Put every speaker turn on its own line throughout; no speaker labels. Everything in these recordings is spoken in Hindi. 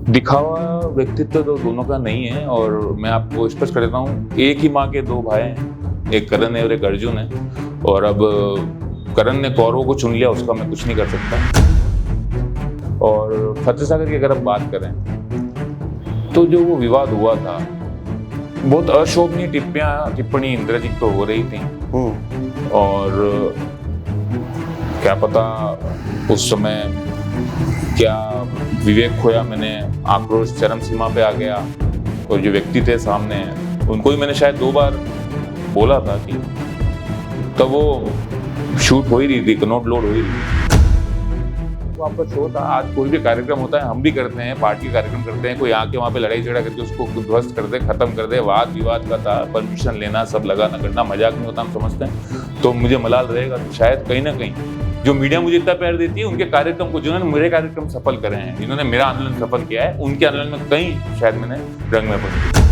दिखावा व्यक्तित्व तो दोनों का नहीं है, और मैं आपको स्पष्ट कर देता हूँ, एक ही माँ के दो भाई हैं, एक करण है और एक अर्जुन है। और अब करण ने कौरवों को चुन लिया, उसका मैं कुछ नहीं कर सकता। और फतेह सागर की अगर आप बात करें तो जो वो विवाद हुआ था, बहुत अशोभनीय टिप्पणी इंद्रजीत पर हो रही थी। और क्या पता उस समय क्या विवेक खोया, मैंने आक्रोश चरम सीमा पे आ गया। और जो व्यक्ति थे सामने, उनको ही मैंने शायद 2 बार बोला था कि तब वो शूट हो ही रही थी, कनॉट लोड हो ही रही थी। तो आपका शो था, आज कोई भी कार्यक्रम होता है हम भी करते हैं, पार्टी कार्यक्रम करते हैं, कोई आके वहाँ पे लड़ाई झगड़ा करके उसको ध्वस्त कर दे, खत्म कर दे। वाद विवाद का था, परमिशन लेना, सब लगाना करना मजाक नहीं होता, हम समझते हैं। तो मुझे मलाल रहेगा तो शायद कहीं ना कहीं जो मीडिया मुझे इतना प्यार देती है, उनके कार्यक्रम को, जिन्होंने मेरे कार्यक्रम सफल करे हैं, जिन्होंने मेरा आंदोलन सफल किया है, उनके आंदोलन में कहीं शायद मैंने रंग में बदल।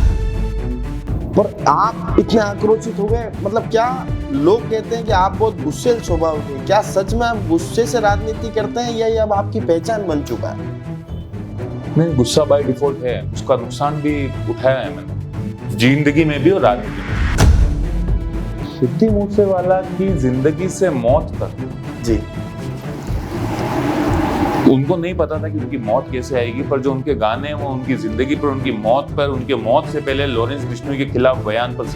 पर आप इतने आक्रोशित हो गए, मतलब क्या लोग कहते हैं कि आप बहुत गुस्सैल स्वभाव के, क्या सच में आप गुस्से से राजनीति करते हैं या ये अब आपकी पहचान बन चुका है?
नहीं, गुस्सा बाय डिफॉल्ट है, उसका नुकसान भी उठाया है मैंने, जिंदगी में भी और राजनीति में। सिद्धू मूसेवाला की जिंदगी से मौत तक
जी,
उनको नहीं पता था कि उनकी मौत कैसे आएगी, पर जो उनके गाने हैं वो उनकी जिंदगी पर, उनकी मौत पर, उनके मौत से पहले लॉरेंस बिश्नोई के खिलाफ बयान पर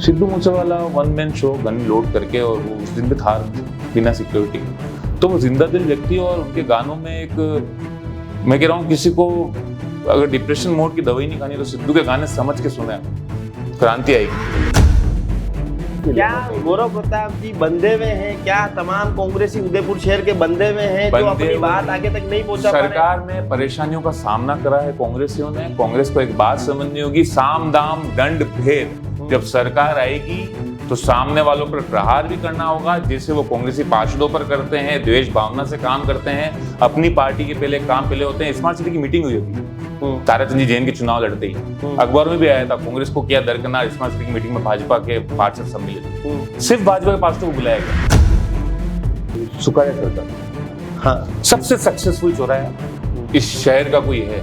Sidhu Moosewala one man show gun load करके, और वो उस दिन भी था बिना सिक्योरिटी। तो वो जिंदा दिल व्यक्ति, और उनके गानों में एक, मैं कह रहा हूँ किसी को अगर डिप्रेशन मोड की दवाई नहीं खानी तो सिद्धू के गाने समझ के सुने, क्रांति आएगी।
क्या गौरव प्रताप जी बंधे हुए हैं? क्या तमाम कांग्रेसी उदयपुर शहर के बंधे हुए हैं जो अपनी बात आगे तक नहीं पहुंचा पा रहे?
सरकार में परेशानियों का सामना करा है कांग्रेसियों ने। कांग्रेस को एक बात समझनी होगी, साम दाम दंड भेद। जब सरकार आएगी तो सामने वालों पर प्रहार भी करना होगा, जैसे वो कांग्रेसी पार्षदों पर करते हैं, द्वेष भावना से काम करते हैं, अपनी पार्टी के पहले काम पहले होते हैं। स्मार्ट सिटी की मीटिंग हुई होगी ताराचंद जी जैन के चुनाव लड़ते ही, अखबार में भी आया था, कांग्रेस को किया दरकिनार, स्मार्ट सिटी की मीटिंग में भाजपा के पार्षद सम्मिलित, सिर्फ भाजपा के पार्षदों को बुलाया गया। सुखाया सरकार, हाँ, सबसे सक्सेसफुल चौराहा इस शहर का कोई है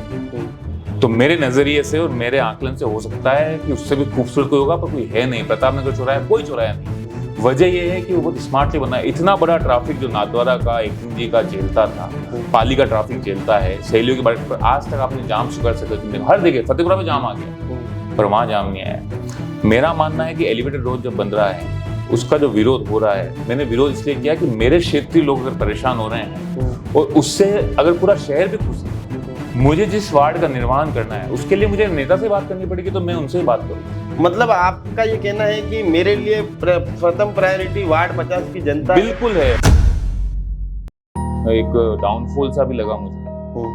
तो मेरे नजरिए से और मेरे आकलन से हो सकता है कि उससे भी खूबसूरत कोई होगा, पर कोई है नहीं। प्रतापनगर चौराहा, कोई चौराहा नहीं। वजह यह है कि वो बहुत स्मार्टली बना है। इतना बड़ा ट्रैफिक जो नाथद्वारा का, एक जी का झेलता था, पाली का ट्रैफिक झेलता है, सहेलियों की बात पर आज तक आपने जाम शुगर से हर जगह, फतेहपुरा में जाम आ गया पर वहां जाम नहीं आया। मेरा मानना है कि एलिवेटेड रोड जब बन रहा है उसका जो विरोध हो रहा है, मैंने विरोध इसलिए किया कि मेरे क्षेत्रीय लोग अगर परेशान हो रहे हैं और उससे अगर पूरा शहर भी खुश है, मुझे जिस वार्ड का निर्माण करना है उसके लिए मुझे नेता से बात करनी पड़ेगी, तो मैं उनसे ही बात करूँ।
मतलब आपका ये कहना है कि मेरे लिए प्रथम प्रायोरिटी वार्ड 50 की जनता
बिल्कुल है। एक डाउनफॉल सा भी लगा मुझे,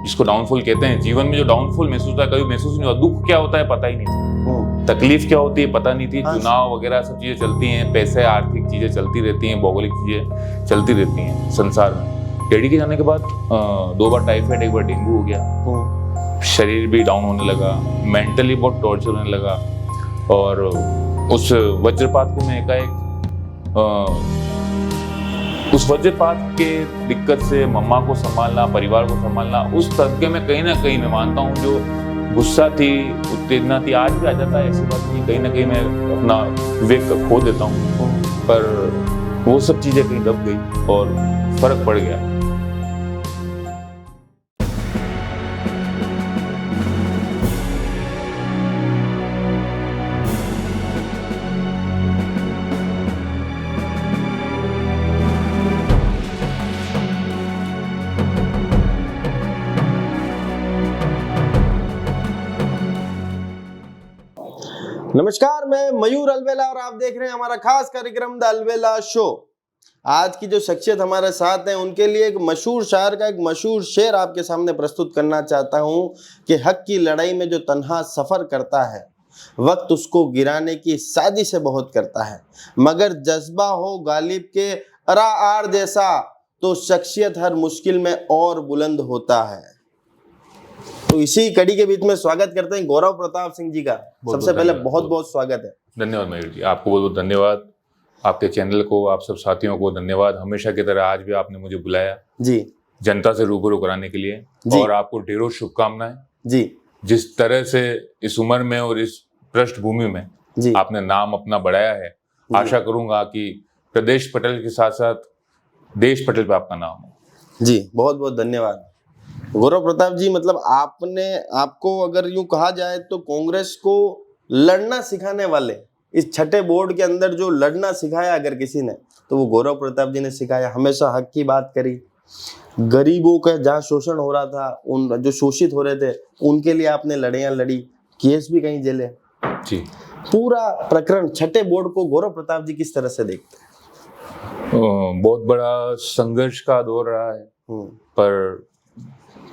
जिसको डाउनफॉल कहते हैं। जीवन में जो डाउनफॉल महसूस होता है, कभी महसूस नहीं हुआ। दुख क्या होता है पता ही नहीं था, तकलीफ क्या होती है पता नहीं थी। चुनाव वगैरह सब चीजें चलती हैं, पैसे, आर्थिक चीजें चलती रहती हैं, भौगोलिक चीजें चलती रहती हैं संसार में। टेडी के जाने के बाद 2 बार टाइफाइड, 1 बार डेंगू हो गया, शरीर भी डाउन होने लगा, मेंटली बहुत टॉर्चर होने लगा। और उस वज्रपात को मैं एकाएक, उस वज्रपात के दिक्कत से मम्मा को संभालना, परिवार को संभालना, उस तरीके में कहीं ना कहीं मैं मानता हूँ जो गुस्सा थी, उत्तेजना थी, आज भी आ जाता है, ऐसी बात नहीं। कहीं ना कहीं मैं अपना विवेक खो देता हूँ, पर वो सब चीजें कहीं दब गई और फर्क पड़ गया।
नमस्कार, मैं मयूर अलवेला और आप देख रहे हैं हमारा खास कार्यक्रम द अलवेला शो। आज की जो शख्सियत हमारे साथ हैं उनके लिए एक मशहूर शायर का एक मशहूर शेर आपके सामने प्रस्तुत करना चाहता हूं कि हक की लड़ाई में जो तन्हा सफर करता है, वक्त उसको गिराने की साजिशें बहुत करता है, मगर जज्बा हो गालिब के अरा आर जैसा तो शख्सियत हर मुश्किल में और बुलंद होता है। तो इसी कड़ी के बीच में स्वागत करते हैं गौरव प्रताप सिंह जी का। सबसे पहले बहुत बहुत स्वागत है।
धन्यवाद मयूर जी, आपको बहुत बहुत धन्यवाद, आपके चैनल को, आप सब साथियों को धन्यवाद। हमेशा की तरह आज भी आपने मुझे बुलाया
जी।
जनता से रूबरू कराने के लिए,
जी।
और आपको ढेरों शुभकामनाएं।
जी
जिस तरह से इस उम्र में और इस पृष्ठभूमि में
जी
आपने नाम अपना बढ़ाया है, आशा करूंगा कि प्रदेश पटेल के साथ साथ देश पटेल पे आपका नाम हो।
जी, बहुत बहुत धन्यवाद गौरव प्रताप जी। मतलब आपको अगर यूं कहा जाए तो कांग्रेस को लड़ना सिखाने वाले, इस छठे बोर्ड के अंदर जो लड़ना सिखाया अगर किसी ने, तो वो गौरव प्रताप जी ने सिखाया। हमेशा हक की बात करी, गरीबों का जहाँ शोषण हो रहा था, उन जो शोषित हो रहे थे उनके लिए आपने लड़ाइयाँ लड़ी, केस भी कहीं झेले।
जी।
पूरा प्रकरण छठे बोर्ड को गौरव प्रताप जी किस तरह से देखते हैं?
बहुत बड़ा संघर्ष का दौर रहा है, पर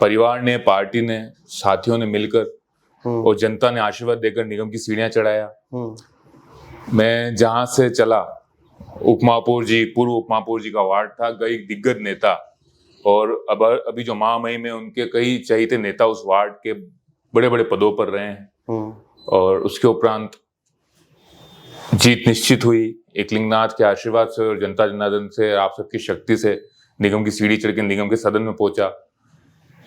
परिवार ने, पार्टी ने, साथियों ने मिलकर और जनता ने आशीर्वाद देकर निगम की सीढ़ियां चढ़ाया। मैं जहां से चला, उपमहापौर जी, पूर्व उपमहापौर जी का वार्ड था, कई दिग्गज नेता और अभी जो महामहिम में उनके कई चहेते नेता उस वार्ड के बड़े बड़े पदों पर रहे हैं। और उसके उपरांत जीत निश्चित हुई एकलिंगनाथ के आशीर्वाद से और जनता जनार्दन से, आप सबकी शक्ति से निगम की सीढ़ी चढ़ के निगम के सदन में पहुंचा।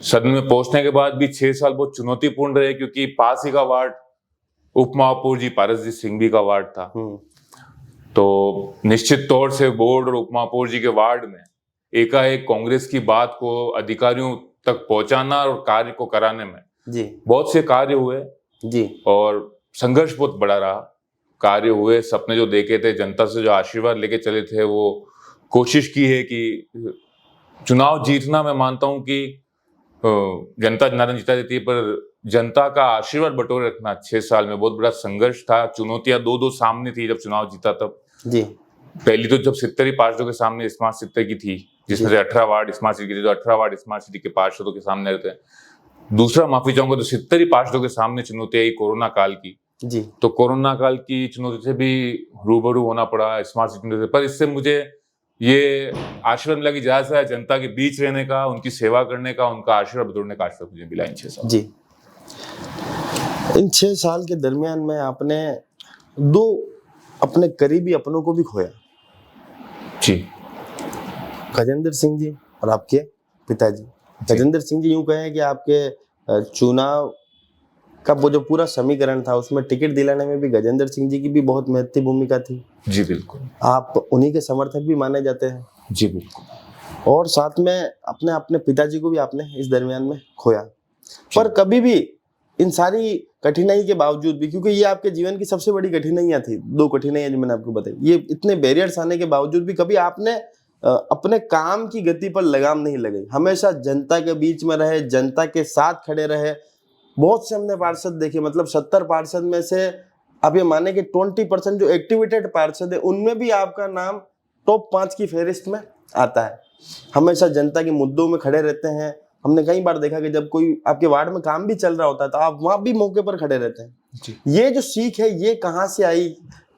सदन में पहुंचने के बाद भी 6 साल बहुत चुनौतीपूर्ण रहे, क्योंकि पास ही का वार्ड उपमहापौर जी पारसजीत सिंह भी का वार्ड था। तो निश्चित तौर से बोर्ड और उपमहापौर जी के वार्ड में एकाएक कांग्रेस की बात को अधिकारियों तक पहुंचाना और कार्य को कराने में
जी
बहुत से कार्य हुए
जी,
और संघर्ष बहुत बड़ा रहा। कार्य हुए, सपने जो देखे थे, जनता से जो आशीर्वाद लेके चले थे, वो कोशिश की है कि चुनाव जीतना, मैं मानता हूं कि जनता जनार्दन जीता देती है, पर जनता का आशीर्वाद बटोरे रखना 6 साल में बहुत बड़ा संघर्ष था। चुनौतियां दो सामने थी जब चुनाव जीता तब।
जी।
पहली तो जब 70 पार्षदों के सामने स्मार्ट सिटी की थी, जिसमें से 18 वार्ड स्मार्ट सिटी के थे, तो 18 वार्ड स्मार्ट सिटी के पार्षदों के सामने रहते हैं। दूसरा, माफी चाहूंगा, तो 70 पार्षदों के सामने चुनौती आई कोरोना काल की।
जी।
तो कोरोना काल की चुनौती से भी रूबरू होना पड़ा स्मार्ट सिटी से, पर इससे मुझे ये आशीर्वाद मिला कि ज्यादा से ज्यादा जनता के बीच रहने का, उनकी सेवा करने का, उनका आशीर्वाद बटोरने का आशीर्वाद मुझे मिला इन 6 साल।
जी। इन 6 साल के दरमियान में आपने 2 अपने करीबी अपनों को भी खोया
जी।
गजेंद्र सिंह जी और आपके पिताजी। गजेंद्र सिंह जी यूं कहें कि आपके चुनाव का वो जो पूरा समीकरण था उसमें टिकट दिलाने में भी गजेंद्र सिंह जी की भी बहुत महत्वपूर्ण भूमिका थी।
जी बिल्कुल।
आप उन्हीं के समर्थक भी माने जाते हैं।
जी बिल्कुल।
और साथ में अपने पिताजी को भी आपने इस दरमियान में खोया। पर कभी भी इन सारी कठिनाई के बावजूद भी, क्योंकि ये आपके जीवन की सबसे बड़ी कठिनाइयां थी, 2 कठिनाइयां जो मैंने आपको बताई, ये इतने बैरियर्स आने के बावजूद भी कभी आपने अपने काम की गति पर लगाम नहीं लगाई। हमेशा जनता के बीच में रहे, जनता के साथ खड़े रहे। बहुत से हमने पार्षद देखे, मतलब 70 पार्षद में से आप ये माने कि 20% जो एक्टिवेटेड पार्षद है उनमें भी आपका नाम टॉप 5 की फहरिस्त में आता है। हमेशा जनता के मुद्दों में खड़े रहते हैं। हमने कई बार देखा कि जब कोई आपके वार्ड में काम भी चल रहा होता है तो आप वहां भी मौके पर खड़े रहते हैं
जी।
ये जो सीख है ये कहाँ से आई?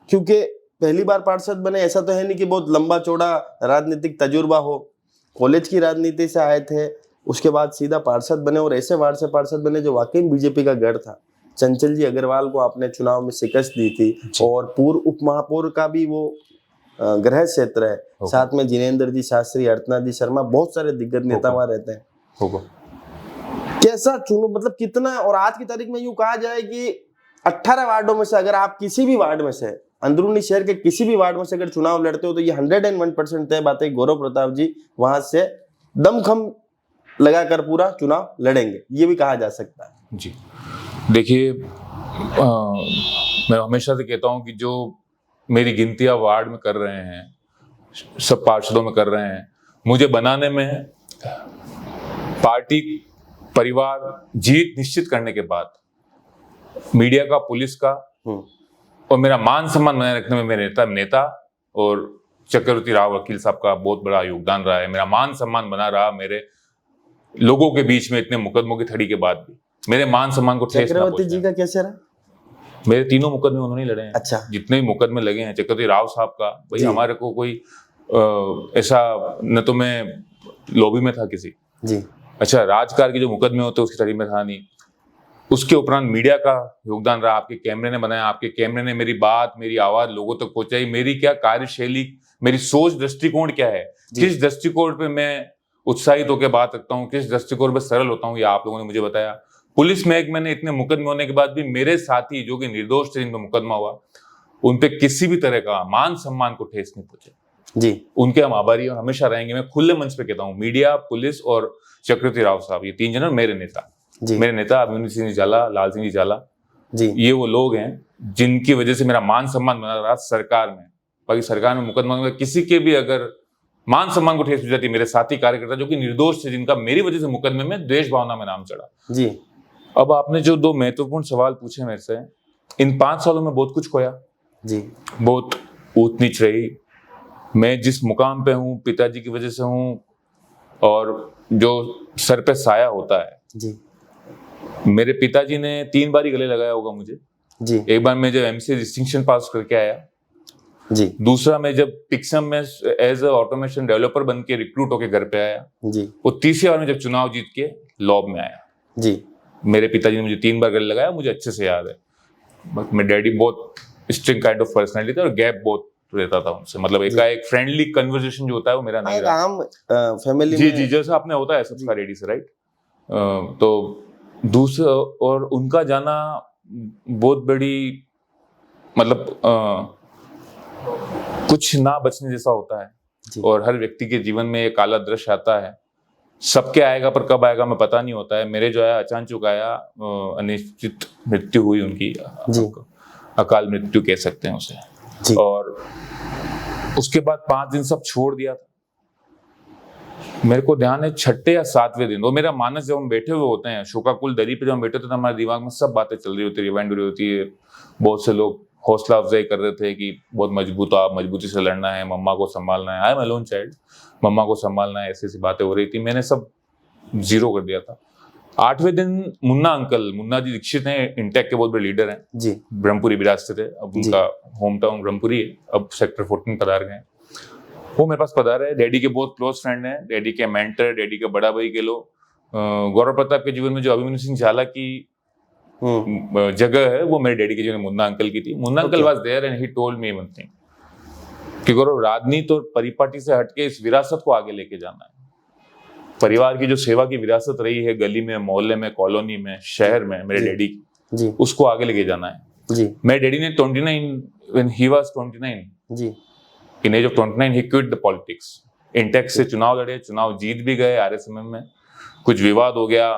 क्योंकि पहली बार पार्षद बने, ऐसा तो है नहीं कि बहुत लंबा चौड़ा राजनीतिक तजुर्बा हो। कॉलेज की राजनीति से आए थे, उसके बाद सीधा पार्षद बने और ऐसे वार्ड से पार्षद बने जो वाकई बीजेपी का गढ़ था। चंचल जी अग्रवाल को आपने चुनाव में शिकस्त दी थी और पूर्व उप महापौर का भी वो गृह क्षेत्र है। साथ में जिनेंद्र जी शास्त्री, अर्चना जी शर्मा, बहुत सारे दिग्गज नेता वहां रहते हैं। कैसा चुनो, मतलब कितना? और आज की तारीख में यूं कहा जाए कि 18 वार्डों में से अगर आप किसी भी वार्ड में से, अंदरूनी शहर के किसी भी वार्ड में से अगर चुनाव लड़ते हो तो ये 101% तय बात है गौरव प्रताप जी वहां से दमखम लगाकर पूरा चुनाव लड़ेंगे, ये भी कहा जा सकता है।
जी देखिए, मैं हमेशा से कहता हूं कि जो मेरी गिनतियां वार्ड में कर रहे हैं, सब पार्षदों में कर रहे हैं, मुझे बनाने में पार्टी, परिवार, जीत निश्चित करने के बाद मीडिया का, पुलिस का और मेरा मान सम्मान बनाए रखने में मेरे नेता और चक्रवर्ती राव वकील साहब का बहुत बड़ा योगदान रहा है। मेरा मान सम्मान बना रहा मेरे लोगों के बीच में। इतने मुकदमों की ठड़ी के बाद भी मेरे मान सम्मान को ठेस ना
चक्रवर्ती जी का कैसे रहा?
मेरे 3 मुकदमे उन्होंने लड़े हैं।
अच्छा।
जितने भी मुकदमे लगे हैं चक्रवर्ती राव साहब का, भाई हमारे को कोई ऐसा न तो मैं लॉबी में था किसी
जी,
अच्छा राजकार के जो मुकदमे होते उसकी तरी में था नहीं। उसके उपरांत मीडिया का योगदान रहा। आपके कैमरे ने बनाया, आपके कैमरे ने मेरी बात, मेरी आवाज लोगों तक पहुंचाई। मेरी क्या कार्यशैली, मेरी सोच, दृष्टिकोण क्या है, किस दृष्टिकोण पे मैं उत्साहित होकर बात रखता हूँ, किस दृष्टिकोण पर सरल होता हूँ, ये आप लोगों ने मुझे बताया। पुलिस महकमे ने इतने मुकदमे होने के बाद भी मेरे साथी जो कि निर्दोष थे, जिन पर मुकदमा हुआ, उन पे किसी भी तरह का मान सम्मान को ठेस नहीं पहुंचे
जी।
उनके हम आभारी और हमेशा रहेंगे। मैं खुले मंच पे कहता हूँ, मीडिया, पुलिस और चक्रवर्ती राव साहब, ये 3 जन मेरे नेता
जी।
मेरे नेता अभिमन्यु सिंह जी झाला, लाल सिंह जी झाला
जी।
ये वो लोग हैं जिनकी वजह से मेरा मान सम्मान बना रहा सरकार में। बाकी सरकार में मुकदमा में किसी के भी अगर मान सम्मान को ठेस पहुंच जाती, मेरे साथी कार्यकर्ता जो कि निर्दोष थे, जिनका मेरी वजह से मुकदमे में द्वेष भावना में नाम चढ़ा
जी।
अब आपने जो 2 महत्वपूर्ण सवाल पूछे मेरे से, इन 5 सालों में बहुत कुछ खोया
जी।
बहुत ऊंच नीच रही। मैं जिस मुकाम पे हूँ पिताजी की वजह से हूँ, और जो सर पे साया होता है
जी।
मेरे पिताजी ने 3 बार ही गले लगाया होगा मुझे
जी।
एक बार मैं जब एमसीए डिस्टिंक्शन पास करके आया
जी।
दूसरा मैं जब पिक्सम में एज ए ऑटोमेशन डेवलपर बन के रिक्रूट होके घर पे आया
जी।
और तीसरी बार में जब चुनाव जीत के लॉब में आया।
जी।
मेरे पिताजी ने मुझे 3 बार गले लगाया, मुझे अच्छे से याद है। मेरे डैडी बहुत स्ट्रिंग काइंड ऑफ पर्सनैलिटी था और गैप बहुत रहता था उनसे, मतलब एक फ्रेंडली कन्वर्सेशन जो होता है वो मेरा नहीं रहा।
आम फैमिली
जी जी जैसा आपने होता है सबका डैडी से, राइट। तो दूसरा और उनका जाना बहुत बड़ी मतलब कुछ ना बचने जैसा होता है और हर व्यक्ति के जीवन में एक काला दृश्य आता है। सबके आएगा पर कब आएगा मैं पता नहीं होता है। मेरे जो है अचानक आया, अनिश्चित मृत्यु हुई उनकी, अकाल मृत्यु कह सकते हैं उसे। और उसके बाद 5 दिन सब छोड़ दिया था। मेरे को ध्यान है 6ठे या 7वें दिन, वो मेरा मानस, जब हम बैठे हुए होते हैं शोकाकुल दरी पे जब हम बैठे होते हैं तो हमारे दिमाग में सब बातें चल रही होती है, रिवाइंड हो रही होती है। बहुत से लोग हौसला अफजाई कर रहे थे कि बहुत मजबूत, आप मजबूती से लड़ना है, मम्मा को संभालना है, आई एम अलोन चाइल्ड, मम्मा को संभालना है, ऐसी ऐसी बातें हो रही थी। मैंने सब जीरो कर दिया था। 8वें दिन मुन्ना अंकल, मुन्ना जी दीक्षित हैं, इंटेक के बहुत बड़े लीडर हैं जी, ब्रह्मपुरी विरासत थे, अब उनका होम टाउन ब्रह्मपुरी है, अब सेक्टर 14 पधार गए। वो मेरे पास पधार है, डैडी के बहुत क्लोज फ्रेंड हैं, डैडी के मेंटर, डैडी के बड़ा भाई के लोग। गौरव प्रताप के जीवन में जो अभिमन्यु सिंह झाला की जगह है वो मेरे डैडी के जीवन में मुन्ना अंकल की थी। Munna uncle was there and he told me one thing कि गौरव, राजनीति और परिपाटी से हटके इस विरासत को आगे लेके जाना है। परिवार की जो सेवा की विरासत रही है, गली में, मोहल्ले में, कॉलोनी में, शहर में, मेरे डैडी की, उसको आगे लेके जाना है जी। मेरे डैडी ने 29 व्हेन ही वाज 29 जी, in age of 29 he quit the politics. इंटेक से चुनाव लड़े, चुनाव जीत भी गए। आरएसएम में कुछ विवाद हो गया,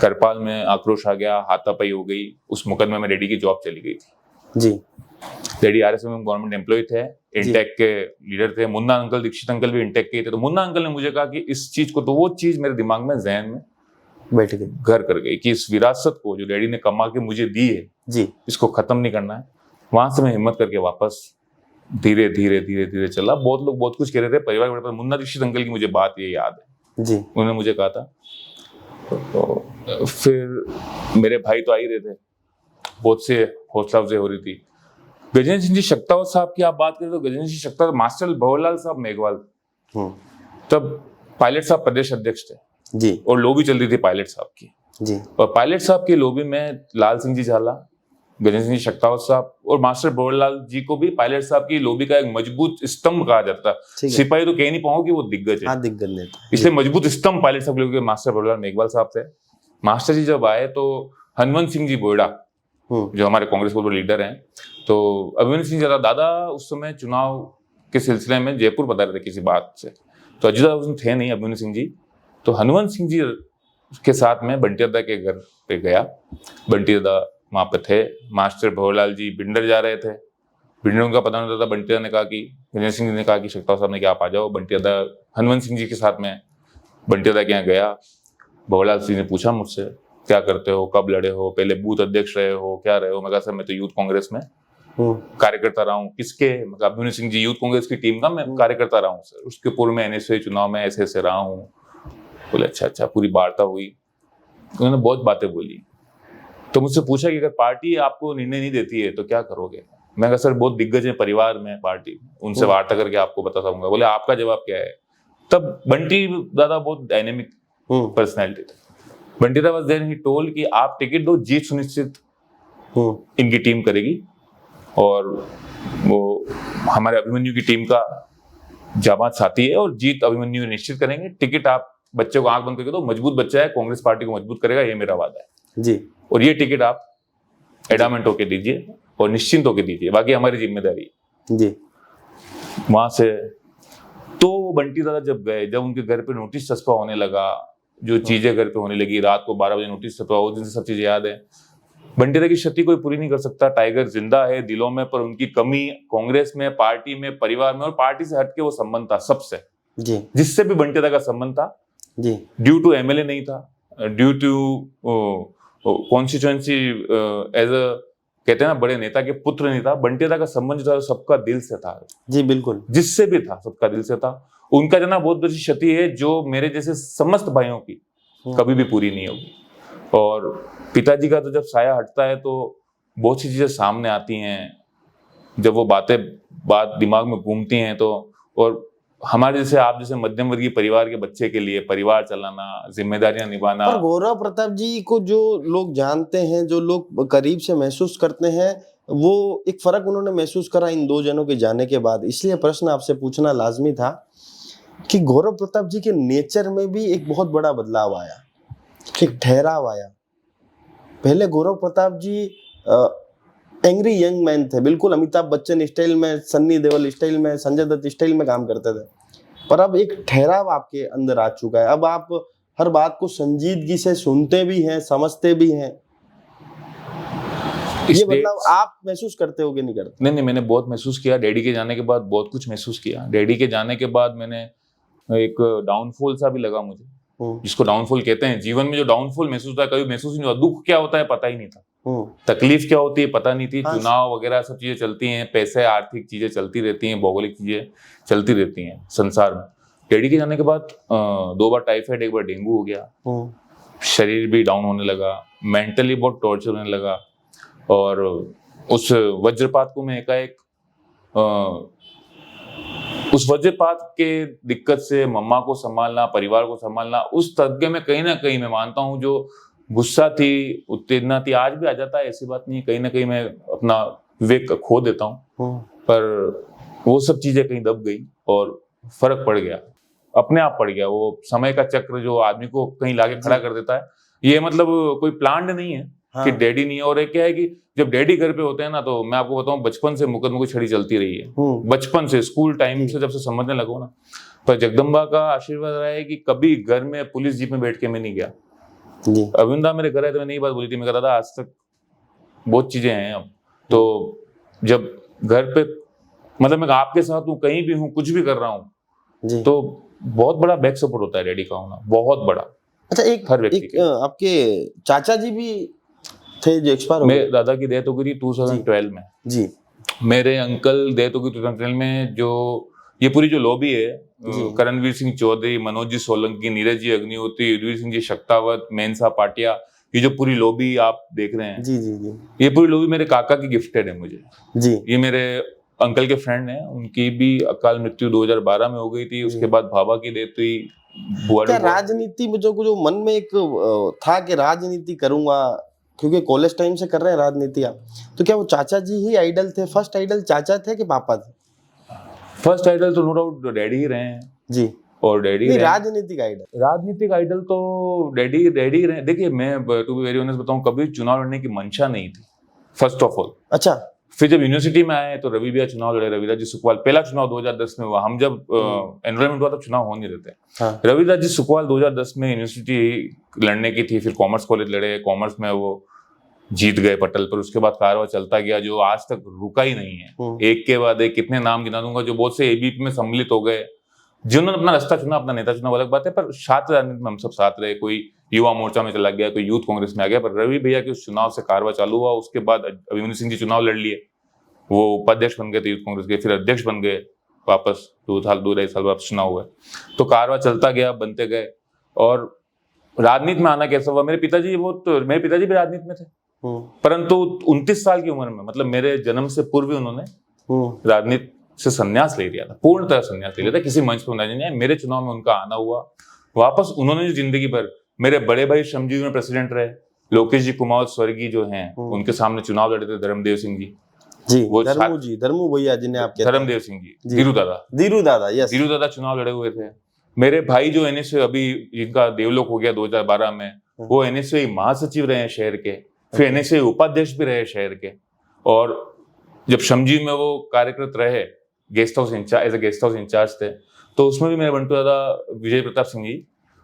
करपाल में आक्रोश आ गया, हाथापाई हो गई, उस मुकदमे में डैडी की जॉब चली गई थी जी। डैडी आरएसएम में गवर्नमेंट एम्प्लॉय थे, इंटेक के लीडर थे। मुन्ना अंकल, दीक्षित अंकल भी इंटेक के थे। तो मुन्ना अंकल ने मुझे कहा कि इस चीज को, तो वो चीज मेरे दिमाग में, जहन में बैठ गई, घर कर गई कि इस विरासत को जो डैडी ने कमा के मुझे दी है जी, इसको खत्म नहीं करना है। वहां से मैं हिम्मत करके वापस धीरे धीरे धीरे धीरे चला। बहुत लोग बहुत कुछ कह रहे थे परिवार के, मुन्ना दीक्षित अंकल की मुझे बात ये याद है जी, उन्होंने मुझे कहा था। तो फिर मेरे भाई तो आ ही रहे थे, बहुत से हौसला अफजाई हो रही थी। गजेंद्र सिंह जी शक्तावत साहब की आप बात करें तो गजेंद्र सिंह शक्तावत, मास्टर भंवरलाल साहब मेघवाल तब पायलट साहब प्रदेश अध्यक्ष थे जी, और लॉबी चल रही थी पायलट साहब की जी। और पायलट साहब की लॉबी में लाल सिंह जी झाला, गजेंद्र सिंह शक्तावत साहब और मास्टर भंवरलाल जी को भी पायलट साहब की लॉबी का एक मजबूत स्तंभ कहा जाता था। सिपाही तो कह नहीं पाऊंगा कि वो दिग्गज है, दिग्गज नेता, इसलिए मजबूत स्तंभ पायलट साहब के मास्टर भंवरलाल मेघवाल साहब थे। मास्टर जी जब आए तो हनुवंत सिंह जी बोयडा जो हमारे कांग्रेस के लीडर हैं, तो अभिमन्यु सिंह झाला दादा उस समय चुनाव के सिलसिले में जयपुर बता रहे थे किसी बात से, तो अजूदा उसमें थे नहीं अभिमन्यु सिंह जी। तो हनुवंत सिंह जी के साथ में बंटी दादा के घर पे गया, बंटी दादा वहां पे थे। मास्टर भंवरलाल जी बिंडर जा रहे थे, बिंडर उनका पता नहीं था। बंटी दादा ने कहा कि, गजेंद्र सिंह जी ने कहा कि शक्तावत साहब ने कि आप आ जाओ। बंटी दादा हनुवंत सिंह जी के साथ में बंटी दादा के यहाँ गया। भंवरलाल सिंह ने पूछा मुझसे, क्या करते हो, कब लड़े हो, पहले बूथ अध्यक्ष रहे हो, क्या रहे हो? मैं कहा सर मैं तो यूथ कांग्रेस में कार्यकर्ता रहा हूँ। किसके? मैं अभिमन्यु सिंह जी यूथ कांग्रेस की टीम का मैं कार्यकर्ता रहा हूँ सर, उसके पूर्व में एनएसए चुनाव में ऐसे ऐसे रहा हूँ। बोले अच्छा अच्छा, पूरी वार्ता हुई, उन्होंने बहुत बातें बोली। तो मुझसे पूछा कि अगर पार्टी आपको निर्णय नहीं देती है तो क्या करोगे? मैं कहा सर बहुत दिग्गज है परिवार में, पार्टी, उनसे वार्ता करके आपको बता सकूंगा। बोले आपका जवाब क्या है? तब बंटी दादा बहुत डायनेमिक पर्सनैलिटी थे। बंटी दादा वाज देयर, ही टोल्ड कि आप टिकट दो, जीत सुनिश्चित इनकी टीम करेगी। और वो हमारे अभिमन्यु की टीम का जामात साथी है और जीत अभिमन्यु निश्चित करेंगे। टिकट आप बच्चे को आंख बंद करके दो, मजबूत बच्चा है, कांग्रेस पार्टी को मजबूत करेगा, ये मेरा वादा है
जी।
और ये टिकट आप एडामेंट होके दीजिए और निश्चिंत होके दीजिए, बाकी हमारी जिम्मेदारी है
जी।
वहां से। तो बंटी दादा जब गए, जब उनके घर पे नोटिस चस्पा होने लगा, जो चीजें घर पे होने लगी, रात को 12 बजे नोटिस चस्पा, उस दिन से सब चीजें याद है। बंटी दादा की क्षति कोई पूरी नहीं कर सकता, टाइगर जिंदा है दिलों में, पर उनकी कमी कांग्रेस में, पार्टी में, परिवार में और पार्टी से हटके वो संबंध था सबसे
जी।
जिससे भी बंटी दादा का संबंध था
जी।
ड्यू टू एमएलए नहीं था, due to constituency as a, कहते हैं ना बड़े नेता के पुत्र नहीं था। बंटी दादा का संबंध जो था सबका दिल से था
जी बिल्कुल,
जिससे भी था सबका दिल से था। उनका जाना बहुत बड़ी क्षति है जो मेरे जैसे समस्त भाइयों की कभी भी पूरी नहीं होगी। और पिताजी का तो जब साया हटता है तो बहुत सी चीजें सामने आती हैं, जब वो बात दिमाग में घूमती हैं तो। और हमारे जैसे आप जैसे मध्यम वर्गीय परिवार के बच्चे के लिए परिवार चलाना, जिम्मेदारियां निभाना।
और गौरव प्रताप जी को जो लोग जानते हैं, जो लोग करीब से महसूस करते हैं, वो एक फर्क उन्होंने महसूस करा इन दो जनों के जाने के बाद। इसलिए प्रश्न आपसे पूछना लाजमी था कि गौरव प्रताप जी के नेचर में भी एक बहुत बड़ा बदलाव आया, एक ठहराव आया। पहले गौरव प्रताप जी एंग्री यंग मैन थे, बिल्कुल अमिताभ बच्चन स्टाइल में, सन्नी देओल स्टाइल में, संजय दत्त स्टाइल में काम करते थे। पर अब एक ठहराव आपके अंदर आ चुका है, अब आप हर बात को संजीदगी से सुनते भी हैं, समझते भी हैं। ये बदलाव आप महसूस करते हो कि नहीं करते?
नहीं, मैंने बहुत महसूस किया। डैडी के जाने के बाद बहुत कुछ महसूस किया। डैडी के जाने के बाद मैंने एक डाउनफॉल सा भी लगा मुझे, जिसको डाउनफॉल कहते हैं। जीवन में जो डाउनफॉल महसूस होता है, कभी महसूस नहीं हुआ। दुख क्या होता है पता ही नहीं था, तकलीफ क्या होती है पता नहीं थी।
हाँ।
चुनाव वगैरह सब चीजें चलती हैं, पैसे, आर्थिक चीजें चलती रहती हैं, भौगोलिक चीजें चलती रहती हैं संसार में। डैडी के जाने के बाद 2 बार टाइफाइड, 1 बार डेंगू हो गया। शरीर भी डाउन होने लगा, मेंटली बहुत टॉर्चर होने लगा। और उस वज्रपात को मैं एकाएक, उस वज्रपात के दिक्कत से मम्मा को संभालना, परिवार को संभालना, उस तरीके में कहीं ना कहीं मैं मानता हूँ जो गुस्सा थी, उत्तेजना थी, आज भी आ जाता है, ऐसी बात नहीं। कहीं ना कहीं मैं अपना विवेक खो देता हूँ, पर वो सब चीजें कहीं दब गई और फर्क पड़ गया, अपने आप पड़ गया। वो समय का चक्र जो आदमी को कहीं लाके खड़ा कर देता है, ये मतलब कोई प्लान्ड नहीं है। हाँ। कि डैडी नहीं है। और एक क्या है कि जब डैडी घर पे होते हैं ना, तो मैं आपको बताऊं, बचपन से मुकदमे की छड़ी चलती रही है। बचपन से, स्कूल टाइम से जब से समझने लगा ना, पर जगदम्बा का आशीर्वाद रहा है कि कभी घर में पुलिस जीप में बैठ के मैं नहीं गया। अविंदा मेरे घर आए तो मैंने यही बात बोली थी, मैं कहता था आज तक बहुत चीजें हैं अब तो, जब घर पे मतलब मैं आपके साथ हूँ, कहीं भी हूँ, कुछ भी कर रहा हूँ, तो बहुत बड़ा बैक सपोर्ट होता है डैडी का होना, बहुत बड़ा।
अच्छा, एक आपके चाचा जी भी थे जो एक्सपायर हो गए? मेरे
दादा की डेथ हो गई 2012 में जी। मेरे अंकल डेथ हो गई 2012 में। जो ये पूरी जो लॉबी है, करणवीर सिंह चौधरी, मनोज जी सोलंकी, नीरज जी अग्निहोत्री, युद्धवीर सिंह जी शक्तावत, मेनसा पाटिया, ये जो पूरी लॉबी आप देख रहे हैं
जी जी जी,
ये पूरी लॉबी मेरे काका की गिफ्टेड है मुझे जी। ये मेरे अंकल के फ्रेंड हैं, उनकी भी अकाल मृत्यु 2012 में हो गई थी। उसके बाद भाभा की डेथ हुई।
क्या राजनीति में जो मन में एक था कि राजनीति करूंगा, क्योंकि कॉलेज टाइम से कर रहे हैं राजनीति आप, तो क्या वो चाचा जी ही आइडल थे? फर्स्ट आइडल चाचा थे कि पापा थे?
फर्स्ट आइडल तो नो डाउट डैडी ही रहे हैं जी। और डैडी
राजनीतिक
आइडल तो डैडी रहे। देखिए, मैं टू बी वेरी ऑनेस्ट बताऊं, कभी चुनाव लड़ने की मंशा नहीं थी, फर्स्ट ऑफ ऑल।
अच्छा।
फिर जब यूनिवर्सिटी में आए तो रवि भैया चुनाव लड़े, रविराज जी सुकवाल। पहला चुनाव 2010 में हुआ, हम जब एनरोलमेंट हुआ तब चुनाव हो नहीं रहते। हाँ। रविराज जी सुकवाल 2010 में यूनिवर्सिटी लड़ने की थी, फिर कॉमर्स कॉलेज लड़े, कॉमर्स में वो जीत गए पटल पर। उसके बाद कारवा चलता गया जो आज तक रुका ही नहीं है। एक के बाद एक कितने नाम गिना दूंगा जो बहुत से एबीपी में सम्मिलित हो गए, जिन्होंने अपना रास्ता चुना, अपना नेता चुना, अलग बात है, पर छात्र राजनीति में हम सब साथ रहे। कोई युवा मोर्चा में चला गया, कोई यूथ कांग्रेस में आ गया, पर रवि भैया के उस चुनाव से कारवा चालू हुआ। उसके बाद अभिमन्यु सिंह जी चुनाव लड़ लिए, वो उपाध्यक्ष बन गए थे यूथ कांग्रेस के, फिर अध्यक्ष बन गए वापस 2-2.5 साल वापस चुनाव हुआ। तो कारवा चलता गया, बनते गए। और राजनीति में आना कैसा हुआ, मेरे पिताजी भी राजनीति में थे, परंतु 29 साल की उम्र में, मतलब मेरे जन्म से पूर्व ही उन्होंने राजनीति से संन्यास ले लिया था, पूर्णतः संन्यास ले लिया था। किसी मंच पर नहीं आए। मेरे चुनाव में उनका आना हुआ वापस। उन्होंने जो जिंदगी भर, मेरे बड़े भाई श्रमजीवी में प्रेसिडेंट रहे, लोकेश जी कुमार स्वर्गीय जो हैं, उनके सामने चुनाव लड़े थे धर्मदेव सिंह जी,
जी,
वो
धर्मू भैया जिन्हें आप कहते हैं,
धर्मदेव सिंह जी,
जी।
धीरू दादा,
यस,
धीरू दादा चुनाव लड़े हुए थे। मेरे भाई जो एनएसए अभी जिनका देवलोक हो गया 2012 में, वो एनएसए महासचिव रहे हैं शहर के, फिर एनएसए उपाध्यक्ष भी रहे शहर के, और जब शमजी में वो कार्यरत रहे guest house incharge, as a guest house incharge थे, तो उसमें भी मेरे बंटू दादा विजय प्रताप सिंह जी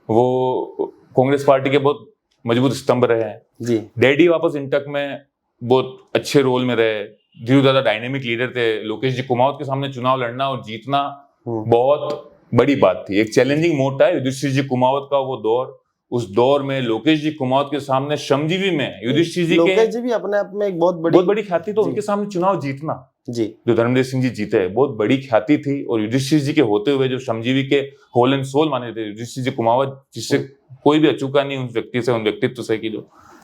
वो कांग्रेस पार्टी के बहुत मजबूत स्तंभ रहे हैं
जी।
डैडी वापस इंटक में बहुत अच्छे रोल में रहे। धीरू दादा डायनेमिक लीडर थे। लोकेश जी कुमावत के सामने चुनाव लड़ना और जीतना बहुत बड़ी बात थी, एक चैलेंजिंग मोड था। युधिष्ठिर जी कुमावत का वो दौर, उस दौर में लोकेश जी कुमावत के सामने श्रमजीवी में युधिष्ठिर जी
लोकेश जी भी अपने आप में एक बहुत बड़ी
ख्याति, तो उनके सामने चुनाव जीतना
जी,
जो धर्मदेव सिंह जी जीते, बहुत बड़ी ख्याति थी। और युधिष्ठिर जी के होते हुए जो श्रमजीवी के होल एंड सोल माने थे युधिष्ठिर जी कुमावत, जिससे कोई भी अचूका नहीं उस व्यक्ति से, उन व्यक्तित्व से की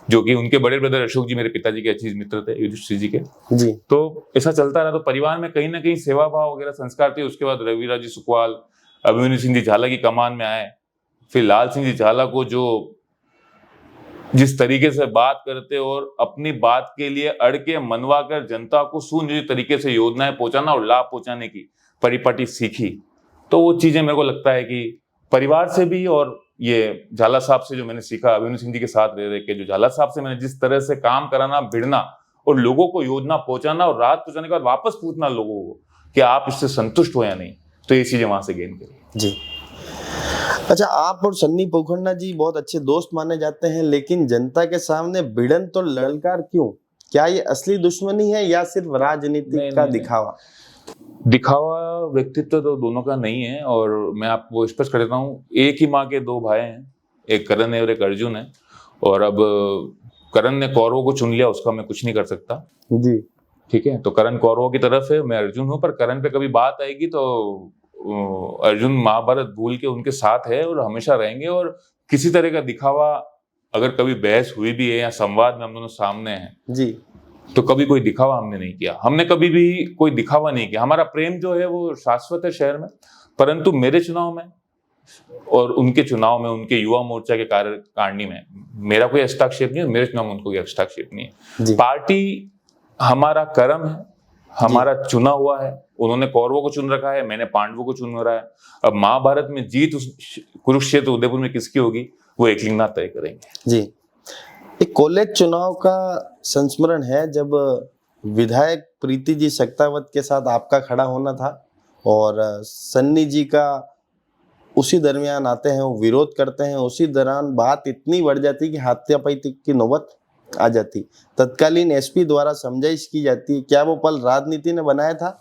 जो कि उनके बड़े ब्रदर अशोक जी मेरे पिताजी के अच्छे मित्र थे युधिष्ठिर जी के
जी।
तो ऐसा चलता रहा। तो परिवार में कहीं ना कहीं सेवा भाव वगैरह संस्कार थे। उसके बाद रविराज जी सुकवाल, अभिमन्यु सिंह जी झाला की कमान में आए, फिर लाल सिंह जी झाला को जो जिस तरीके से बात करते और अपनी बात के लिए अड़ के मनवा कर जनता को सुनियोजित तरीके से योजनाएं पहुंचाना और लाभ पहुंचाने की परिपाटी सीखी, तो वो चीजें मेरे को लगता है कि परिवार से भी और ये झाला साहब से जो मैंने सीखा, अभिमन्यु सिंह जी के साथ रह के जो झाला साहब से मैंने जिस तरह से काम कराना, भिड़ना और लोगों को योजना पहुंचाना और रात पहुंचाने के बाद वापस पूछना लोगों को कि आप इससे संतुष्ट हो या नहीं, तो ये चीजें वहां से गेन करी
जी। अच्छा, आप और सन्नी पोखन्ना जी बहुत अच्छे दोस्त माने जाते हैं, लेकिन जनता के सामने भिड़न तो ललकार क्यों? क्या ये असली दुश्मनी है या सिर्फ राजनीति का दिखावा?
दिखावा व्यक्तित्व तो दोनों का नहीं है। और मैं आपको स्पष्ट कर देता हूँ, एक ही माँ के दो भाई हैं, एक करण है और एक अर्जुन है। और अब करण ने कौरवों को चुन लिया, उसका मैं कुछ नहीं कर सकता
जी,
ठीक है। तो करण कौरवों की तरफ है, मैं अर्जुन हूँ। पर करण पे कभी बात आएगी तो अर्जुन महाभारत भूल के उनके साथ है और हमेशा रहेंगे। और किसी तरह का दिखावा अगर कभी बहस हुई भी है या संवाद में हम दोनों सामने हैं
जी,
तो कभी कोई दिखावा हमने नहीं किया। हमने कभी भी कोई दिखावा नहीं किया। हमारा प्रेम जो है वो शाश्वत है शहर में। परंतु मेरे चुनाव में और उनके चुनाव में, उनके युवा मोर्चा के कार्यकारिणी में मेरा कोई हस्तक्षेप नहीं है, मेरे चुनाव में उनको कोई हस्तक्षेप नहीं है। पार्टी हमारा कर्म है, हमारा चुना हुआ है। उन्होंने कौरवों को चुन रखा है, मैंने पांडवों को चुन रहा है। अब महाभारत में जीत उस कुरुक्षेत्र उदयपुर में किसकी होगी, वो एकलिंगनाथ तय करेंगे जी।
एक कॉलेज चुनाव का संस्मरण है जब विधायक प्रीति जी सक्तावत के साथ आपका खड़ा होना था और सन्नी जी का उसी दरमियान आते हैं, वो विरोध करते हैं। उसी दौरान बात इतनी बढ़ जाती कि हाथापाई की नौबत आ जाती। तत्कालीन एसपी द्वारा समझाइश की जाती। क्या वो पल राजनीति ने बनाया था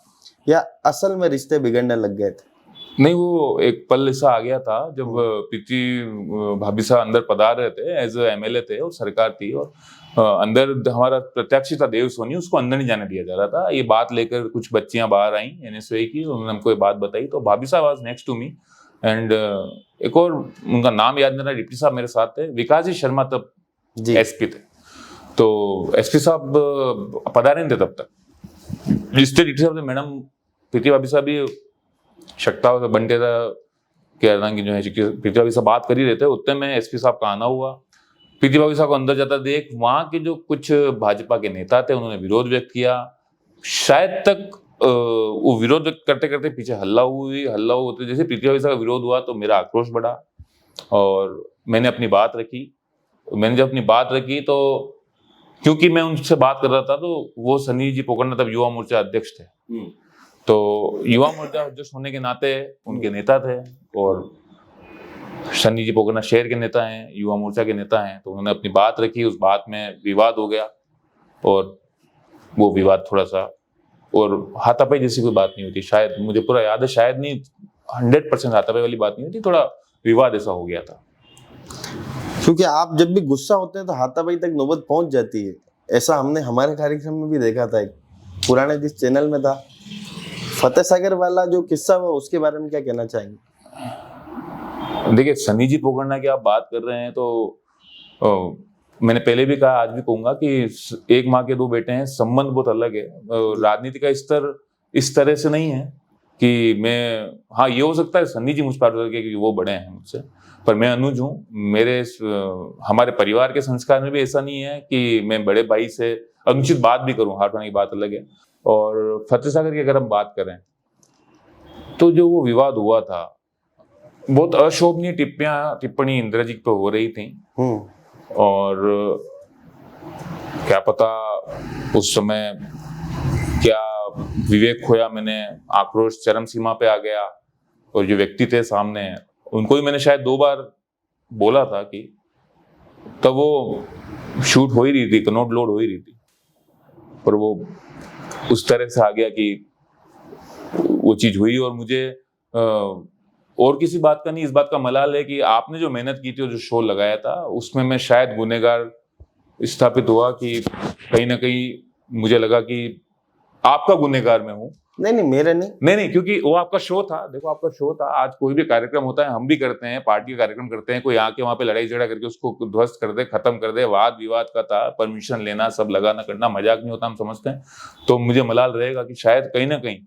या असल में रिश्ते बिगड़ने लग गए थे?
नहीं, वो एक पल ऐसा आ गया था जब प्रीति भाभी साहब अंदर पधार रहे थे, एज एमएलए थे और सरकार थी। और अंदर हमारा प्रत्याशी था देव सोनी, उसको अंदर नहीं जाने दिया जा रहा था। ये बात लेकर कुछ बच्चियां बाहर आई एनएसयूआई की, उन्होंने हमको ये बात बताई। तो भाभी साहब was next to me and एक और उनका नाम याद नहीं रहा, डिप्टी साहब मेरे साथ थे, विकास जी शर्मा तब एसपी थे। तो एसपी साहब पधारे नहीं थे तब तक। जिससे डिप्टी साहब ने मैडम प्रीति भाभी साहब भी शक्ता बनते था कि जो है प्रीति भाभी साहब बात कर ही रहे थे, उतने में एसपी साहब का आना हुआ। प्रीति भाभी साहब को अंदर जाता देख वहां के जो कुछ भाजपा के नेता थे उन्होंने विरोध व्यक्त किया। शायद तक वो विरोध व्यक्त करते करते पीछे हल्ला होते जैसे प्रीति भाभी साहब का विरोध हुआ तो मेरा आक्रोश बढ़ा और मैंने अपनी बात रखी। मैंने जब अपनी बात रखी तो क्योंकि मैं उनसे बात कर रहा था तो वो सनी जी पोखन्ना तब युवा मोर्चा अध्यक्ष थे, तो युवा मोर्चा अध्यक्ष होने के नाते उनके नेता थे और सन्नी जी पोखन्ना शहर के नेता हैं, युवा मोर्चा के नेता हैं। तो उन्होंने अपनी बात रखी, उस बात में विवाद हो गया और वो विवाद थोड़ा सा और हाथापाई जैसी कोई बात नहीं होती, शायद मुझे पूरा याद है, शायद नहीं 100% हाथापाई वाली बात नहीं होती, थोड़ा विवाद ऐसा हो गया था।
क्योंकि आप जब भी गुस्सा होते हैं तो हाथापाई तक नौबत पहुंच जाती है। ऐसा हमने हमारे कार्यक्रम में भी देखा था, एक पुराने जिस चैनल में था फतेह सागर वाला जो किस्सा हुआ, उसके बारे में क्या कहना चाहेंगे?
देखिए, सनी जी पोखन्ना की आप बात कर रहे हैं तो मैंने पहले भी कहा, आज भी कहूंगा कि एक माँ के दो बेटे हैं, संबंध बहुत अलग है। राजनीति का स्तर इस तरह से नहीं है कि मैं, हाँ ये हो सकता है सन्नी जी मुझ पर क्योंकि वो बड़े हैं मुझसे, पर मैं अनुज हूँ। मेरे हमारे परिवार के संस्कार में भी ऐसा नहीं है कि मैं बड़े भाई से अनुचित बात भी करूँ, हाथ उठाने की बात अलग है। और फतेह सागर की अगर हम बात करें तो जो वो विवाद हुआ था, बहुत अशोभनीय टिप्पणी इंद्रजीत पे हो रही थी। और क्या पता उस समय क्या विवेक खोया मैंने, आक्रोश चरम सीमा पे आ गया। और जो व्यक्ति थे सामने, उनको भी मैंने शायद 2 बार बोला था कि तब वो शूट हो ही रही थी, कनॉट लोड हो ही रही थी, पर वो उस तरह से आ गया कि वो चीज हुई। और मुझे और किसी बात का नहीं, इस बात का मलाल है कि आपने जो मेहनत की थी और जो शो लगाया था, उसमें मैं शायद गुनहगार स्थापित हुआ कि कहीं ना कहीं मुझे लगा कि आपका गुनहगार मैं हूँ।
नहीं, मेरे नहीं,
क्योंकि वो आपका शो था। देखो, आपका शो था। आज कोई भी कार्यक्रम होता है, हम भी करते हैं, पार्टी का कार्यक्रम करते हैं, कोई आके वहां पे लड़ाई झगड़ा करके उसको ध्वस्त कर दे, खत्म कर दे। वाद विवाद का था, परमिशन लेना, सब लगाना करना मजाक नहीं होता, हम समझते हैं। तो मुझे मलाल रहेगा कि शायद कहीं ना कहीं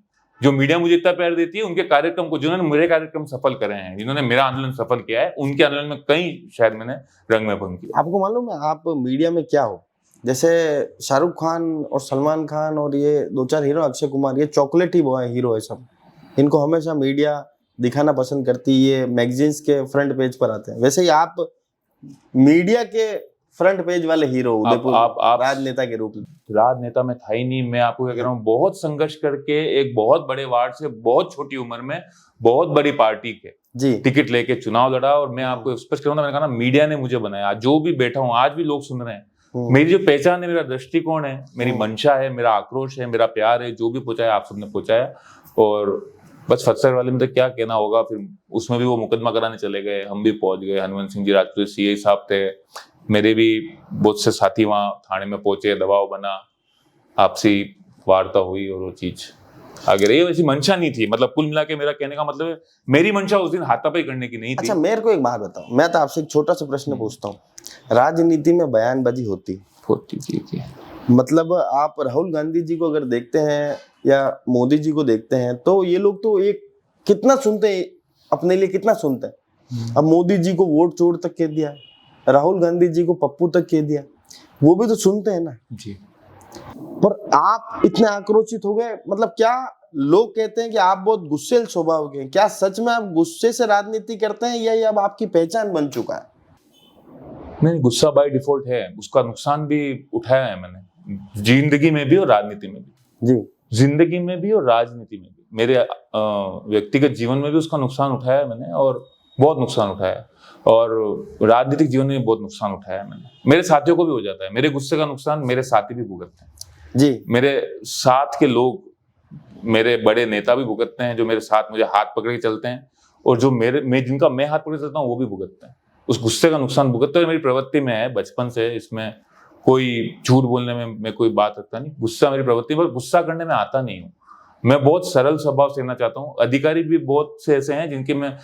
जो मीडिया मुझे इतना प्यार देती है, उनके कार्यक्रम को, जिन्होंने मेरे कार्यक्रम सफल करे हैं, जिन्होंने मेरा आंदोलन सफल किया है, उनके आंदोलन में कहीं शायद मैंने रंग में भंग किया।
आपको मालूम है आप मीडिया में क्या हो? जैसे शाहरुख खान और सलमान खान और ये 2-4 हीरो, अक्षय कुमार, ये चॉकलेट ही बॉय हीरो है सब। इनको हमेशा मीडिया दिखाना पसंद करती है, ये मैगजीन्स के फ्रंट पेज पर आते हैं। वैसे ही आप मीडिया के फ्रंट पेज वाले हीरो, उदयपुर राजनेता के रूप में।
राजनेता में था ही नहीं। मैं आपको क्या कह रहा हूँ, बहुत संघर्ष करके एक बहुत बड़े वार्ड से बहुत छोटी उम्र में बहुत बड़ी पार्टी के टिकट लेके चुनाव लड़ा। और मैं आपको स्पष्ट करूंगा, मैंने कहा ना, मीडिया ने मुझे बनाया। जो भी बैठा हूँ, आज भी लोग सुन रहे हैं, मेरी जो पहचान है, मेरा दृष्टिकोण है, मेरी मंशा है, मेरा आक्रोश है, मेरा प्यार है, जो भी पहुंचाया आप सबने पहुंचाया। और बस फतसर वाले में तो क्या कहना होगा, फिर उसमें भी वो मुकदमा कराने चले गए, हम भी पहुंच गए। हनुमंत सिंह जी राजपूत सीआई साहब थे, मेरे भी बहुत से साथी वहां थाने में पहुंचे, दबाव बना, आपसी वार्ता हुई और वो चीज आगे रही। वैसी मंशा नहीं थी। मतलब कुल मिला के मेरा कहने का मतलब है, मेरी मंशा उस दिन हाथापाई करने की नहीं थी।
अच्छा, मेरे को एक बात बताओ, मैं तो आपसे एक छोटा सा प्रश्न पूछता हूँ। राजनीति में बयानबाजी होती
थी।
मतलब आप राहुल गांधी जी को अगर देखते हैं या मोदी जी को देखते हैं, तो ये लोग तो एक कितना सुनते हैं, अपने लिए कितना सुनते हैं। अब मोदी जी को वोट चोर तक कह दिया, राहुल गांधी जी को पप्पू तक कह दिया, वो भी तो सुनते हैं ना
जी।
पर आप इतने आक्रोशित हो गए, मतलब क्या? लोग कहते हैं कि आप बहुत गुस्सेल स्वभाव के हैं। क्या सच में आप गुस्से से राजनीति करते हैं, या ये अब आपकी पहचान बन चुका है?
नहीं, गुस्सा बाय डिफॉल्ट है। उसका नुकसान भी उठाया है मैंने, जिंदगी में भी और राजनीति में भी।
जी,
जिंदगी में भी और राजनीति में भी, मेरे व्यक्तिगत जीवन में भी उसका नुकसान उठाया है मैंने, और बहुत नुकसान उठाया है। और राजनीतिक जीवन में बहुत नुकसान उठाया है मैंने। मेरे साथियों को भी हो जाता है। मेरे गुस्से का नुकसान मेरे साथी भी भुगतते हैं
जी।
मेरे साथ के लोग, मेरे बड़े नेता भी भुगतते हैं, जो मेरे साथ मुझे हाथ पकड़ के चलते हैं, और जो जिनका मैं हाथ पकड़ के चलता हूँ, वो भी भुगतते हैं। उस गुस्से का नुकसान भुगतते हैं। मेरी प्रवृत्ति में है बचपन से, इसमें कोई झूठ बोलने में मैं कोई बात रखता नहीं। गुस्सा मेरी प्रवृत्ति, पर गुस्सा करने में आता नहीं हूँ। मैं बहुत सरल स्वभाव से रहना चाहता हूँ। अधिकारी भी बहुत से ऐसे हैं जिनके मैं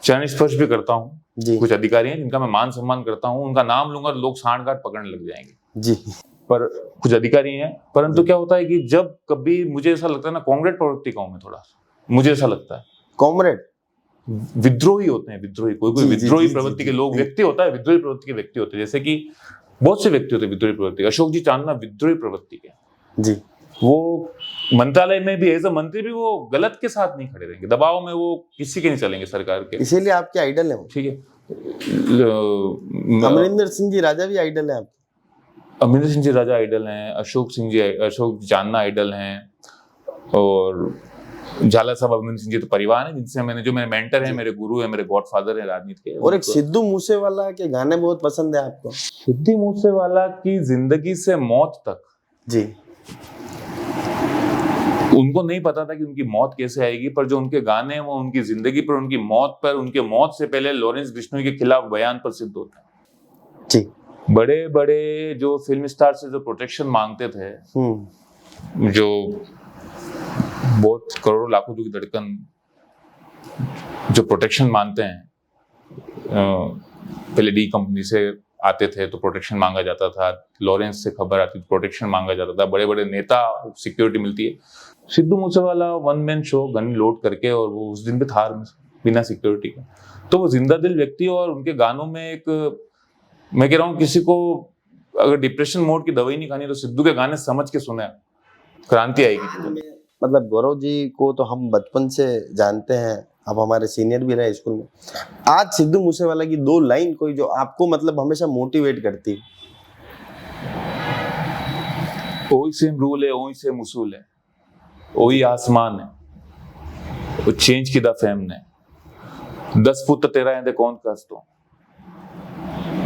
चरण स्पर्श भी करता हूँ। कुछ अधिकारी हैं जिनका मैं मान सम्मान करता हूँ, उनका नाम लूंगा लोग सांठ गांठ पकड़ने लग जाएंगे
जी।
पर कुछ अधिकारी हैं। परंतु क्या होता है कि जब कभी मुझे ऐसा लगता है ना, कॉमरेड प्रवृत्ति का हूं मैं थोड़ा, मुझे ऐसा लगता है।
कॉमरेड
विद्रोही होते हैं, विद्रोही, कोई विद्रोही प्रवृत्ति के लोग, व्यक्ति होता है, विद्रोही प्रवृत्ति के व्यक्ति होते हैं। जैसे कि बहुत से व्यक्ति होते हैं विद्रोही प्रवृत्ति। अशोक जी चांदना विद्रोही प्रवृत्ति के
जी।
वो मंत्रालय में भी एज अ मंत्री भी वो गलत के साथ नहीं खड़े रहेंगे, दबाव में वो किसी के नहीं चलेंगे सरकार के।
इसीलिए आपके आइडल है।
ठीक है,
अमरिंदर सिंह जी राजा भी आइडल है आपके।
अमरिंदर सिंह जी राजा आइडल हैं, अशोक चांदना आइडल हैं, और झाला साहब अमरिंदर सिंह जी तो परिवार है जिनसे जो मेरे मेंटर हैं, मेरे गुरु हैं, मेरे गॉडफादर हैं राजनीति के।
और एक सिद्धू मूसेवाला के गाने बहुत पसंद है आपको।
सिद्धू मूसेवाला की जिंदगी से मौत तक
जी,
उनको नहीं पता था कि उनकी मौत कैसे आएगी, पर जो उनके गाने हैं वो उनकी जिंदगी पर, उनकी मौत पर, उनके मौत से पहले लॉरेंस बिश्नोई के खिलाफ बयान पर सिद्ध होता है
जी।
बड़े बड़े जो फिल्म स्टार से जो प्रोटेक्शन मांगते थे, जो बहुत करोड़ों लाखों की धड़कन जो प्रोटेक्शन मांगते हैं, पहले डी कंपनी से आते थे तो प्रोटेक्शन मांगा जाता था, लॉरेंस से खबर आती तो प्रोटेक्शन मांगा जाता था, बड़े बड़े नेता सिक्योरिटी मिलती है। Sidhu Moosewala one man show, gun load करके, और वो उस दिन भी था बिना सिक्योरिटी के। तो वो जिंदा दिल व्यक्ति, और उनके गानों में एक, मैं कह रहा हूँ किसी को अगर डिप्रेशन मोड की दवाई नहीं खानी तो सिद्धू के गाने समझ के सुने, क्रांति आएगी।
मतलब गौरव जी को तो हम बचपन से जानते हैं, अब हमारे सीनियर भी रहे स्कूल में। आज सिद्धू मूसेवाला की 2 लाइन कोई जो आपको मतलब हमेशा मोटिवेट करती है।
ओही सेम रूल है, ओही सेम उसूल है, ओही आसमान है, वो चेंज की द फेम ने 10 फुट तेरा है कौन कस तो।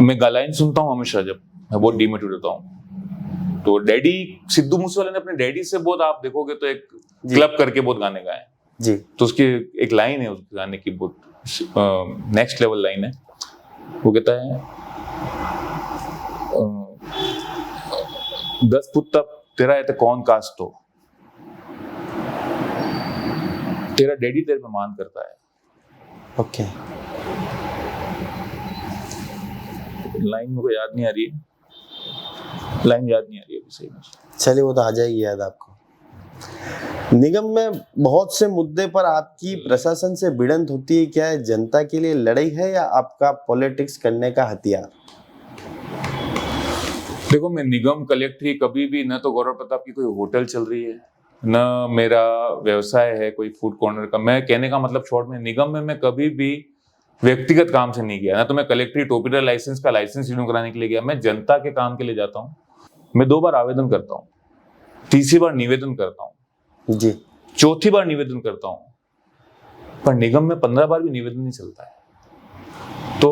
मैं गालाइन सुनता हूँ हमेशा जब मैं बहुत डिमोटिवेट होता हूँ, तो डैडी सिद्धू मूसेवाला ने अपने डैडी से बहुत, आप देखोगे तो एक क्लब करके बहुत गाने गाए
जी, तो
उसकी एक लाइन है उस गाने की, बहुत नेक्स्ट लेवल लाइन है। वो कहता है 10 फुट तक तेरा है कौन कास्ट तो, तेरा डैडी तेरे पे मान करता है।
ओके,
लाइन मुझे याद नहीं आ रही है, लाइन याद नहीं आ रही है सही में।
चलिए वो तो आ जाएगी याद आपको। निगम में बहुत से मुद्दे पर आपकी प्रशासन से भिड़ंत होती है, क्या है जनता के लिए लड़ाई है या आपका पॉलिटिक्स करने का हथियार?
देखो, मैं निगम कलेक्ट्री कभी भी, न तो गौरव प्रताप की कोई होटल चल रही है, न मेरा व्यवसाय है कोई फूड कॉर्नर का। मैं कहने का मतलब शॉर्ट में, निगम में मैं कभी भी व्यक्तिगत काम से नहीं गया, ना तो मैं कलेक्ट्री टोपीडर लाइसेंस का लाइसेंस रिन्यू कराने के लिए गया। मैं जनता के काम के लिए जाता हूँ। मैं 2 बार आवेदन करता हूँ, तीसरी बार निवेदन करता हूँ
जी,
चौथी बार निवेदन करता हूँ, पर निगम में 15 बार भी निवेदन नहीं चलता है। तो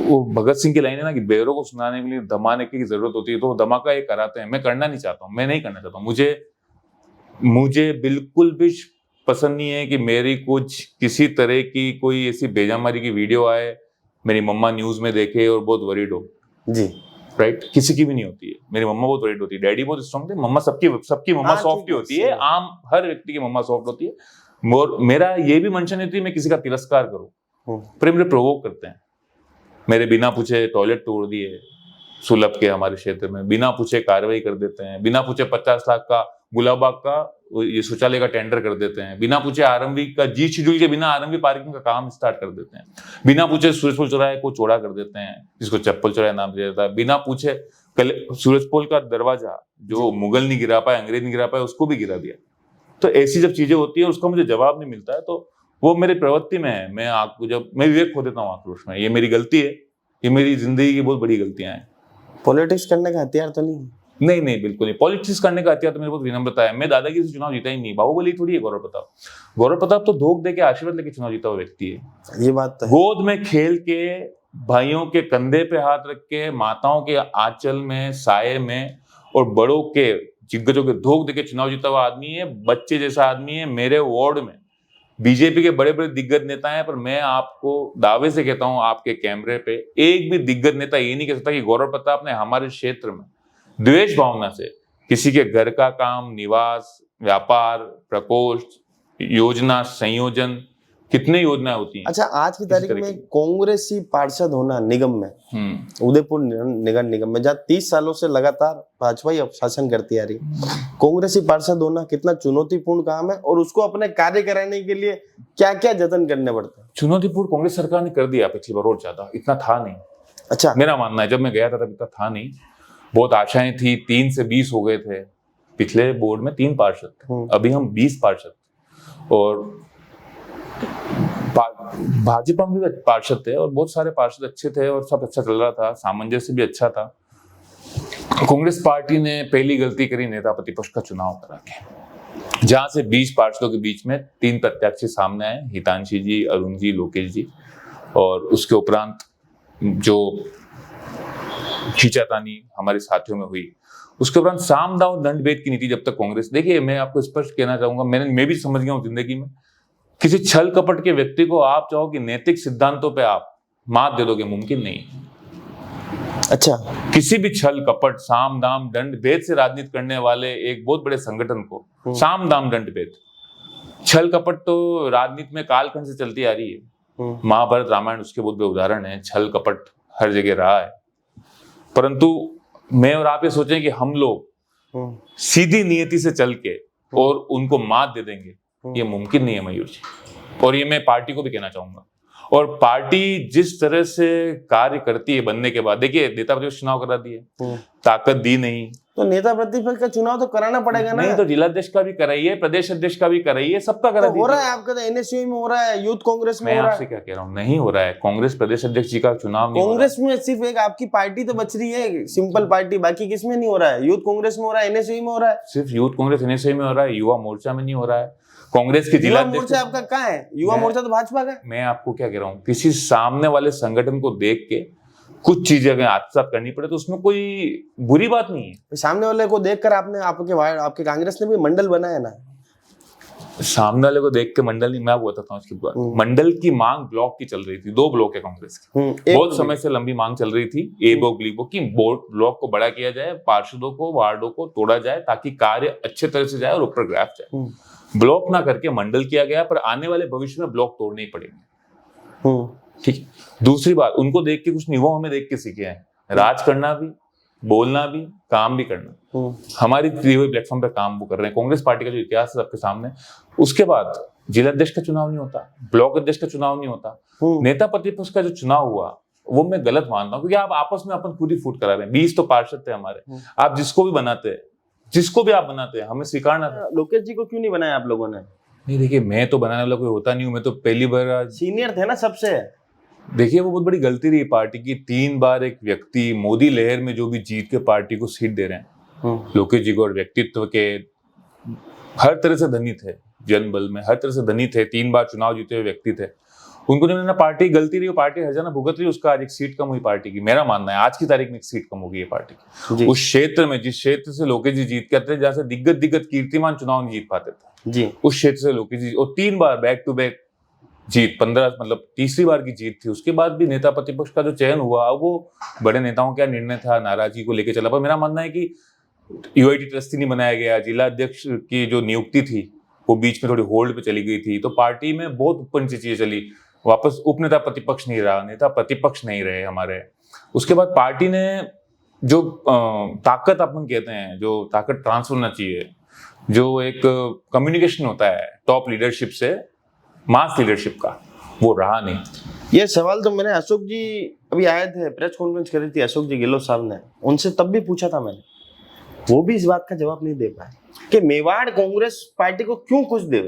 वो भगत सिंह की लाइन है ना कि बेरों को सुनाने के लिए धमाने की जरूरत होती है, तो वो धमाका ये कराते हैं। मैं करना नहीं चाहता हूँ, मैं नहीं करना चाहता हूँ। मुझे बिल्कुल भी पसंद नहीं है कि मेरी कुछ किसी तरह की कोई ऐसी बेजामारी की वीडियो आए, मेरी मम्मा न्यूज में देखे और बहुत वरीड हो
जी,
राइट। किसी की भी नहीं होती है, मेरी मम्मा बहुत वरीड होती है, डैडी बहुत स्ट्रांग थे, मम्मा सबकी मम्मा सॉफ्ट ही होती है, आम हर व्यक्ति की मम्मा सॉफ्ट होती है। और मेरा ये भी मंशा नहीं होती मैं किसी का तिरस्कार करूं, पर मेरे प्रोवोक करते हैं। मेरे बिना पूछे टॉयलेट तोड़ दिए सुलभ के हमारे क्षेत्र में, बिना पूछे कार्रवाई कर देते हैं, बिना पूछे 50 लाख का गुलाबबाग का ये शौचालय का टेंडर कर देते हैं, बिना पूछे आरएमवी का जी शेड्यूल के बिना आरएमवी पार्किंग का काम स्टार्ट कर देते हैं, बिना पूछे सूरजपोल चौराहे को चौड़ा कर देते हैं, जिसको चप्पल चौराहे नाम दिया जाता है, बिना पूछे सूरजपोल का दरवाजा जो मुगल नहीं गिरा पाए, अंग्रेज नहीं गिरा पाए, उसको भी गिरा दिया। तो ऐसी जब चीजें होती है उसका मुझे जवाब नहीं मिलता है, तो वो मेरी प्रवृत्ति में है। मैं आपको जब मैं विवेक खो देता हूँ आक्रोश में, ये मेरी गलती है, ये मेरी जिंदगी की बहुत बड़ी गलतियां हैं।
पॉलिटिक्स करने का हथियार तो नहीं?
नहीं, बिल्कुल नहीं। पॉलिटिक्स करने का हथियार तो मेरे बहुत विनम्रता है। मैं दादागिरी से चुनाव जीता ही नहीं, बाहुबली थोड़ी है गौरव प्रताप तो धोख दे के आशीर्वाद लेके चुनाव जीता हुआ व्यक्ति है।
ये बात तो है।
गोद में खेल के, भाइयों के कंधे पे हाथ रख के, माताओं के आंचल में, साये में, और बड़ों के दिग्गजों के धोख दे के चुनाव जीता हुआ आदमी है। बच्चे जैसा आदमी है। मेरे वार्ड में बीजेपी के बड़े बड़े दिग्गज नेता हैं, पर मैं आपको दावे से कहता हूं आपके कैमरे पे, एक भी दिग्गज नेता ये नहीं कह सकता कि गौरव प्रताप ने हमारे क्षेत्र में द्वेष भावना से किसी के घर का काम, निवास, व्यापार, प्रकोष्ठ, योजना, संयोजन, कितने योजनाएं होती हैं।
अच्छा, आज की तारीख में कांग्रेसी पार्षद होना निगम में, उदयपुर नगर निगम में, जहाँ 30 सालों से लगातार भाजपा ही शासन करती आ रही, कांग्रेसी पार्षद होना कितना चुनौतीपूर्ण काम है, और उसको अपने कार्य कराने के लिए क्या क्या जतन करने पड़ते हैं?
चुनौतीपूर्ण कांग्रेस सरकार ने कर दिया पिछली बार, और ज्यादा इतना था नहीं।
अच्छा,
मेरा मानना है, जब मैं गया था तब इतना था नहीं। बहुत आशाएं थी, 3 से 20 हो गए थे। पिछले बोर्ड में 3 पार्षद थे, अभी हम 20 पार्षद। और भाजपा में भी पार्षद थे, और बहुत सारे पार्षद अच्छे थे, और सब अच्छा चल रहा था, सामंजस्य भी अच्छा था। कांग्रेस पार्टी ने पहली गलती करी नेता प्रतिपक्ष का चुनाव करा के, जहां से 20 पार्षदों के बीच में 3 प्रत्याशी सामने आए, हितांशी जी, अरुण जी, लोकेश जी, और उसके उपरांत जो खींचातानी हमारे साथियों में हुई, उसके उपरांत साम दाम दंड भेद की नीति जब तक कांग्रेस, देखिए मैं आपको स्पष्ट कहना चाहूंगा, मैं भी समझ गया हूं जिंदगी में, किसी छल कपट के व्यक्ति को आप चाहो कि नैतिक सिद्धांतों पे आप मात दे दोगे, मुमकिन नहीं।
अच्छा,
किसी भी छल कपट, साम दाम दंड भेद से राजनीति करने वाले एक बहुत बड़े संगठन को साम दाम दंड भेद, छल कपट तो राजनीति में कालखंड से चलती आ रही है। महाभारत, रामायण उसके बहुत बड़े उदाहरण है। छल कपट हर जगह रहा है, परंतु मैं और आप ये सोचें कि हम लोग सीधी नियति से चल के और उनको मात दे देंगे, ये मुमकिन नहीं है मयूर जी। और ये मैं पार्टी को भी कहना चाहूंगा, और पार्टी जिस तरह से कार्य करती है बनने के बाद, देखिए नेता प्रतिपक्ष चुनाव करा दिए, ताकत दी नहीं,
तो नेता प्रतिपक्ष का चुनाव तो कराना पड़ेगा ना।
नहीं तो जिलाध्यक्ष का भी कराइए, प्रदेश अध्यक्ष का भी कराइए, सबका करा
तो हो रहा है आपका, तो एनएसयू में हो रहा है, यूथ कांग्रेस में
मैं
हो रहा
आपसे
है।
क्या कह रहा हूँ, नहीं हो रहा है। कांग्रेस प्रदेश अध्यक्ष जी का चुनाव नहीं हो रहा
कांग्रेस में सिर्फ एक आपकी पार्टी तो बच रही है, सिंपल पार्टी, बाकी किसमें नहीं हो रहा है? यूथ कांग्रेस में हो रहा है, एनएसयू में हो रहा है।
सिर्फ यूथ कांग्रेस एनएसयू में हो रहा है, युवा मोर्चा में नहीं हो रहा है। कांग्रेस के
युवा
जिलाध्यक्ष,
मोर्चा आपका कहाँ है? युवा मोर्चा तो भाजपा का है।
मैं आपको क्या कह रहा हूँ, किसी सामने वाले संगठन को देख के कुछ चीजें अगर आत्मसात करनी पड़े तो उसमें कोई बुरी बात नहीं है।
सामने वाले को देखकर आपके कांग्रेस ने भी मंडल बनाया ना।
सामने वाले को देख के मंडल नहीं, मैं आपको बताता हूँ इसके बाद। मंडल की मांग ब्लॉक की चल रही थी, 2 ब्लॉक है कांग्रेस की, बहुत समय से लंबी मांग चल रही थी ए ब्लॉक बी ब्लॉक की। ब्लॉक को बड़ा किया जाए, पार्षदों को वार्डों को तोड़ा जाए ताकि कार्य अच्छे तरह से जाए और ऊपर ग्राफ जाए। ब्लॉक ना करके मंडल किया गया, पर आने वाले भविष्य में ब्लॉक तोड़ने ही पड़ेंगे। ठीक है। दूसरी बात, उनको देख के कुछ नहीं, वो हमें देख के सीखे हैं, राज करना भी, बोलना भी, काम भी करना। हमारी दिए हुए प्लेटफॉर्म पे काम वो कर रहे हैं। कांग्रेस पार्टी का जो इतिहास है सबके सामने। उसके बाद जिला अध्यक्ष का चुनाव नहीं होता, ब्लॉक अध्यक्ष का चुनाव नहीं होता, नेता प्रतिपक्ष का जो चुनाव हुआ वो मैं गलत मानता हूँ, क्योंकि आप आपस में अपन खुद ही फूट करा रहे हैं। 20 तो पार्षद थे हमारे, आप जिसको भी बनाते हैं हमें स्वीकारना था।
लोकेश जी को क्यों नहीं बनाया आप लोगों ने?
नहीं देखिए, मैं तो बनाने वाला कोई होता नहीं हूँ, मैं तो पहली बार
सीनियर थे ना सबसे।
देखिए वो बहुत बड़ी गलती रही पार्टी की। 3 बार एक व्यक्ति मोदी लहर में जो भी जीत के पार्टी को सीट दे रहे हैं, लोकेश जी को, और व्यक्तित्व के हर तरह से धनी थे, जनबल में हर तरह से धनी थे, 3 बार चुनाव जीते हुए व्यक्ति थे। उनको नहीं लेना, पार्टी गलती रही, पार्टी हर जाना भुगत रही, उसका आज एक सीट कम हुई पार्टी की। मेरा मानना है आज की तारीख में एक सीट कम होगी ये पार्टी की। उस क्षेत्र में, जिस क्षेत्र से लोकेश जी जीत के आते थे, जहाँ से दिग्गज कीर्तिमान चुनाव नहीं जीत पाते थे
जी,
उस क्षेत्र से लोकेश जी, और 3 बार बैक टू बैक जीत, 15 मतलब तीसरी बार की जीत थी। उसके बाद भी नेता प्रतिपक्ष का जो चयन हुआ, वो बड़े नेताओं का निर्णय था, नाराजगी को लेकर चला। पर मेरा मानना है कि यूआईटी ट्रस्टी नहीं बनाया गया, जिला अध्यक्ष की जो नियुक्ति थी वो बीच में थोड़ी होल्ड पे चली गई थी, तो पार्टी में बहुत ऊपर नीचे चीजें चली। वापस उप नेता प्रतिपक्ष नहीं रहा, नेता प्रतिपक्ष नहीं रहे हमारे। उसके बाद पार्टी ने जो ताकत अपन कहते हैं, जो ताकत ट्रांसफर होना चाहिए, जो एक कम्युनिकेशन होता है टॉप लीडरशिप से मास लीडरशिप का, वो रहा नहीं।
ये सवाल तो मैंने अशोक जी अभी आए थे, प्रेस कॉन्फ्रेंस करी थी अशोक जी गहलोत साहब ने, उनसे तब भी पूछा था मैंने, वो भी इस बात का जवाब नहीं दे पाए कि मेवाड़ कांग्रेस पार्टी को क्यों कुछ दे।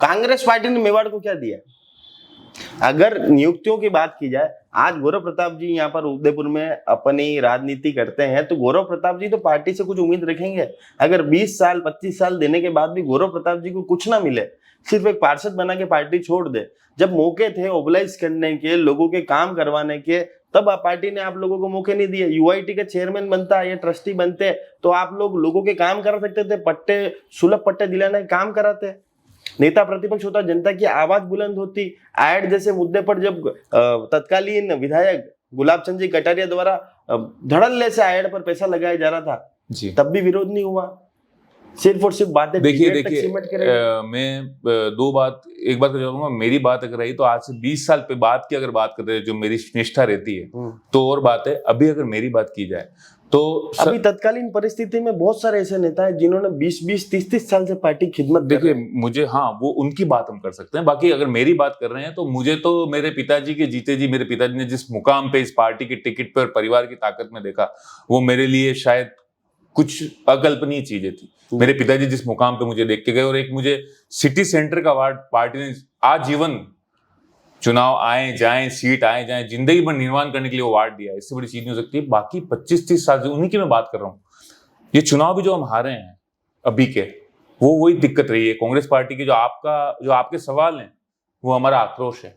कांग्रेस पार्टी ने मेवाड़ को क्या दिया? अगर नियुक्तियों की बात की जाए, आज गौरव प्रताप जी यहाँ पर उदयपुर में अपनी राजनीति करते हैं, तो गौरव प्रताप जी तो पार्टी से कुछ उम्मीद रखेंगे। अगर 20 साल 25 साल देने के बाद भी गौरव प्रताप जी को कुछ ना मिले, सिर्फ एक पार्षद बना के पार्टी छोड़ दे, जब मौके थे ओबलाइज करने के, लोगों के काम करवाने के, तब पार्टी ने आप लोगों को मौके नहीं दिए। यूआईटी का चेयरमैन बनता या ट्रस्टी बनते तो आप लोग लोगों के काम करा सकते थे, पट्टे, सुलभ पट्टे दिलाने का काम कराते। नेता प्रतिपक्ष होता, जनता की आवाज बुलंद होती। आयड जैसे मुद्दे पर जब तत्कालीन विधायक गुलाब चंद जी कटारिया द्वारा धड़ल्ले से आयड पर पैसा लगाया जा रहा था जी, तब भी विरोध नहीं हुआ। सिर्फ और सिर्फ बातें।
देखिए मैं एक बात कहूँगा, मेरी बात अगर रही तो आज से 20 साल पे बात की अगर बात कर रहे हैं, जो मेरी निष्ठा रहती है तो और बात है। अभी अगर मेरी बात की जाए तो
अभी तत्कालीन परिस्थिति में बहुत सारे ऐसे नेता हैं जिन्होंने 20-20, 30-30 साल से पार्टी खिदमत।
देखिए मुझे, हाँ वो उनकी बात हम कर सकते हैं, बाकी अगर मेरी बात कर रहे हैं तो मुझे तो मेरे पिताजी के जीते जी, मेरे पिताजी ने जिस मुकाम पे इस पार्टी की टिकट पर परिवार की ताकत में देखा, वो मेरे लिए शायद कुछ अकल्पनीय चीजें थी। मेरे पिताजी जिस मुकाम पे मुझे देख के गए, और एक मुझे सिटी सेंटर का वार्ड पार्टी ने आजीवन, चुनाव आए जाएं, सीट आए जाएं, जिंदगी भर निर्माण करने के लिए वो वार्ड दिया है। इससे बड़ी चीज नहीं हो सकती। बाकी 25-30 साल से उन्हीं की मैं बात कर रहा हूँ। ये चुनाव भी जो हम हारे हैं अभी के, वो वही दिक्कत रही है कांग्रेस पार्टी की। जो आपके सवाल हैं वो हमारा आक्रोश है,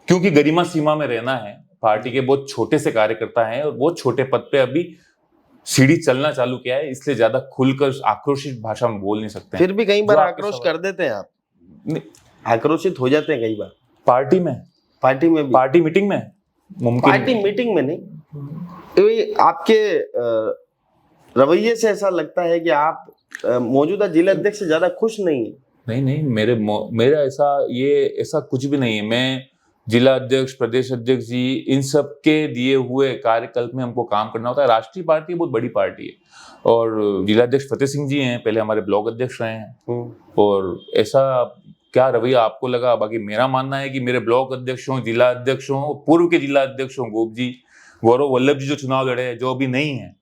क्योंकि गरिमा सीमा में रहना है। पार्टी के बहुत छोटे से कार्यकर्ता हैं और बहुत छोटे पद पे अभी सीढ़ी चलना चालू किया है, इसलिए ज्यादा खुलकर आक्रोशित भाषा में बोल नहीं सकते।
फिर भी कई बार आक्रोश कर देते हैं आप, आक्रोशित हो जाते हैं कई बार पार्टी में भी,
पार्टी मीटिंग में, मुमकिन
पार्टी मीटिंग में नहीं। तो आपके रवैये से ऐसा लगता है कि आप मौजूदा जिला अध्यक्ष से ज्यादा खुश नहीं है।
नहीं, मेरा ऐसा कुछ भी नहीं है। मैं जिला अध्यक्ष, प्रदेश अध्यक्ष जी, इन सब के दिए हुए कार्यकल्प में हमको काम करना होता है। राष्ट्रीय पार्टी बहुत बड़ी पार्टी है, और जिला अध्यक्ष फतेह सिंह जी हैं, पहले हमारे ब्लॉक अध्यक्ष रहे हैं, और ऐसा क्या रवैया आपको लगा? बाकी मेरा मानना है कि मेरे ब्लॉक अध्यक्ष हों, जिला अध्यक्ष हों, पूर्व के जिला अध्यक्ष हों, गोप जी, गौरव वल्लभ जी जो चुनाव लड़े हैं, जो अभी नहीं है,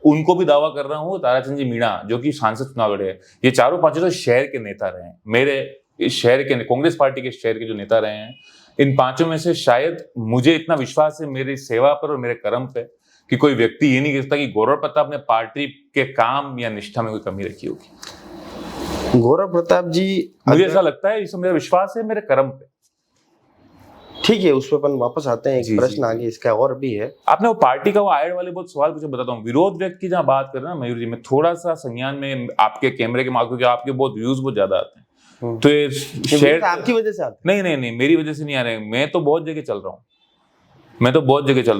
उनको भी दावा कर रहा हूँ, ताराचंद जी मीणा जो कि सांसद चुनाव लड़े हैं, ये चारों पांचों तो शहर के नेता रहे हैं, मेरे इस शहर के कांग्रेस पार्टी के शहर के जो नेता रहे हैं। इन पांचों में से शायद मुझे इतना विश्वास है मेरी सेवा पर और मेरे कर्म पे कि कोई व्यक्ति ये नहीं कह सकता कि गौरव प्रताप ने पार्टी के काम या निष्ठा में कोई कमी रखी होगी।
गौरव प्रताप जी,
मुझे ऐसा लगता है, इसमें मेरा विश्वास है मेरे कर्म पे।
ठीक है, उस पर अपन वापस आते हैं।
जी,
एक प्रश्न
जी।
आगे इसका और भी है।
आपने वो पार्टी का वो आयड वाले बहुत सवाल पूछे, बताता हूँ। विरोध व्यक्त की जहाँ बात कर रहे हैं ना मयूर जी, मैं थोड़ा सा संज्ञान में आपके कैमरे के मार्क, क्योंकि आपके बहुत व्यूज बहुत ज्यादा आते हैं, तो ये शेयर
आपकी वजह से आते
नहीं, मेरी वजह से नहीं आ रहे। मैं तो बहुत जगह चल रहा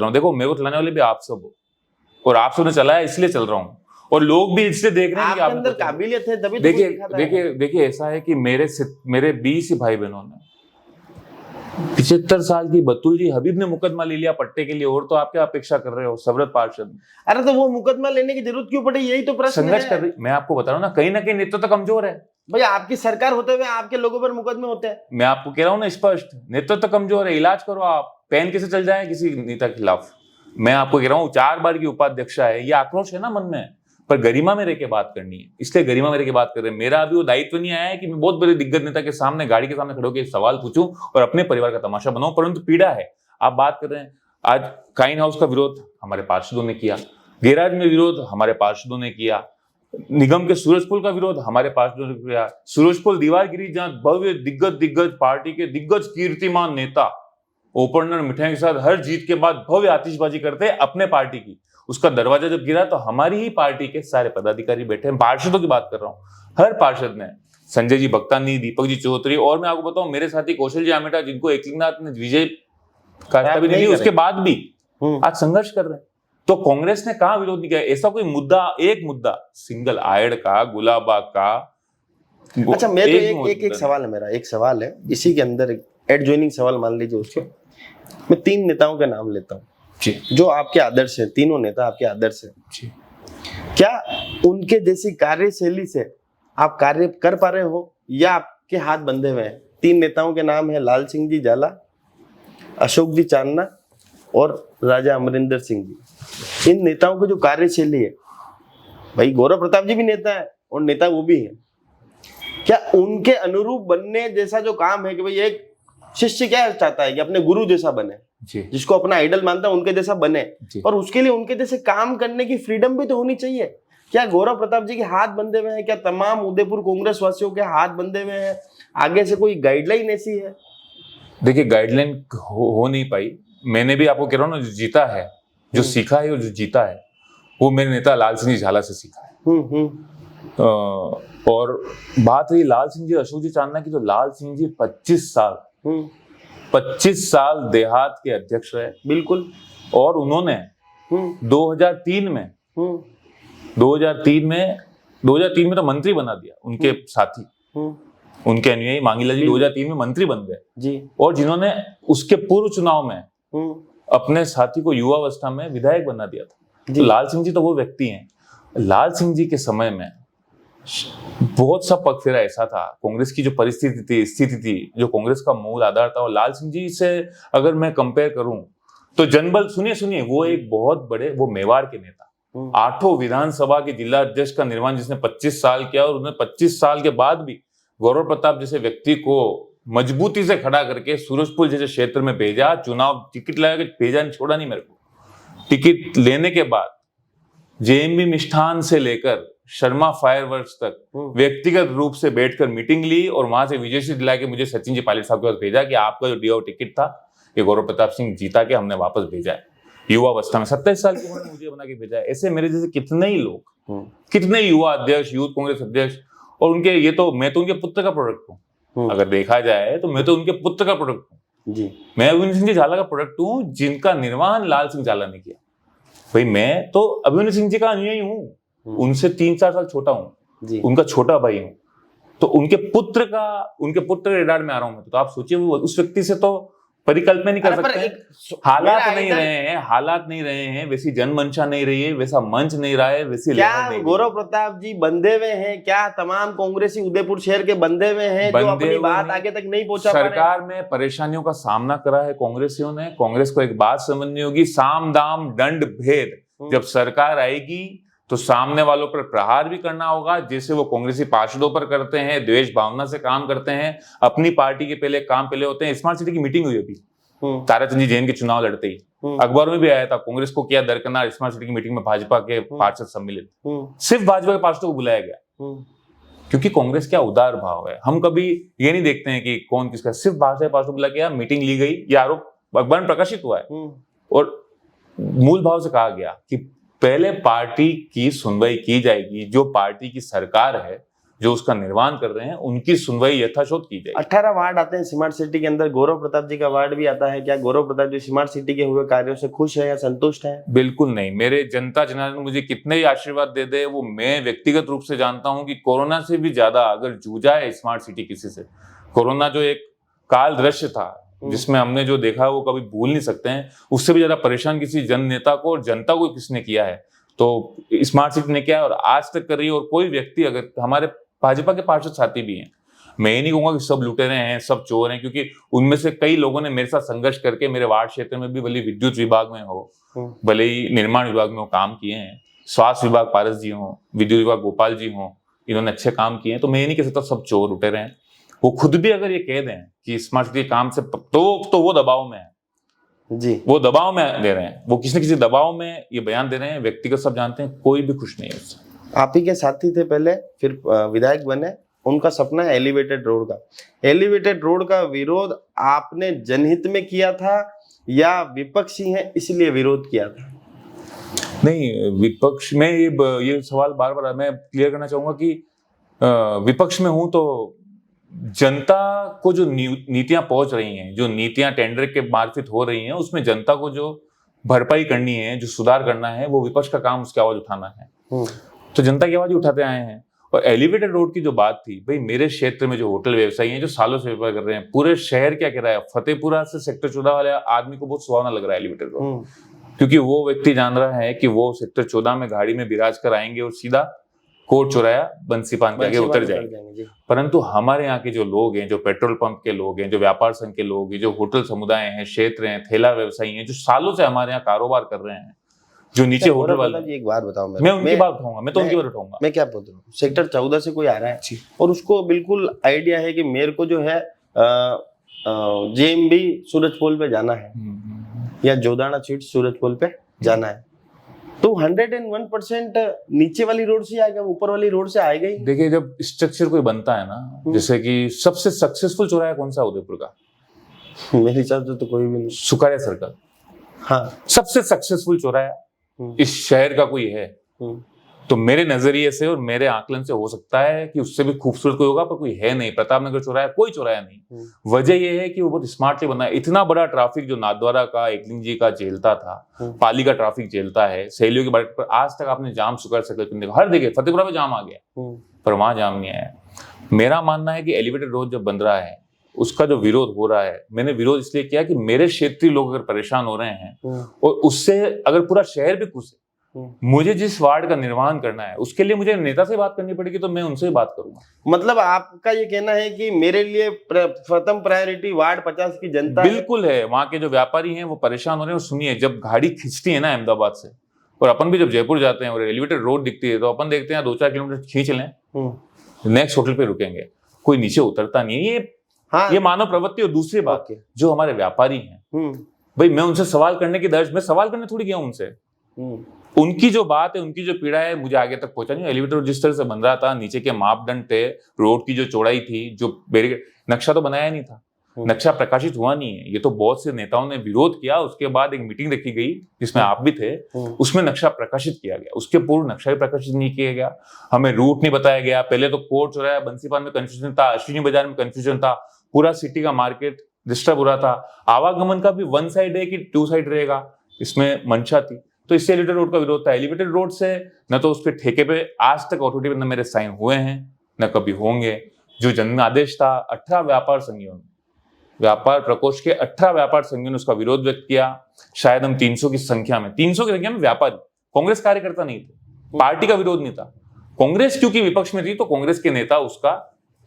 हूँ, देखो मेरे को चलाने वाले भी आप सब हो, और आप सबने चलाया इसलिए चल रहा हूँ, और लोग भी इसलिए देख रहे हैं कि
आपके अंदर
आपको
काबिलियत है, तभी तो कोई दिखाता है।
देखिए ऐसा है कि मेरे 20 भाई बहनों ने 75 साल की बतुल जी हबीब ने मुकदमा ले लिया पट्टे के लिए, और तो आप क्या अपेक्षा कर रहे हो सवरत पार्षद?
अरे तो वो मुकदमा लेने की जरूरत क्यों पड़ी? यही तो प्रश्न
संघर्ष
है।
कर रही, मैं आपको बता रहा हूँ ना कहीं नेतृत्व कमजोर है।
भैया आपकी सरकार होते हुए आपके लोगों पर मुकदमे होते हैं।
मैं आपको कह रहा हूँ ना स्पष्ट, नेतृत्व कमजोर है, इलाज करो आप, पेन कैसे चल जाए किसी नेता के खिलाफ। मैं आपको कह रहा हूँ 4 बार की उपाध्यक्ष है, ये आक्रोश है ना मन में, पर गरिमा में रह के बात करनी है, इसलिए गरिमा में रह के बात कर रहे हैं। मेरा अभी वो दायित्व नहीं आया है कि मैं बहुत बड़े दिग्गज नेता के सामने, गाड़ी के सामने खड़े होकर सवाल पूछूं और अपने परिवार का तमाशा बनाऊं, परंतु पीड़ा है। आप बात कर रहे हैं, आज काइन हाउस का विरोध हमारे पार्षदों ने किया, गैराज में विरोध हमारे पार्षदों ने किया, निगम के सूरजपुल का विरोध हमारे पार्षदों ने किया, सूरजपुल दीवार गिरी जहां भव्य दिग्गज पार्टी के दिग्गज कीर्तिमान नेता ओपनर मिठाई के साथ हर जीत के बाद भव्य आतिशबाजी करते हैं अपने पार्टी की, उसका दरवाजा जब गिरा तो हमारी ही पार्टी के सारे पदाधिकारी बैठे हैं। पार्षदों की बात कर रहा हूँ, हर पार्षद ने, संजय जी भक्तानी, दीपक जी चौधरी, और मैं आपको बताऊं मेरे साथी कौशल जी आमेटा, जिनको एकलिंगनाथ ने विजय का भी नहीं, उसके बाद भी आज संघर्ष कर रहे हैं। तो कांग्रेस ने कहा विरोध नहीं किया? ऐसा कोई मुद्दा, एक मुद्दा सिंगल आयड का, गुलाबा का।
अच्छा, मैं तो एक सवाल है मेरा, एक सवाल है इसी के अंदर एडजॉइनिंग सवाल मान लीजिए उसको। मैं 3 नेताओं के नाम लेता हूँ जो आपके आदर्श है, तीनों नेता आपके आदर्श है। क्या उनके जैसी कार्यशैली से आप कार्य कर पा रहे हो या आपके हाथ बंधे हुए हैं? 3 नेताओं के नाम है लाल सिंह जी झाला, अशोक जी चांदना और राजा अमरिंदर सिंह जी। इन नेताओं की जो कार्यशैली है, भाई गौरव प्रताप जी भी नेता है और नेता वो भी है, क्या उनके अनुरूप बनने जैसा जो काम है कि भाई एक शिष्य क्या चाहता है कि अपने गुरु जैसा बने, जिसको अपना आइडल मानता है उनके जैसा बने, और उसके लिए उनके जैसे काम करने की फ्रीडम भी तो होनी चाहिए। क्या गौरव प्रताप जी के हाथ बंधे हुए हैं? क्या तमाम उदयपुर कांग्रेस वासियों के हाथ बंधे हुए हैं? आगे से कोई गाइडलाइन ऐसी है?
देखिए गाइडलाइन हो नहीं पाई। मैंने भी आपको कह रहा हूँ ना, जो जीता है, जो सीखा है और जो जीता है, वो मेरे नेता लाल सिंह जी झाला से सीखा है। और बात रही लाल सिंह जी, अशोक जी चांदना की, तो लाल सिंह जी 25 साल देहात के अध्यक्ष रहे। बिल्कुल। और उन्होंने 2003 में तो मंत्री बना दिया उनके साथी, उनके अनुयायी मांगीलाल जी 2003 में मंत्री बन गए जी। और जिन्होंने उसके पूर्व चुनाव में अपने साथी को युवावस्था में विधायक बना दिया था। तो लाल सिंह जी तो वो व्यक्ति हैं। लाल सिंह जी के समय में बहुत सा पगफेरा ऐसा था, कांग्रेस की जो परिस्थिति थी, स्थिति थी, जो कांग्रेस का मूल आधार था, और लाल सिंह जी से अगर मैं कंपेयर करूं तो जनबल, सुनिए, वो एक बहुत बड़े, वो मेवाड़ के नेता, 8 विधानसभा के जिला अध्यक्ष का निर्माण जिसने 25 साल किया, और उन्होंने 25 साल के बाद भी गौरव प्रताप जैसे व्यक्ति को मजबूती से खड़ा करके सूरजपुर जैसे क्षेत्र में भेजा, चुनाव टिकट लगा के भेजा, नहीं छोड़ा नहीं मेरे को। टिकट लेने के बाद जेएमबी मिष्ठान से लेकर शर्मा फायरवर्क्स तक व्यक्तिगत रूप से बैठकर मीटिंग ली, और वहां से विजय दिला के मुझे सचिन जी पायलट साहब के पास भेजा कि आपका जो दिया टिकट था ये गौरव प्रताप सिंह जीता के हमने वापस भेजा है। युवा अवस्था में 27 साल की उन्होंने मुझे बना के भेजा है। ऐसे मेरे जैसे कितने ही लोग, कितने युवा अध्यक्ष, यूथ कांग्रेस अध्यक्ष, और उनके, ये तो मैं तो उनके पुत्र का प्रोडक्ट हूँ। अगर देखा जाए तो मैं तो उनके पुत्र का प्रोडक्ट हूँ जी। मैं अभिमन्यु सिंह जी झाला का प्रोडक्ट हूँ, जिनका निर्माण लाल सिंह झाला ने किया। भाई मैं तो अभिमन्यु सिंह जी का अनुयायी हूँ, उनसे 3-4 साल छोटा हूँ, उनका छोटा भाई हूँ। तो उनके पुत्र के रिडार में आ रहा हूँ मैं, तो आप सोचिए वो उस व्यक्ति से तो परिकल्पना नहीं कर सकते। हालात नहीं रहे हैं, वैसी जनमंशा नहीं रही है, वैसा मंच नहीं रहा है, वैसी
क्या गौरव प्रताप जी बंधे हुए हैं? क्या तमाम कांग्रेसी उदयपुर शहर के बंधे हुए हैं जो अपनी बात आगे तक नहीं पहुंचा पा रहे?
सरकार में परेशानियों का सामना करा है कांग्रेसियों ने। कांग्रेस को एक बात समझनी होगी, साम दाम दंड भेद। जब सरकार आएगी तो सामने वालों पर प्रहार भी करना होगा, जैसे वो कांग्रेसी पार्षदों पर करते हैं, द्वेष भावना से काम करते हैं, अपनी पार्टी के पहले काम पहले होते हैं। स्मार्ट सिटी की मीटिंग हुई अभी ताराचंद जी जैन के चुनाव लड़ते ही, अखबारों में भी आया था, कांग्रेस को किया दरकिनार स्मार्ट सिटी की मीटिंग में भाजपा के पार्षद सम्मिलित, सिर्फ भाजपा के पार्षदों को बुलाया गया। क्योंकि कांग्रेस क्या उदार भाव है, हम कभी ये नहीं देखते हैं कि कौन किसका, सिर्फ भाजपा के पार्षदों को बुला गया, मीटिंग ली गई, ये आरोप अखबार में प्रकाशित हुआ है। और मूल भाव से कहा गया कि पहले पार्टी की सुनवाई की जाएगी, जो पार्टी की सरकार है, जो उसका निर्माण कर रहे हैं, उनकी सुनवाई यथाशोध की जाएगी।
18 वार्ड आते हैं स्मार्ट सिटी के अंदर, गौरव प्रताप जी का वार्ड भी आता है। क्या गौरव प्रताप जी स्मार्ट सिटी के हुए कार्यों से खुश है या संतुष्ट है?
बिल्कुल नहीं। मेरे जनता जनार्दन मुझे कितने ही आशीर्वाद दे दे, वो मैं व्यक्तिगत रूप से जानता हूं कि कोरोना से भी ज्यादा अगर जूझा है स्मार्ट सिटी किसी से, कोरोना जो एक काल दृश्य था जिसमें हमने जो देखा वो कभी भूल नहीं सकते हैं, उससे भी ज्यादा परेशान किसी जन नेता को और जनता को किसने किया है, तो स्मार्ट सिटी ने किया है और आज तक कर रही है। और कोई व्यक्ति, अगर हमारे भाजपा के पार्षद साथी भी हैं, मैं ये नहीं कहूंगा कि सब लुटेरे हैं, सब चोर हैं, क्योंकि उनमें से कई लोगों ने मेरे साथ संघर्ष करके मेरे वार्ड क्षेत्र में भी, भले विद्युत विभाग में हो, भले ही निर्माण विभाग में हो, काम किए हैं। स्वास्थ्य विभाग पारस जी हो, विद्युत विभाग गोपाल जी हो, इन्होंने अच्छे काम किए हैं। तो मैं ये नहीं कह सकता सब चोर लुटेरे हैं। वो खुद भी अगर ये कह दें कि स्मार्ट सिटी काम से, तो वो दबाव में है जी, वो दबाव में दे रहे हैं, वो किसी न किसी दबाव में ये बयान दे रहे हैं। व्यक्तिगत सब जानते हैं, कोई भी खुश नहीं है उससे।
आप ही के साथी थे पहले, फिर विधायक बने, उनका सपना है एलिवेटेड रोड का। एलिवेटेड रोड का विरोध आपने जनहित में किया था या विपक्षी हैं इसलिए विरोध किया था?
नहीं, विपक्ष में ये सवाल बार बार मैं क्लियर करना चाहूंगा कि विपक्ष में हूं तो जनता को जो नीतियां पहुंच रही हैं, जो नीतियां टेंडर के मार्फत हो रही हैं, उसमें जनता को जो भरपाई करनी है, जो सुधार करना है, वो विपक्ष का काम, उसकी आवाज उठाना है। तो जनता की आवाज उठाते आए हैं। और एलिवेटेड रोड की जो बात थी, भाई मेरे क्षेत्र में जो होटल व्यवसायी हैं, जो सालों से व्यापार कर रहे हैं, पूरे शहर क्या कह रहा है, फतेहपुरा से सेक्टर 14 वाले आदमी को बहुत सुहावना लग रहा है एलिवेटेड रोड, क्योंकि वो व्यक्ति जान रहा है कि वो सेक्टर 14 में गाड़ी में बिराज कर आएंगे और सीधा कोट चौराया बंसीपान के आगे उतर जाएंगे। परंतु हमारे यहाँ के जो लोग हैं, जो पेट्रोल पंप के लोग हैं, जो व्यापार संघ के लोग हैं, जो होटल समुदाय हैं, क्षेत्र हैं, ठेला व्यवसायी हैं, जो सालों से हमारे यहाँ कारोबार कर रहे हैं, जो नीचे होटल वाले,
एक बात बताओ,
मैं उनकी बात उठाऊंगा, मैं तो उनकी बात उठाऊंगा।
मैं क्या बोल रहा हूँ, सेक्टर 14 से कोई आ रहा है और उसको बिल्कुल आइडिया है कि मेरे को जो है जेएमबी सूरजपोल पे जाना है या जोदाना सीट सूरजपोल पे जाना है, तो 101% नीचे वाली रोड से आएगा, ऊपर वाली रोड से आएगा ही।
देखिए, जब स्ट्रक्चर कोई बनता है ना, जैसे कि सबसे सक्सेसफुल चौराहा कौन सा उदयपुर का?
मेरे हिसाब से तो कोई भी नहीं।
सुखाड़िया सर्कल, हाँ, सबसे सक्सेसफुल चौराहा इस शहर का कोई है तो मेरे नजरिए से और मेरे आकलन से हो सकता है कि उससे भी खूबसूरत कोई होगा, पर कोई है नहीं। प्रतापनगर चौराहा, कोई चौराहा नहीं। वजह यह है कि वो बहुत स्मार्टली बना है। इतना बड़ा ट्रैफिक जो नाथद्वारा का, एकलिंग जी का झेलता था, पाली का ट्रैफिक झेलता है, सहेलियों के बारे पर आज तक आपने जाम सुकर सकते, हर जगह फतेहपुरा में जाम आ गया, पर वहां जाम नहीं आया। मेरा मानना है कि एलिवेटेड रोड जब बन रहा है, उसका जो विरोध हो रहा है, मैंने विरोध इसलिए किया कि मेरे क्षेत्रीय लोग अगर परेशान हो रहे हैं और उससे अगर पूरा शहर भी खुश है, मुझे जिस वार्ड का निर्माण करना है उसके लिए मुझे नेता से बात करनी पड़ेगी, तो मैं उनसे बात करूंगा।
मतलब आपका ये कहना है कि मेरे लिए प्रथम प्रायोरिटी वार्ड 50 की जनता
बिल्कुल है। वहां के जो व्यापारी हैं वो परेशान हो रहे हैं। सुनिए, जब गाड़ी खींचती है ना अहमदाबाद से, और अपन भी जब जयपुर जाते हैं और एलिवेटेड रोड दिखती है, तो अपन देखते हैं 2-4 किलोमीटर खींच लें, नेक्स्ट होटल पे रुकेंगे, कोई नीचे उतरता नहीं है। ये मानव प्रवृत्ति। और दूसरी बात, जो हमारे व्यापारी हैं, भाई मैं उनसे सवाल करने की दर्ज, मैं सवाल करने थोड़ी गया उनसे, उनकी जो बात है, उनकी जो पीड़ा है, मुझे आगे तक पहुंचा नहीं। एलिवेटर जिस तरह से बन रहा था, नीचे के मापदंड थे, रोड की जो चौड़ाई थी, जो बैरिकेड, नक्शा तो बनाया नहीं था, नक्शा प्रकाशित हुआ नहीं है। ये तो बहुत से नेताओं ने विरोध किया, उसके बाद एक मीटिंग रखी गई जिसमें आप भी थे, उसमें नक्शा प्रकाशित किया गया। उसके पूर्व नक्शा भी प्रकाशित नहीं किया गया, हमें रूट नहीं बताया गया। पहले तो कोट चौराहा बंसीपान में कंफ्यूजन था, अश्विनी बाजार में कंफ्यूजन था, पूरा सिटी का मार्केट डिस्टर्ब हो रहा था। आवागमन का भी वन साइड है कि 2 साइड रहेगा, इसमें मंशा थी। तो इससे एलिवेटेड रोड का विरोध था। एलिवेटेड रोड से न तो उसके ठेके पे आज तक ऑथोरिटी में न मेरे साइन हुए हैं, न कभी होंगे। जो जन्म आदेश था, 18 व्यापार संघियों ने, व्यापार प्रकोष्ठ के 18 व्यापार संघियों ने उसका विरोध व्यक्त किया। शायद हम 300 की संख्या में व्यापारी, कांग्रेस कार्यकर्ता नहीं थे, पार्टी का विरोध नहीं था। कांग्रेस क्योंकि विपक्ष में थी तो कांग्रेस के नेता उसका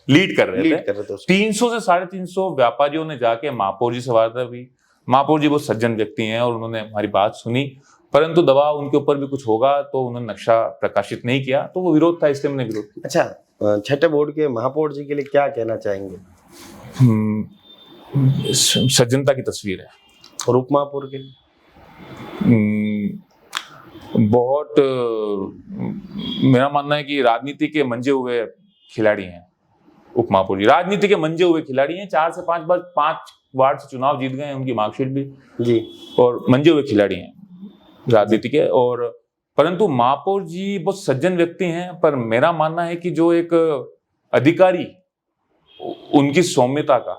लीड कर रहे थे। 300 से 350 व्यापारियों ने जाके महापौर जी से वार्ता हुई। महापौर जी बहुत सज्जन व्यक्ति हैं और उन्होंने हमारी बात सुनी परंतु दबाव उनके ऊपर भी कुछ होगा तो उन्होंने नक्शा प्रकाशित नहीं किया, तो वो विरोध था, इसलिए मैंने विरोध किया।
अच्छा, छठे बोर्ड के महापौर जी के लिए क्या कहना चाहेंगे?
सज्जनता की तस्वीर है।
और उप महापौर के लिए?
बहुत मेरा मानना है कि राजनीति के मंजे हुए खिलाड़ी हैं उप महापौर जी, राजनीति के मंजे हुए खिलाड़ी हैं। 4 से 5 बार 5 वार्ड से चुनाव जीत गए हैं, उनकी मार्कशीट भी
जी, और
मंजे हुए खिलाड़ी हैं राजनीति के। और परंतु महापौर जी बहुत सज्जन व्यक्ति हैं, पर मेरा मानना है कि जो एक अधिकारी, उनकी सौम्यता का,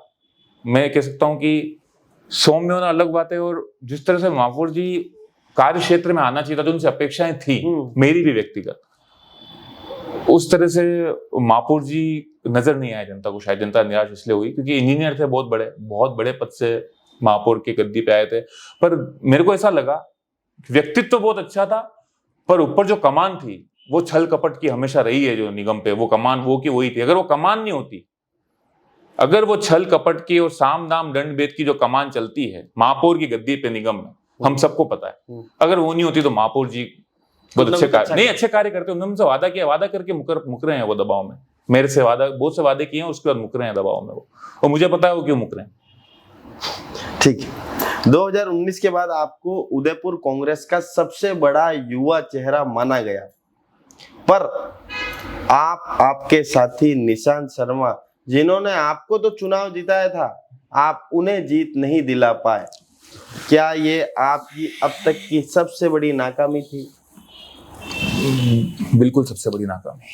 मैं कह सकता हूं कि सौम्य होना अलग बात है, और जिस तरह से महापौर जी कार्य क्षेत्र में आना चाहिए था, जो उनसे अपेक्षाएं थी मेरी भी व्यक्तिगत, उस तरह से महापौर जी नजर नहीं आए जनता को। शायद जनता निराश इसलिए हुई क्योंकि इंजीनियर थे, बहुत बड़े पद से महापौर के गद्दी पे आए थे। पर मेरे को ऐसा लगा व्यक्तित्व तो बहुत अच्छा था, पर ऊपर जो कमान थी वो छल कपट की हमेशा रही है। जो निगम पे वो कमान वो की वही थी। अगर वो कमान नहीं होती, अगर वो छल कपट की और साम दाम दंड भेद की जो कमान चलती है महापौर की गद्दी पे निगम में, हम सबको पता है, अगर वो नहीं होती तो महापौर जी बहुत अच्छे कार्य करते। उन्होंने मुझसे वादा किया, वादा करके मुकर रहे हैं वो दबाव में। मेरे से बहुत से वादे किए हैं, उसके बाद मुकर रहे हैं दबाव में वो, और मुझे पता है वो क्यों मुकर रहे हैं।
ठीक है, 2019 के बाद आपको उदयपुर कांग्रेस का सबसे बड़ा युवा चेहरा माना गया, पर आपके साथी निशांत शर्मा, जिन्होंने आपको तो चुनाव जिताया था, आप उन्हें जीत नहीं दिला पाए। क्या ये आपकी अब तक की सबसे बड़ी नाकामी थी?
बिल्कुल सबसे बड़ी नाकामी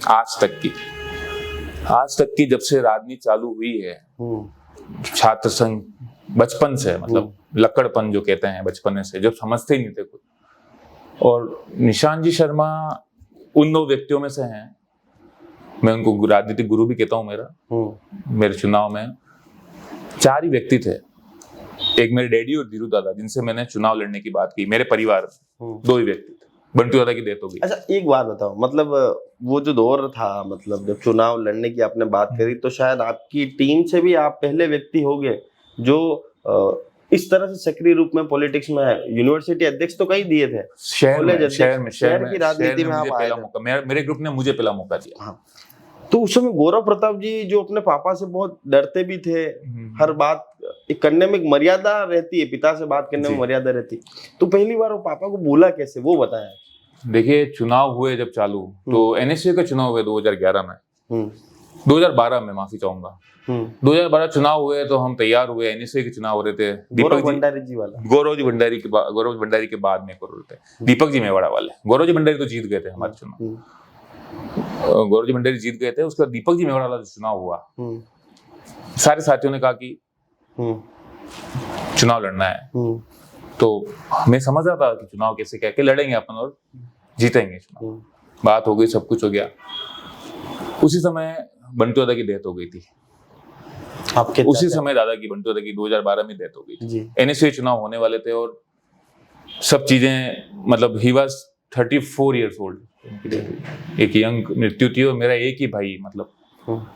आज तक की जब से राजनीति चालू हुई है। छात्र संघ बचपन से, मतलब लकड़पन जो कहते हैं, बचपन से जब समझते ही नहीं थे कुछ। और निशांत जी शर्मा उन 2 व्यक्तियों में से हैं, मैं उनको राजनीतिक गुरु भी कहता हूँ। मेरे चुनाव में 4 ही व्यक्ति थे, एक मेरे डैडी और धीरू दादा, जिनसे मैंने चुनाव लड़ने की बात की। मेरे परिवार में 2 ही व्यक्ति थे, बंटू दादा की डेथ हो गई।
अच्छा, एक बात बताओ, मतलब वो जो दौर था, मतलब जब चुनाव लड़ने की आपने बात करी, तो शायद आपकी टीम से भी आप पहले व्यक्ति होंगे जो इस तरह से सक्रिय रूप में पॉलिटिक्स में है। यूनिवर्सिटी अध्यक्ष तो कई दिए थे, शहर की राजनीति में आप आए थे।
मेरे ग्रुप ने मुझे पहला मौका दिया।
हाँ, तो उस समय गौरव प्रताप जी जो अपने पापा से बहुत डरते भी थे, हर बात करने में एक मर्यादा रहती है, पिता से बात करने में मर्यादा रहती, तो पहली बार वो पापा को बोला कैसे, वो बताया।
देखिए, चुनाव हुए जब चालू, तो एनएसए का चुनाव हुए 2011 में, 2012 में माफी चाहूंगा, 2012 चुनाव हुए तो हम तैयार हुए। एनएसए के चुनाव हो रहे थे,
गौरव भंडारी जी वाला,
गौरव जी भंडारी के बाद में कर रहे थे, दीपक जी मेवाड़ा वाले। गौरव जी भंडारी तो जीत गए थे हमारे चुनाव, गौरव जी भंडारी जीत गए थे। उसके बाद दीपक जी मेवाड़ा वाला चुनाव हुआ, सारे साथियों ने कहा कि चुनाव लड़ना है, तो मैं समझ रहा था कि चुनाव कैसे क्या लड़ेंगे अपन और जीतेंगे चुनाव। बात हो गई, सब कुछ हो गया। उसी समय बंटू दादा की डेथ हो गई थी।
आपके
उसी समय बंटू दादा की 2012 में डेथ हो गई थी। एनएसए चुनाव होने वाले थे और सब चीजें, मतलब ही वाज 34 इयर्स ओल्ड। एक यंग मृत्यु थी, और मेरा एक ही भाई, मतलब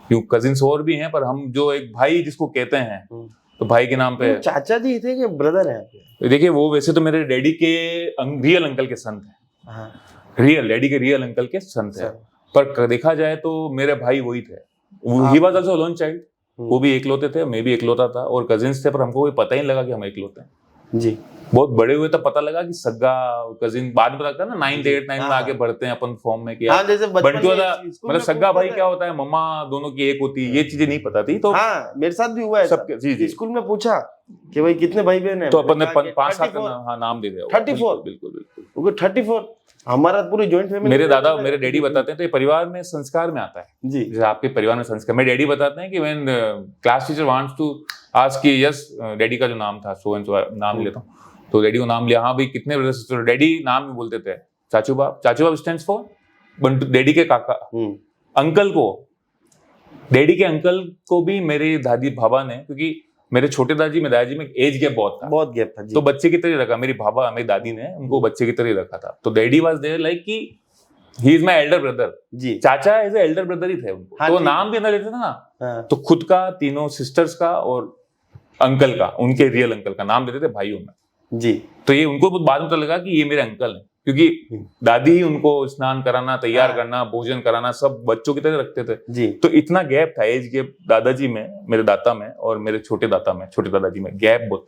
क्यों कजिन्स और भी हैं, पर हम जो एक भाई जिसको कहते हैं, तो भाई के नाम पे।
चाचा जी थे कि ब्रदर हैं?
देखिए, वो वैसे तो मेरे डैडी के रियल अंकल के सन थे, डैडी के रियल अंकल के सन थे, पर देखा जाए तो मेरे भाई वही थे। He was also loan child, वो भी एकलौते थे, मैं भी एकलौता था, और कजिन्स थे, पर हमको कोई पता ही नहीं लगा कि हम एकलौते हैं जी। बहुत बड़े हुए तब पता लगा कि सगा कजिन, बाद में पता लगता है ना 9th 8th 9th में आके बढ़ते हैं अपन फॉर्म में, किया
जैसे
बंटू दादा, मतलब सगा भाई क्या होता है, मम्मा दोनों की एक होती है, ये चीजें नहीं पता थी। तो
मेरे साथ भी हुआ है सबके। जी, स्कूल में पूछा कि भाई कितने भाई बहन है, तो
अपन ने 5-7 नाम दे दिया।
34, बिल्कुल 34। हमारा पूरी जॉइंट फैमिली।
मेरे डैडी बताते हैं, तो ये परिवार में संस्कार में आता है जी। जैसे आपके परिवार में संस्कार, मेरे डैडी बताते हैं कि when class teacher wants to ask कि यस, डैडी का जो नाम था सो एंड सो, नाम लेता हूँ, तो डैडी को नाम लिया, हाँ भाई कितने ब्रदर्स, तो डैडी नाम भी बोलते थे, चाचू बाप स्टैंड्स फॉर बंटू, डैडी के काका। अंकल को, डैडी के अंकल को भी मेरे दादी भाभा ने, क्योंकि मेरे छोटे दादी में दादाजी में एज गैप बहुत गैप था, तो बच्चे की तरह रखा। मेरी भाभा, मेरी दादी ने उनको बच्चे की तरह रखा था। तो डैडी वाज देयर लाइक कि he is my elder brother ji, चाचा एज ए एल्डर ब्रदर ही थे उनको। तो नाम भी अंदर लेते थे ना, तो खुद का, तीनों सिस्टर्स का और अंकल का, उनके रियल अंकल का नाम देते थे भाइयों में।
जी।
तो ये उनको बाद में पता लगा कि ये मेरे अंकल हैं, क्योंकि दादी ही उनको स्नान कराना, तैयार करना, भोजन कराना सब बच्चों की तरह रखते थे
जी।
तो इतना गैप था, एज गैप दादाजी में, मेरे दाता में और मेरे छोटे दाता में, छोटे दादाजी में गैप बहुत।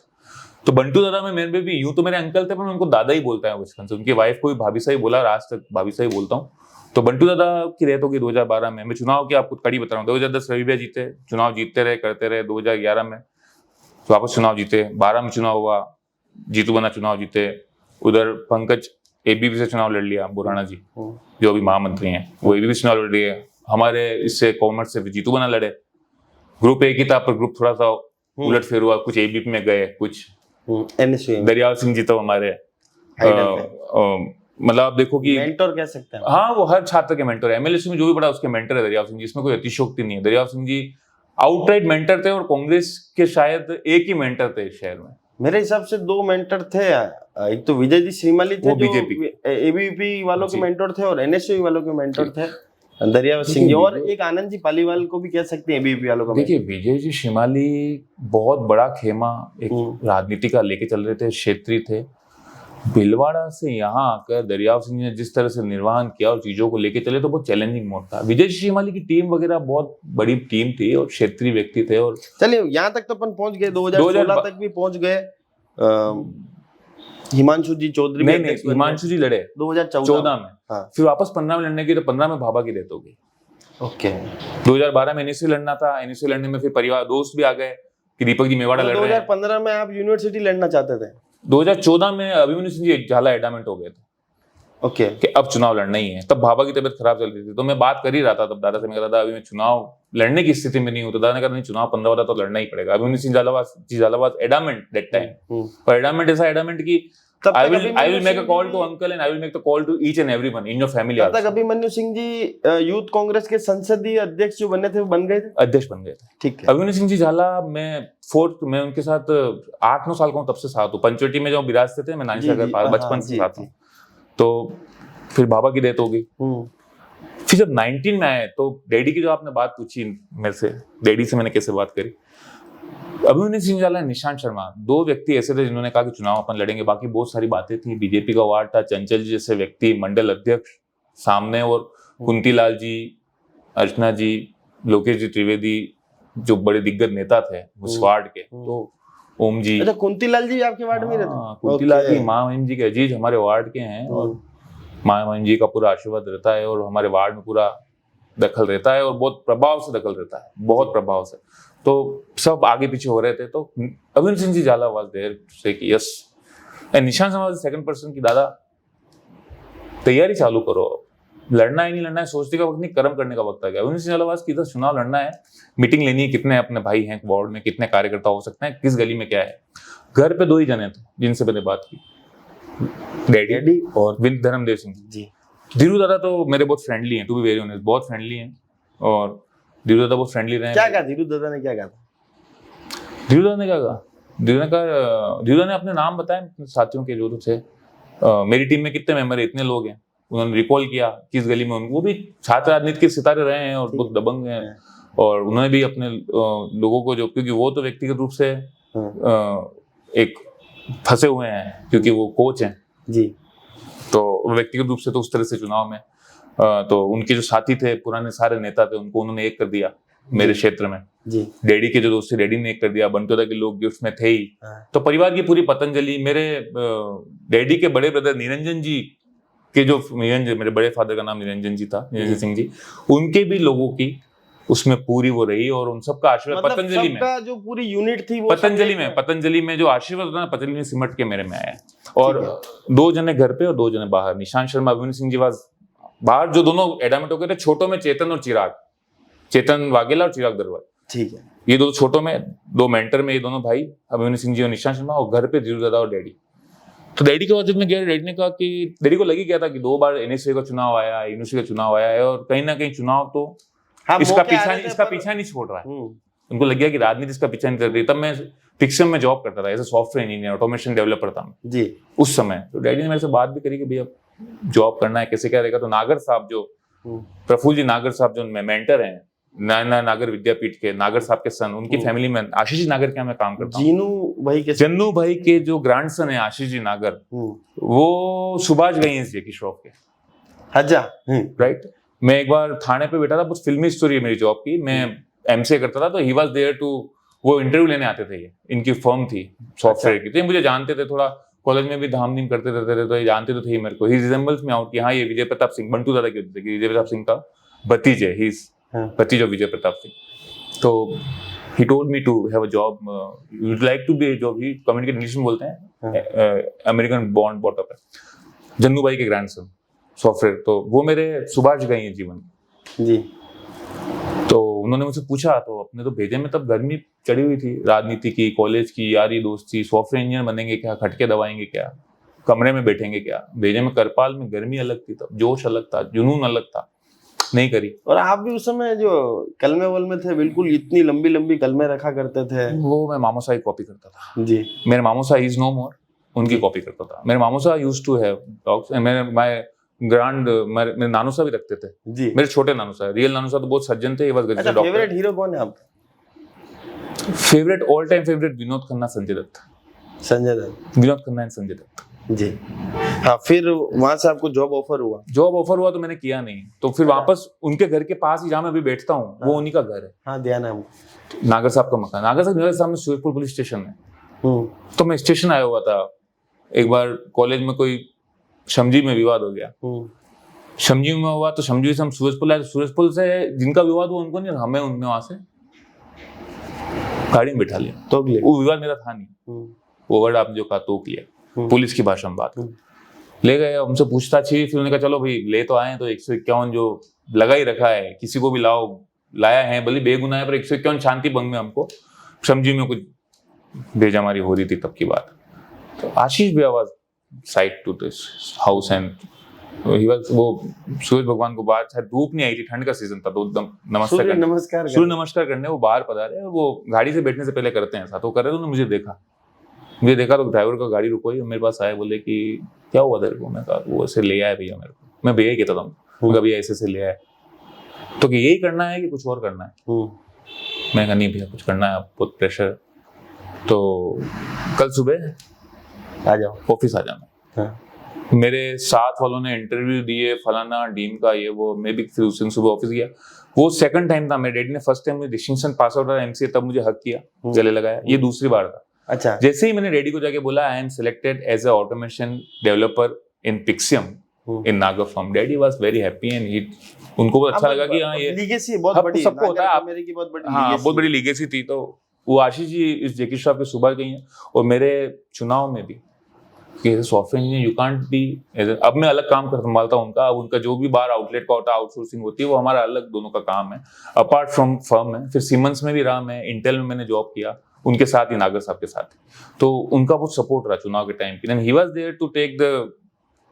तो बंटू दादा में मेरे भी यूं तो मेरे अंकल थे, पर मैं उनको दादा ही बोलता है बचपन से। उनकी वाइफ को भी भाभी सा ही बोला, आज तक भाभी सा ही बोलता हूँ। तो बंटू दादा की डेथ होगी 2012 में। मैं चुनाव की आपको कड़ी बता रहा हूँ, 2010 रवि भैया जीते, चुनाव जीतते रहे, करते रहे। 2011 में वापस चुनाव जीते, 12 में चुनाव हुआ, जीतू बना, चुनाव जीते। उधर पंकज एबीपी से चुनाव लड़ लिया, बुराना जी जो अभी महामंत्री हैं, वो एबीपी चुनाव लड़ रही है। हमारे इससे कॉमर्स से जीतू बना लड़े। ग्रुप एक ही था, पर ग्रुप थोड़ा सा उलट फेर हुआ, कुछ एबीपी में गए, कुछ दरियाव सिंह जी तो हमारे मतलब आप देखो कि
मेंटोर कह सकते हैं।
हाँ, वो हर छात्र के मेंटर है। एमएलए में जो भी बड़ा उसके मेंटर है दरियाव सिंह जी, इसमें कोई अतिशयोक्ति नहीं है। दरियाव सिंह जी आउटराइट मेंटर थे और कांग्रेस के शायद एक ही मेंटर थे शहर में।
मेरे हिसाब से 2 मेंटर थे, एक तो विजय जी श्रीमाली थे,
वो
जो
बीजेपी
एबीपी वालों के मेंटर थे, और एनएसयू वालों के मेंटर थे दरियाव सिंह जी, और एक आनंद जी पालीवाल को भी कह सकते हैं एबीपी वालों का।
देखिए, विजय जी श्रीमाली बहुत बड़ा खेमा एक राजनीति का लेके चल रहे थे, क्षेत्रीय थे। भीलवाड़ा से यहाँ आकर दरियाव सिंह ने जिस तरह से निर्वहन किया और चीजों को लेके चले, तो बहुत चैलेंजिंग मोड था। विजय श्रीमाली की टीम वगैरह बहुत बड़ी टीम थी और क्षेत्रीय व्यक्ति थे। और
चलिए यहाँ तक तो अपन पहुंच गए, 2016 तक भी पहुंच गए। हिमांशु जी चौधरी,
नहीं, हिमांशु जी लड़े
2014
में। हाँ। फिर वापस 15 में लड़ने की, तो 15 में भाभा की डेथ हो गई।
ओके।
2012 में एनएसयू लड़ना था, एनएसयू लड़ने में फिर परिवार दोस्त भी आ गए कि दीपक जी मेवाड़ा लड़ रहे हैं।
2015 में आप यूनिवर्सिटी लड़ना चाहते थे।
2014 में अभिमन्यु सिंह जी झाला एडमेंट हो गए थे।
ओके।
कि अब चुनाव लड़ना ही है। तब भाभा की तबीयत खराब चल रही थी, तो मैं बात कर ही रहा था तब दादा से। मैं कहा, दादा अभी मैं चुनाव लड़ने की स्थिति में नहीं हूं। तो दादा ने कहा, नहीं, चुनाव 15 होता तो लड़ना ही पड़ेगा। Abhimanyu Singh Jhalawad adamant that time, और एडमेंट ऐसा एडमेंट की I will make a call to uncle and I will make the call to each and everyone in your family.
तब तक अभिमन्यु सिंह जी यूथ कांग्रेस के संसदीय अध्यक्ष जो बने थे, वो बन गए थे,
अध्यक्ष बन गए थे।
ठीक है।
अभिमन्यु सिंह जी झाला मैं उनके साथ 8-9 साल का हूँ, तब से साथ हूँ। पंचवटी में जब विराजते थे, मैं नानी सागर बचपन से साथ हूँ। तो फिर बाबा की डेथ हो गई। फिर जब 19 में आए, तो डैडी की जो आपने बात पूछी मेरे से, डैडी से मैंने कैसे बात करी, अभिमन्यु सिंह झाला, निशांत शर्मा, 2 व्यक्ति ऐसे थे जिन्होंने कहा कि चुनाव अपन लड़ेंगे। बाकी बहुत सारी बातें थी, बीजेपी का वार्ड था, चंचल जी जैसे व्यक्ति मंडल अध्यक्ष सामने, और कुंतीलाल जी, अर्चना जी, लोकेश जी त्रिवेदी जो बड़े दिग्गज नेता थे उस वार्ड के। तो ओम जी,
अच्छा, कुंतीलाल जी आपके वार्ड में रहते?
कुंतीलाल जी माँ महिम जी के अजीज हमारे वार्ड के हैं, और माँ महिम जी का पूरा आशीर्वाद रहता है, और हमारे वार्ड में पूरा दखल रहता है, और बहुत प्रभाव से दखल रहता है, बहुत प्रभाव से। तो सब आगे पीछे हो रहे थे। तो अभिमन्यु सिंह जी झाला वाज देयर टू से कि yes, and Nishant Sharma was the second person की दादा तैयारी चालू करो, लड़ना है नहीं लड़ना है सोचने का वक्त नहीं, कर्म करने का वक्त आ गया। अभिमन्यु सिंह झाला वाज की चुनाव लड़ना है, मीटिंग लेनी है, कितने अपने भाई हैं वार्ड में, कितने कार्यकर्ता हो सकते हैं, किस गली में क्या है। घर पे 2 ही जने थे जिनसे मैंने बात की, डैडी और विन धर्मदेव सिंह जी। धीरू दादा तो मेरे बहुत फ्रेंडली हैं, टू बी वेरी ऑनेस्ट, बहुत फ्रेंडली हैं, और धीरू दादा बहुत फ्रेंडली रहे।
क्या कहा धीरू दादा ने, क्या कहा था?
धीरू दादा ने क्या कहा? धीरू दादा ने अपने नाम बताए साथियों के जो थे, मेरी टीम में कितने मेंबर है, इतने लोग हैं। उन्होंने रिकॉल किया किस गली में, वो भी छात्र राजनीति के सितारे रहे हैं और बहुत दबंग हैं, और उन्होंने भी अपने लोगों को जो, क्योंकि वो तो व्यक्तिगत रूप से एक फंसे हुए हैं, क्योंकि वो कोच हैं
जी,
तो व्यक्तिगत रूप से तो उस तरह से चुनाव में तो उनके जो साथी थे, पुराने सारे नेता थे, उनको उन्होंने एक कर दिया मेरे क्षेत्र में जी। डैडी के जो दोस्त थे, डैडी ने एक कर दिया, बंटू दादा के लोग भी उसमें थे ही। तो परिवार की पूरी पतंजलि, मेरे डैडी के बड़े ब्रदर निरंजन जी के जो मेरे बड़े फादर का नाम निरंजन जी था, निरंजन सिंह जी, उनके भी लोगों की उसमें पूरी वो रही, और उन सबका आशीर्वाद
मतलब
पतंजलि में,
जो पूरी यूनिट थी वो
पतंजलि में जो आशीर्वाद था ना, पतंजलि में सिमट के मेरे में आया। और 2 जने घर पे और 2 जने बाहर, निशांत शर्मा, अभिमन्यु सिंह जी बाहर, जो दोनों एडमिट हो गए थे। छोटों में चेतन और चिराग, चेतन वाघेला और चिराग दरबार, ठीक है, ये 2 छोटों में, 2 मेंटर में ये दोनों भाई, अभिमन्यु सिंह जी और निशांत शर्मा, और घर पे धीरू दादा और डैडी। तो डैडी के बाद जब मैं गया, डैडी ने कहा कि डैडी को लगी गया था कि 2 बार एनएसयू का चुनाव आया, यूनिवर्सिटी का चुनाव आया है, और कहीं ना कहीं चुनाव तो इसका पीछा नहीं छोड़ रहा है। उनको लग गया कि राजनीति इसका पीछा नहीं कर रही। तब मैं पिक्सम में जॉब करता था as a software engineer, automation developer था मैं जी उस समय। तो डैडी ने मेरे से बात भी करी कि भैया जॉब करना है, कैसे क्या रहेगा। तो नागर साहब जो प्रफुल्ल जी नागर साहब जो मेंटर हैं नायना नागर विद्यापीठ के नागर साहब के सन, उनकी फैमिली में आशीष जी नागर के यहाँ मैं काम करता हूँ। जन्नू भाई के जो ग्रैंडसन है आशीष जी नागर, वो सुभाष गई हैं जेकी श्रॉफ के।
अच्छा,
राइट। मैं एक बार थाने पे बैठा था, कुछ फिल्मी स्टोरी है मेरी जॉब की, मैं एमसीए करता था, तो ही वाज देयर टू, वो इंटरव्यू लेने आते थे। ये इनकी फर्म थी सॉफ्टवेयर की, तो ये मुझे जानते थे, थोड़ा कॉलेज में भी धाम धीम करते रहते थे, तो ये जानते तो थे मेरे को। ही रिजेंबल्स मी आउट कि हाँ ये विजय प्रताप सिंह, बंटू दादा के होते थे कि विजय प्रताप सिंह का भतीज है, he is भतीज of Vijay Pratap Singh. तो he told me to have a job, you'd like to be a job, he communication English में बोलते हैं, अमेरिकन बॉन्ड बॉटअप है, जन्नू भाई के ग्रैंडसन सॉफ्टवेयर। तो वो मेरे सुभाष गई हैं जीवन
जी।
तो उन्होंने मुझसे पूछा, तो अपने तो भेजे में तब गर्मी चढ़ी हुई थी, राजनीति की, कॉलेज की यारी दोस्ती, सॉफ्टवेयर इंजीनियर बनेंगे क्या, खटके दबाएंगे क्या, कमरे में बैठेंगे क्या। भेजे में करपाल में गर्मी अलग थी, तब जोश अलग था, जुनून अलग था, नहीं करी।
और आप भी उस समय जो कलमे वलमे थे, बिल्कुल इतनी लंबी लंबी कलमे रखा करते थे।
वो मैं मामोसा की कॉपी करता था
जी।
मेरे मामोसा इज नो मोर, उनकी कॉपी करता था। मेरे मामोसा यूज्ड टू हैव डॉग्स, मेरे नानूसा भी रखते थे
जी।
मेरे छोटे नानूसा, रियल नानूसा तो बहुत सज्जन थे,
अच्छा, फेवरेट हीरो कौन है आपका?
Favourite all time favourite Vinod Khanna, Sanjay Dutt.
Sanjay Dutt,
Vinod Khanna and Sanjay Dutt
ji. हाँ, फिर वहां से आपको जॉब ऑफर हुआ?
तो मैंने किया नहीं, तो फिर वापस उनके घर के पास ही जहाँ मैं अभी बैठता हूँ, वो उन्हीं का घर है।
हाँ, ध्यान है हमको।
नागर साहब का मकान, नागर साहब में सूरजपुर पुलिस स्टेशन है। तो मैं स्टेशन आया हुआ था एक बार, कॉलेज में कोई शमजी में विवाद हो गया, शमजी में हुआ, तो शमजी से हम सूरजपुर आए। सूरजपुर से जिनका विवाद हुआ उनको नहीं, हमें उनने वहां से गाड़ी में बिठा लिया।
तो
वो विवाद मेरा था नहीं, वो वर्ड आपने जो कहा तोक लिया, पुलिस की भाषा में बात कर ले गए। हमसे पूछताछ हुई, फिर उन्होंने कहा चलो भाई ले तो आए, तो 151 जो लगा ही रखा है, किसी को भी लाया है, भले बेगुनाह है, पर 151 शांति भंग में हमको समझी में कुछ बेजमारी हो रही थी तब की बात। तो आशीष भी was side to this house and वो सूरज भगवान को बाहर, शायद धूप नहीं आई थी, ठंड का सीजन था, तो एकदम सूर्य नमस्कार करने वो बाहर पधारे। वो गाड़ी से बैठने से पहले करते हैं ऐसा, तो कर रहे थे। मुझे देखा तो ड्राइवर का गाड़ी रुको, मेरे पास आए, बोले कि क्या हुआ तेरे को। मैं कहा वो ऐसे ले आया भैया मेरे को। मैं भैया ही कहता था, भैया ऐसे ले आया, तो कि यही करना है कि कुछ और करना है। मैं कहा नहीं भैया कुछ करना है, बहुत प्रेशर, तो कल सुबह
आ जाओ,
ऑफिस आ जाना। मेरे साथ वालों ने इंटरव्यू दिए, फलाना डीन का ये वो, मैं भी फिर उस दिन सुबह ऑफिस गया। वो सेकंड टाइम था, मेरे डैडी ने फर्स्ट टाइम मुझे डिस्टिंक्शन पास आउट एमसीए, तब मुझे हक किया, गले लगाया। ये दूसरी बार था।
अच्छा।
जैसे ही मैंने डैडी को जाके बोला I am selected as a automation developer in Pixium in Nagar firm, daddy was very happy and उनको बहुत अच्छा लगा कि हाँ ये
लीगेसी बहुत बड़ी,
सबको होता है,
मेरे की बहुत बड़ी,
हाँ बहुत बड़ी लीगेसी थी। तो वो आशीष जी इस जेकी श्रॉफ के सुबह गई हैं, और मेरे चुनाव में भी कि software engineer you can't be, अब मैं अलग काम कर संभालता हूँ उनका। अब उनका जो भी बाहर आउटलेट का होता है, आउटसोर्सिंग होती है, वो हमारा अलग दोनों का काम है, अपार्ट फ्रॉम फर्म है। फिर सीमेंस में भी रहा मैं, इंटेल में मैंने जॉब किया, उनके साथ ही नागर साहब के साथ, तो उनका बहुत सपोर्ट रहा चुनाव के टाइम पे। He was there to take the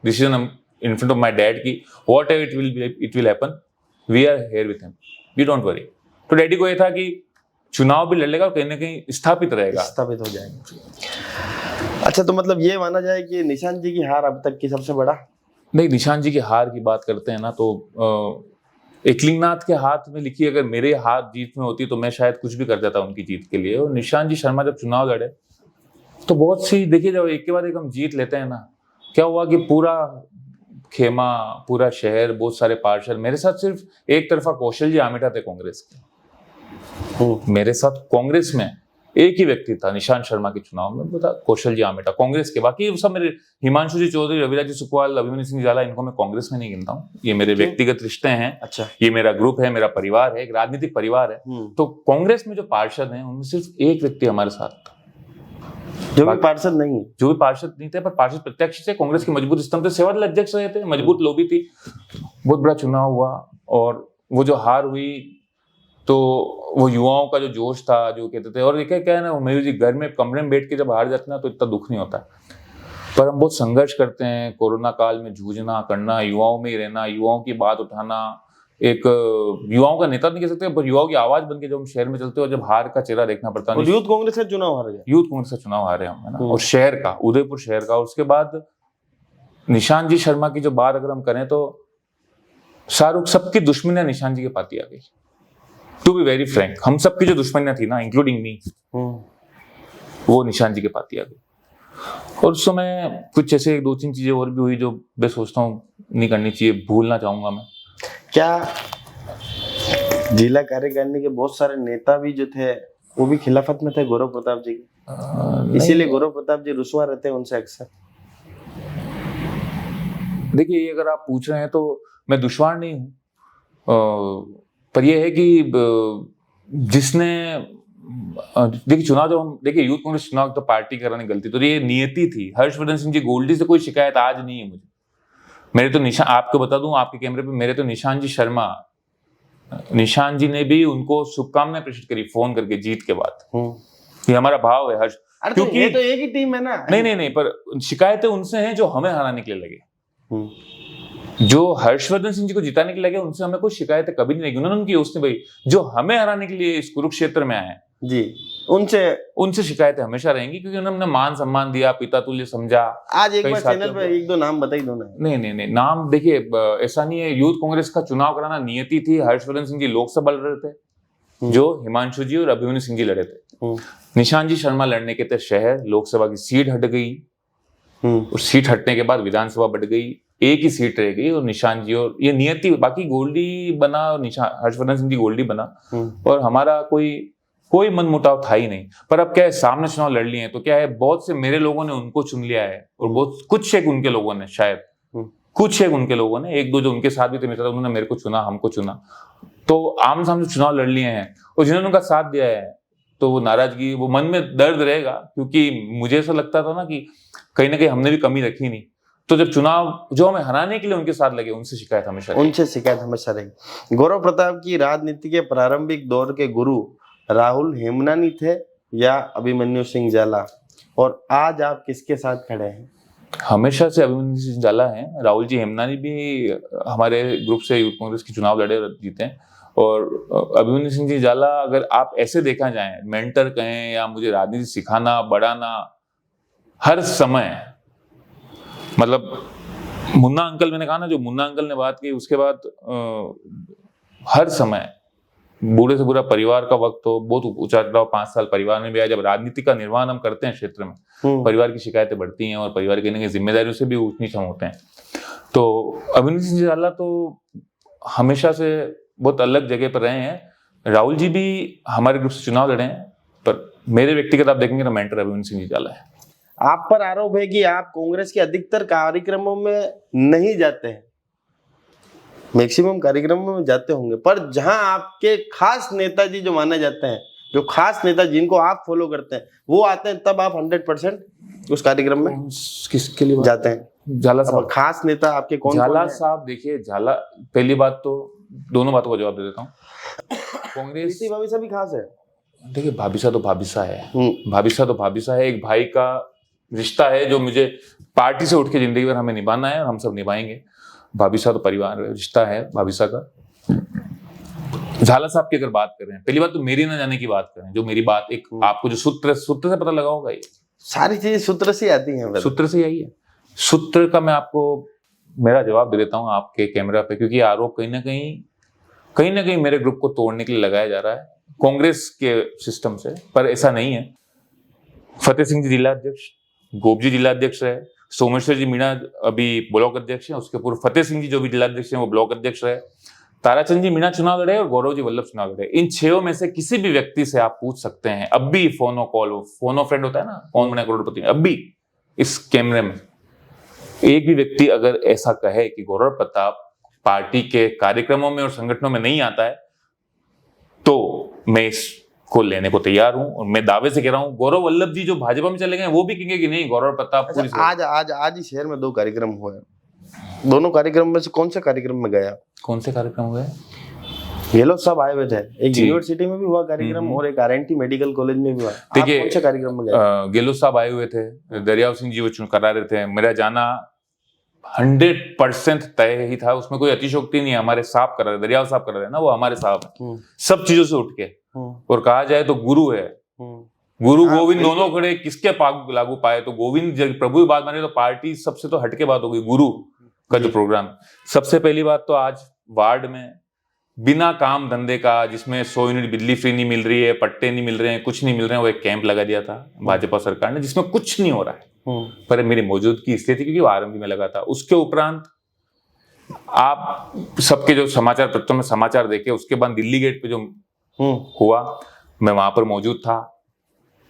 decision in front of my dad की whatever it will happen, we are here with him, we don't worry. तो डैडी को ये था कि चुनाव भी लड़ेगा, कहीं ना कहीं स्थापित रहेगा,
स्थापित हो जाएगा। अच्छा, तो मतलब ये माना जाए कि निशांत जी की हार अब तक की सबसे बड़ा?
नहीं, निशांत जी की हार की बात करते हैं ना, तो एकलिंगनाथ के हाथ में लिखी अगर मेरे हाथ जीत में होती तो मैं शायद कुछ भी कर देता उनकी जीत के लिए। और निशांत जी शर्मा जब चुनाव लड़े तो बहुत सी, देखिए जब एक के बाद एक हम जीत लेते हैं ना, क्या हुआ कि पूरा खेमा, पूरा शहर, बहुत सारे पार्षद, मेरे साथ सिर्फ एक तरफा कौशल जी आमेटा थे कांग्रेस के, मेरे साथ कांग्रेस में एक ही व्यक्ति था निशांत शर्मा के चुनाव में, वो था कौशल जी आमेटा कांग्रेस के। बाकी सब मेरे हिमांशु जी चौधरी, रविराज जी सुकवाल, अभिमन्यु सिंह जाला, इनको मैं कांग्रेस में नहीं गिनता हूँ, ये मेरे व्यक्तिगत रिश्ते हैं।
अच्छा।
ये मेरा ग्रुप है, मेरा परिवार है, एक राजनीतिक परिवार है। तो कांग्रेस में जो पार्षद हैं उनमें सिर्फ एक व्यक्ति हमारे साथ था,
जो भी पार्षद नहीं
थे, पर पार्षद प्रत्यक्ष से कांग्रेस के मजबूत स्तंभ थे, सेवादल अध्यक्ष रहे थे, मजबूत लॉबी थी। बहुत बड़ा चुनाव हुआ, और वो जो हार हुई तो वो युवाओं का जो जोश था, जो कहते थे, और देखिए क्या है ना मयूर जी, घर में कमरे में बैठ के जब हार जाते ना तो इतना दुख नहीं होता, पर हम बहुत संघर्ष करते हैं। कोरोना काल में जूझना, करना, युवाओं में ही रहना, युवाओं की बात उठाना, एक युवाओं का नेता नहीं कह सकते, पर युवाओं की आवाज बन के जब हम शहर में चलते हो, जब हार का चेहरा देखना पड़ता है।
यूथ कांग्रेस का चुनाव हार गया,
यूथ कांग्रेस का चुनाव हारे हम, है ना, और शहर का, उदयपुर शहर का। उसके बाद निशांत जी शर्मा की जो बात अगर हम करें तो शाहरुख, सबकी दुश्मनी निशांत जी के पाती आ गई, टू बी वेरी फ्रैंक, हम सबकी जो दुश्मनियां थी ना, इंक्लूडिंग मी, वो निशान जी के पाती आ गई। और उस समय कुछ ऐसे 2-3 चीजें और भी हुई जो मैं सोचता हूँ नहीं करनी चाहिए, भूलना चाहूंगा मैं।
क्या जिला कार्यकारिणी के बहुत सारे नेता भी जो थे वो भी खिलाफत में थे गौरव प्रताप जी के, इसीलिए गौरव प्रताप जी रुसवा रहते हैं उनसे अक्सर?
देखिए, ये अगर आप पूछ रहे हैं तो मैं दुश्वार नहीं हूँ, पर यह है कि जिसने देखिए चुनाव, जो हम देखिए यूथ कांग्रेस चुनाव तो पार्टी कराने गलती, तो ये नियति थी। हर्षवर्धन सिंह जी गोल्डी से कोई शिकायत आज नहीं है मुझे। मेरे तो निशान, आपको बता दूं आपके कैमरे पे, मेरे तो निशान जी शर्मा, निशान जी ने भी उनको शुभकामनाएं प्रेषित करी फोन करके जीत के बाद। ये हमारा भाव है हर्ष,
क्योंकि ये तो एक ही टीम है ना।
नहीं, पर शिकायतें उनसे हैं जो हमें हराने के लिए लगे। जो हर्षवर्धन सिंह जी को जिताने के लिए लगे उनसे हमें कोई शिकायतें कभी नहीं लगी। उन्होंने उनकी उसने भाई जो हमें हराने के लिए इस कुरुक्षेत्र में आए
जी, उनसे
शिकायतें हमेशा रहेंगी, क्योंकि उन्होंने मान सम्मान दिया, पिता तुल्य समझा।
आज एक बार चैनल पे 1-2 नाम बताई दो ना।
नहीं, नाम देखिए, ऐसा नहीं है। यूथ कांग्रेस का चुनाव कराना नियति थी। हर्षवर्धन सिंह जी लोकसभा लड़ रहे थे, जो हिमांशु जी और अभिमन्यु सिंह जी लड़े थे। निशान जी शर्मा लड़ने के थे शहर, लोकसभा की सीट हट गई, और सीट हटने के बाद विधानसभा बढ़ गई, एक ही सीट रह गई, और निशान जी और ये नियति, बाकी गोल्डी बना, और निशान हर्षवर्धन सिंह जी गोल्डी बना, और हमारा कोई मनमुटाव था ही नहीं। पर अब क्या है, सामने चुनाव लड़ लिए हैं तो क्या है, बहुत से मेरे लोगों ने उनको चुन लिया है, और बहुत कुछ एक उनके लोगों ने, शायद कुछ एक उनके लोगों ने, 1-2 जो उनके साथ भी थे मित्र, उन्होंने मेरे को चुना, हमको चुना, तो आमने सामने चुनाव लड़ लिए हैं। और जिन्होंने उनका साथ दिया है तो वो नाराजगी, वो मन में दर्द रहेगा, क्योंकि मुझे ऐसा लगता था ना कि कहीं ना कहीं हमने भी कमी रखी नहीं। तो जब चुनाव जो हमें हराने के लिए उनके साथ लगे, उनसे शिकायत हमेशा
रही। गौरव प्रताप की राजनीति के प्रारंभिक दौर के गुरु राहुल हेमनानी थे या अभिमन्यु सिंह जाला, और आज आप किसके साथ खड़े हैं?
हमेशा से अभिमन्यु सिंह जाला हैं। राहुल जी हेमनानी भी हमारे ग्रुप से यूथ कांग्रेस के चुनाव लड़े जीते हैं, और अभिमन्यु सिंह जी जाला, अगर आप ऐसे देखा जाए, मेंटर कहें या मुझे राजनीति सिखाना, बढ़ाना, हर समय, मतलब मुन्ना अंकल, मैंने कहा ना, जो मुन्ना अंकल ने बात की, उसके बाद हर समय बूढ़े से बुरा परिवार का वक्त हो, बहुत उतार चढ़ाव 5 साल परिवार में भी आया। जब राजनीति का निर्वहन हम करते हैं क्षेत्र में, परिवार की शिकायतें बढ़ती हैं, और परिवार की जिम्मेदारियों से भी ऊंच नीच हम होते हैं। तो अभिमन्यु सिंह जी जाला तो हमेशा से बहुत अलग जगह पर रहे हैं। राहुल जी भी हमारे ग्रुप से चुनाव लड़े हैं, पर मेरे व्यक्तिगत आप देखेंगे तो मेंटर अभिमन्यु सिंह जी जाला है।
आप पर आरोप है कि आप कांग्रेस के अधिकतर कार्यक्रमों में नहीं जाते हैं, मैक्सिमम कार्यक्रमों में जाते होंगे, पर जहां आपके खास नेताजी जो माने जाते हैं, जो खास नेता जिनको आप फॉलो करते हैं, वो आते हैं, तब आप 100% उस कार्यक्रम में
किसके लिए
जाते हैं?
झाला साहब।
खास नेता आपके कौन?
झाला साहब, देखिए झाला, पहली बात तो दोनों बातों का जवाब दे देता हूँ। कांग्रेस
भाभीसा भी खास है।
देखिए, भाभीसा तो भाभीसा है, भाभीसा तो भाभीसा है, एक भाई का रिश्ता है जो मुझे पार्टी से उठ के जिंदगी भर हमें निभाना है, और हम सब निभाएंगे। भाभीसा तो परिवार रिश्ता है भाभीसा का। झाला साहब की अगर बात करें, पहली बात तो मेरी ना जाने की बात करें, जो मेरी बात एक आपको जो सूत्र से पता लगा होगा, ये
सारी चीजें सूत्र से आती हैं,
सूत्र से आई है। सूत्र का मैं आपको मेरा जवाब दे देता हूँ आपके कैमरा पे, क्योंकि आरोप कहीं ना कहीं मेरे ग्रुप को तोड़ने के लिए लगाया जा रहा है कांग्रेस के सिस्टम से, पर ऐसा नहीं है। फतेह सिंह जी जिलाध्यक्ष, गोप जी जिलाध्यक्ष रहे, सोमेश्वर जी मीणा अभी ब्लॉक अध्यक्ष हैं, उसके पूर्व फतेह सिंह जी जो भी जिलाध्यक्ष हैं वो ब्लॉक अध्यक्ष रहे, ताराचंद जी मीणा चुनाव लड़े, और गौरव जी वल्लभ चुनाव लड़े। इन 6 में से किसी भी व्यक्ति से आप पूछ सकते हैं, अब भी फोनो फ्रेंड होता है ना, कौन बना करोड़पति, अब भी इस कैमरे में एक भी व्यक्ति अगर ऐसा कहे कि गौरव प्रताप पार्टी के कार्यक्रमों में और संगठनों में नहीं आता है, तो मैं इसको लेने को तैयार हूं। और मैं दावे से कह रहा हूं, गौरव वल्लभ जी जो भाजपा में चले गए, वो भी कहेंगे कि नहीं, गौरव प्रताप।
आज ही शहर में 2 कार्यक्रम हुए, दोनों कार्यक्रम में से कौन से कार्यक्रम में गया?
कौन से कार्यक्रम हुए?
गेहलोत साहब आए हुए थे, एक यूनिवर्सिटी में भी हुआ कार्यक्रम, और एक RNT मेडिकल कॉलेज में भी हुआ।
देखिए,
कौन से कार्यक्रम में गए?
गेहलोत साहब आए हुए थे, दरियाव सिंह जी वो करा रहे थे, मेरा जाना 100% तय ही था, उसमें कोई अतिशोक्ति नहीं है। हमारे साहब कर रहे, दरियाव साहब कर रहे हैं ना, वो हमारे साहब सब चीजों से उठ के, और कहा जाए तो गुरु है, गुरु गोविंद दोनों खड़े, किसके लागू पाए? तो गोविंद जब प्रभु की बात माने तो पार्टी सबसे तो हटके बात हो गई, गुरु का जो प्रोग्राम। सबसे पहली बात तो आज वार्ड में बिना काम धंधे का, जिसमें 100 यूनिट बिजली फ्री नहीं मिल रही है, पट्टे नहीं मिल रहे हैं, कुछ नहीं मिल रहे हैं, वो एक कैंप लगा दिया था भाजपा सरकार ने, जिसमें कुछ नहीं हो रहा है। पर मेरी मौजूदगी इसलिए थी क्योंकि वो आरएमपी में लगा था। उसके उपरांत आप सबके जो समाचार पत्रों में समाचार देखे, उसके बाद दिल्ली गेट पे जो हुआ, मैं वहां पर मौजूद था,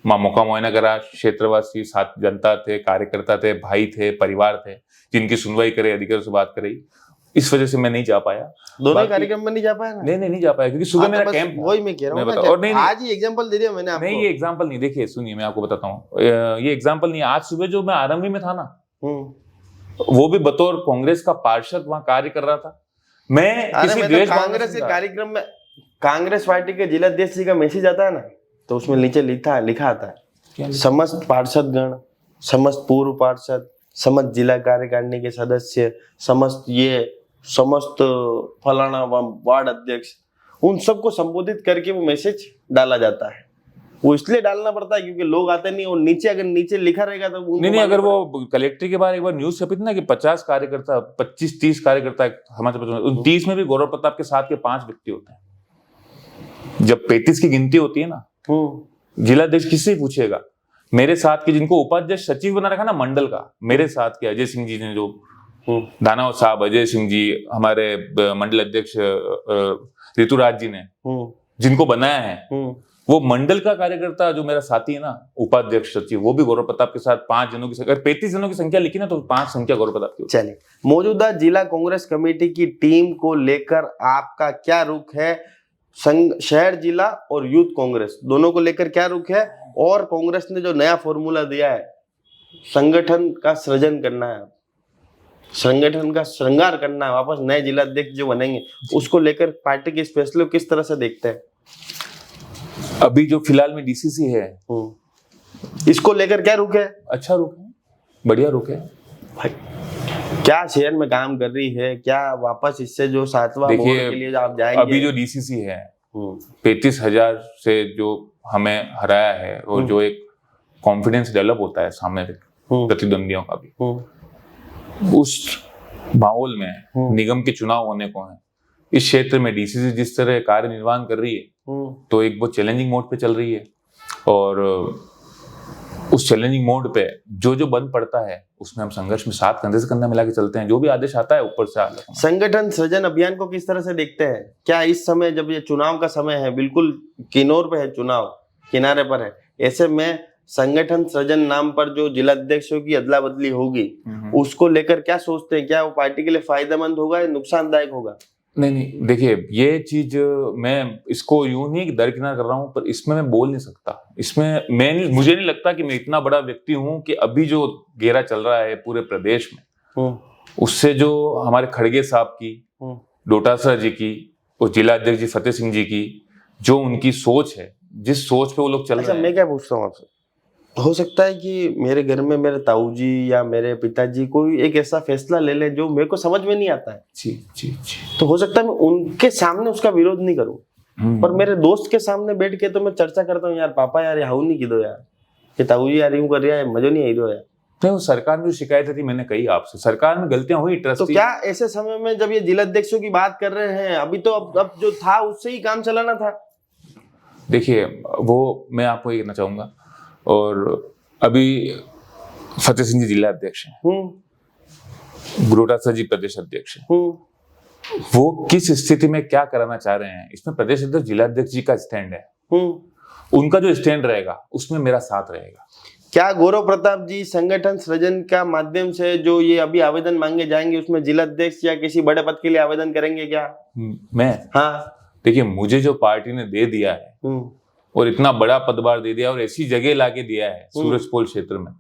वहां मौका मुआयना करा। क्षेत्रवासी साथ जनता थे, कार्यकर्ता थे, भाई थे, परिवार थे, जिनकी सुनवाई करे, अधिकारियों से बात करे। इस वजह से मैं नहीं जा पाया।
दोनों कार्यक्रम में नहीं जा पाया ना?
नहीं जा पाया क्योंकि सुबह मेरा कैंप,
वही मैं कह रहा हूँ। और नहीं, आज ही एग्जांपल दे दिया मैंने आपको।
नहीं, ये एग्जांपल नहीं, देखिए सुनिए, मैं आपको बताता हूँ, ये एग्जांपल नहीं। आज सुबह जो मैं आरएमपी में था ना, वो भी बतौर कांग्रेस का पार्षद वहां कार्य कर रहा था। मैं किसी देश
कांग्रेस के कार्यक्रम में कांग्रेस पार्टी के जिलाध्यक्ष जी का मैसेज आता है ना, तो उसमें नीचे लिखा आता है, समस्त पार्षदगण, समस्त पूर्व पार्षद, समस्त जिला कार्यकारिणी के सदस्य, समस्त फलाना वार्ड अध्यक्ष, उन सबको संबोधित करके वो मैसेज डाला जाता है। वो इसलिए डालना पड़ता है क्योंकि लोग आते नहीं, और नीचे अगर नीचे लिखा रहेगा तो
नहीं, अगर वो कलेक्ट्री के बाहर एक बार न्यूज छपी थी ना कि 50 कार्यकर्ता, 25-30 कार्यकर्ता हमारे, उन 30 में भी गौरव प्रताप के साथ के 5 व्यक्ति होते हैं। जब 35 की गिनती होती है ना, जिलाध्यक्ष किससे पूछेगा? मेरे साथ के, जिनको उपाध्यक्ष सचिव बना रखा ना मंडल का, मेरे साथ के अजय सिंह जी ने, जो दानावत साहब, अजय सिंह जी, हमारे मंडल अध्यक्ष ऋतुराज जी ने जिनको बनाया है, वो मंडल का कार्यकर्ता जो मेरा साथी है ना, उपाध्यक्ष सचिव, वो भी गौरव प्रताप के साथ 5 जनों की, अगर 35 जनों की संख्या लिखी ना तो 5 संख्या गौरव प्रताप की।
चलिए, मौजूदा जिला कांग्रेस कमेटी की टीम को लेकर आपका क्या रुख है? शहर, जिला और यूथ कांग्रेस दोनों को लेकर क्या रुख है? और कांग्रेस ने जो नया फॉर्मूला दिया है, संगठन का सृजन करना है, संगठन का श्रृंगार करना है, वापस नए जिलाध्यक्ष जो बनेंगे, उसको लेकर पार्टी के स्पेशल किस तरह से देखते हैं?
अभी जो फिलहाल में डीसीसी है,
इसको लेकर क्या रुख है?
अच्छा रुख है, बढ़िया रुख है
भाई। क्या शहर में काम कर रही है, क्या वापस इससे जो 7वां मोड़ के लिए आप जाएंगे?
अभी जो डीसीसी है, 35,000 से जो हमें हराया है, और जो एक कॉन्फिडेंस डेवलप होता है सामने प्रतिद्वंदियों का भी, उस माहौल में निगम के चुनाव होने को है। इस क्षेत्र में डीसीसी जिस तरह कार्य निर्वहन कर रही है, तो एक बहुत चैलेंजिंग मोड पे चल रही है, और उस चैलेंजिंग मोड पे जो बंद पड़ता है, उसमें हम संघर्ष में साथ कंधे से कंधा मिला के चलते हैं। जो भी आदेश आता है ऊपर से। संगठन
सृजन अभियान को किस तरह से देखते हैं? क्या इस समय, जब ये चुनाव का समय है, बिल्कुल किनोर पे है, चुनाव किनारे पर है, ऐसे में संगठन सृजन नाम पर जो जिलाध्यक्षों की अदला बदली होगी, उसको लेकर क्या सोचते हैं? क्या वो पार्टी के लिए फायदेमंद होगा या नुकसानदायक होगा?
नहीं, देखिए, ये चीज मैं इसको यूं नहीं दरकिनार कर रहा हूं, पर इसमें मैं बोल नहीं सकता। इसमें मुझे नहीं लगता कि मैं इतना बड़ा व्यक्ति हूं कि अभी जो घेरा चल रहा है पूरे प्रदेश में, उससे जो हमारे खड़गे साहब की, डोटासरा जी की और जिला अध्यक्ष जी फतेह सिंह जी की जो उनकी सोच है, जिस सोच पे वो लोग चल रहे हैं।
मैं क्या पूछता हूँ आपसे, हो सकता है कि मेरे घर में मेरे ताऊ जी या मेरे पिताजी कोई एक ऐसा फैसला ले ले जो मेरे को समझ में नहीं आता है,
जी,
तो हो सकता है मैं उनके सामने उसका विरोध नहीं करूं, पर मेरे दोस्त के सामने बैठ के तो मैं चर्चा करता हूँ, यार पापा यार हाउ नहीं की दो यार, ये ताऊ जी यार यूं कर रहा है, मजा नहीं आई रहा यार।
तो सरकार में जो शिकायत थी, मैंने कही आपसे, सरकार में गलतियां हुई,
तो क्या ऐसे समय में जब ये जिलाध्यक्षों की बात कर रहे हैं, अभी तो अब जो था उससे ही काम चलाना था।
देखिए, वो मैं आपको ये कहना चाहूंगा, और अभी फतेह सिंह जी जिला अध्यक्ष हैं, डोटासरा जी प्रदेश अध्यक्ष हैं, वो किस स्थिति में क्या कराना चाह रहे हैं, इसमें प्रदेश अध्यक्ष जिला अध्यक्ष जी का स्टैंड है। उनका जो स्टैंड रहेगा उसमें मेरा साथ रहेगा।
क्या गौरव प्रताप जी संगठन सृजन का माध्यम से जो ये अभी आवेदन मांगे जाएंगे, उसमें जिला अध्यक्ष या किसी बड़े पद के लिए आवेदन करेंगे क्या?
मैं,
हाँ,
देखिए, मुझे जो पार्टी ने दे दिया है और इतना बड़ा पदभार दे दिया और ऐसी जगह लाके दिया है सूरजपोल क्षेत्र में,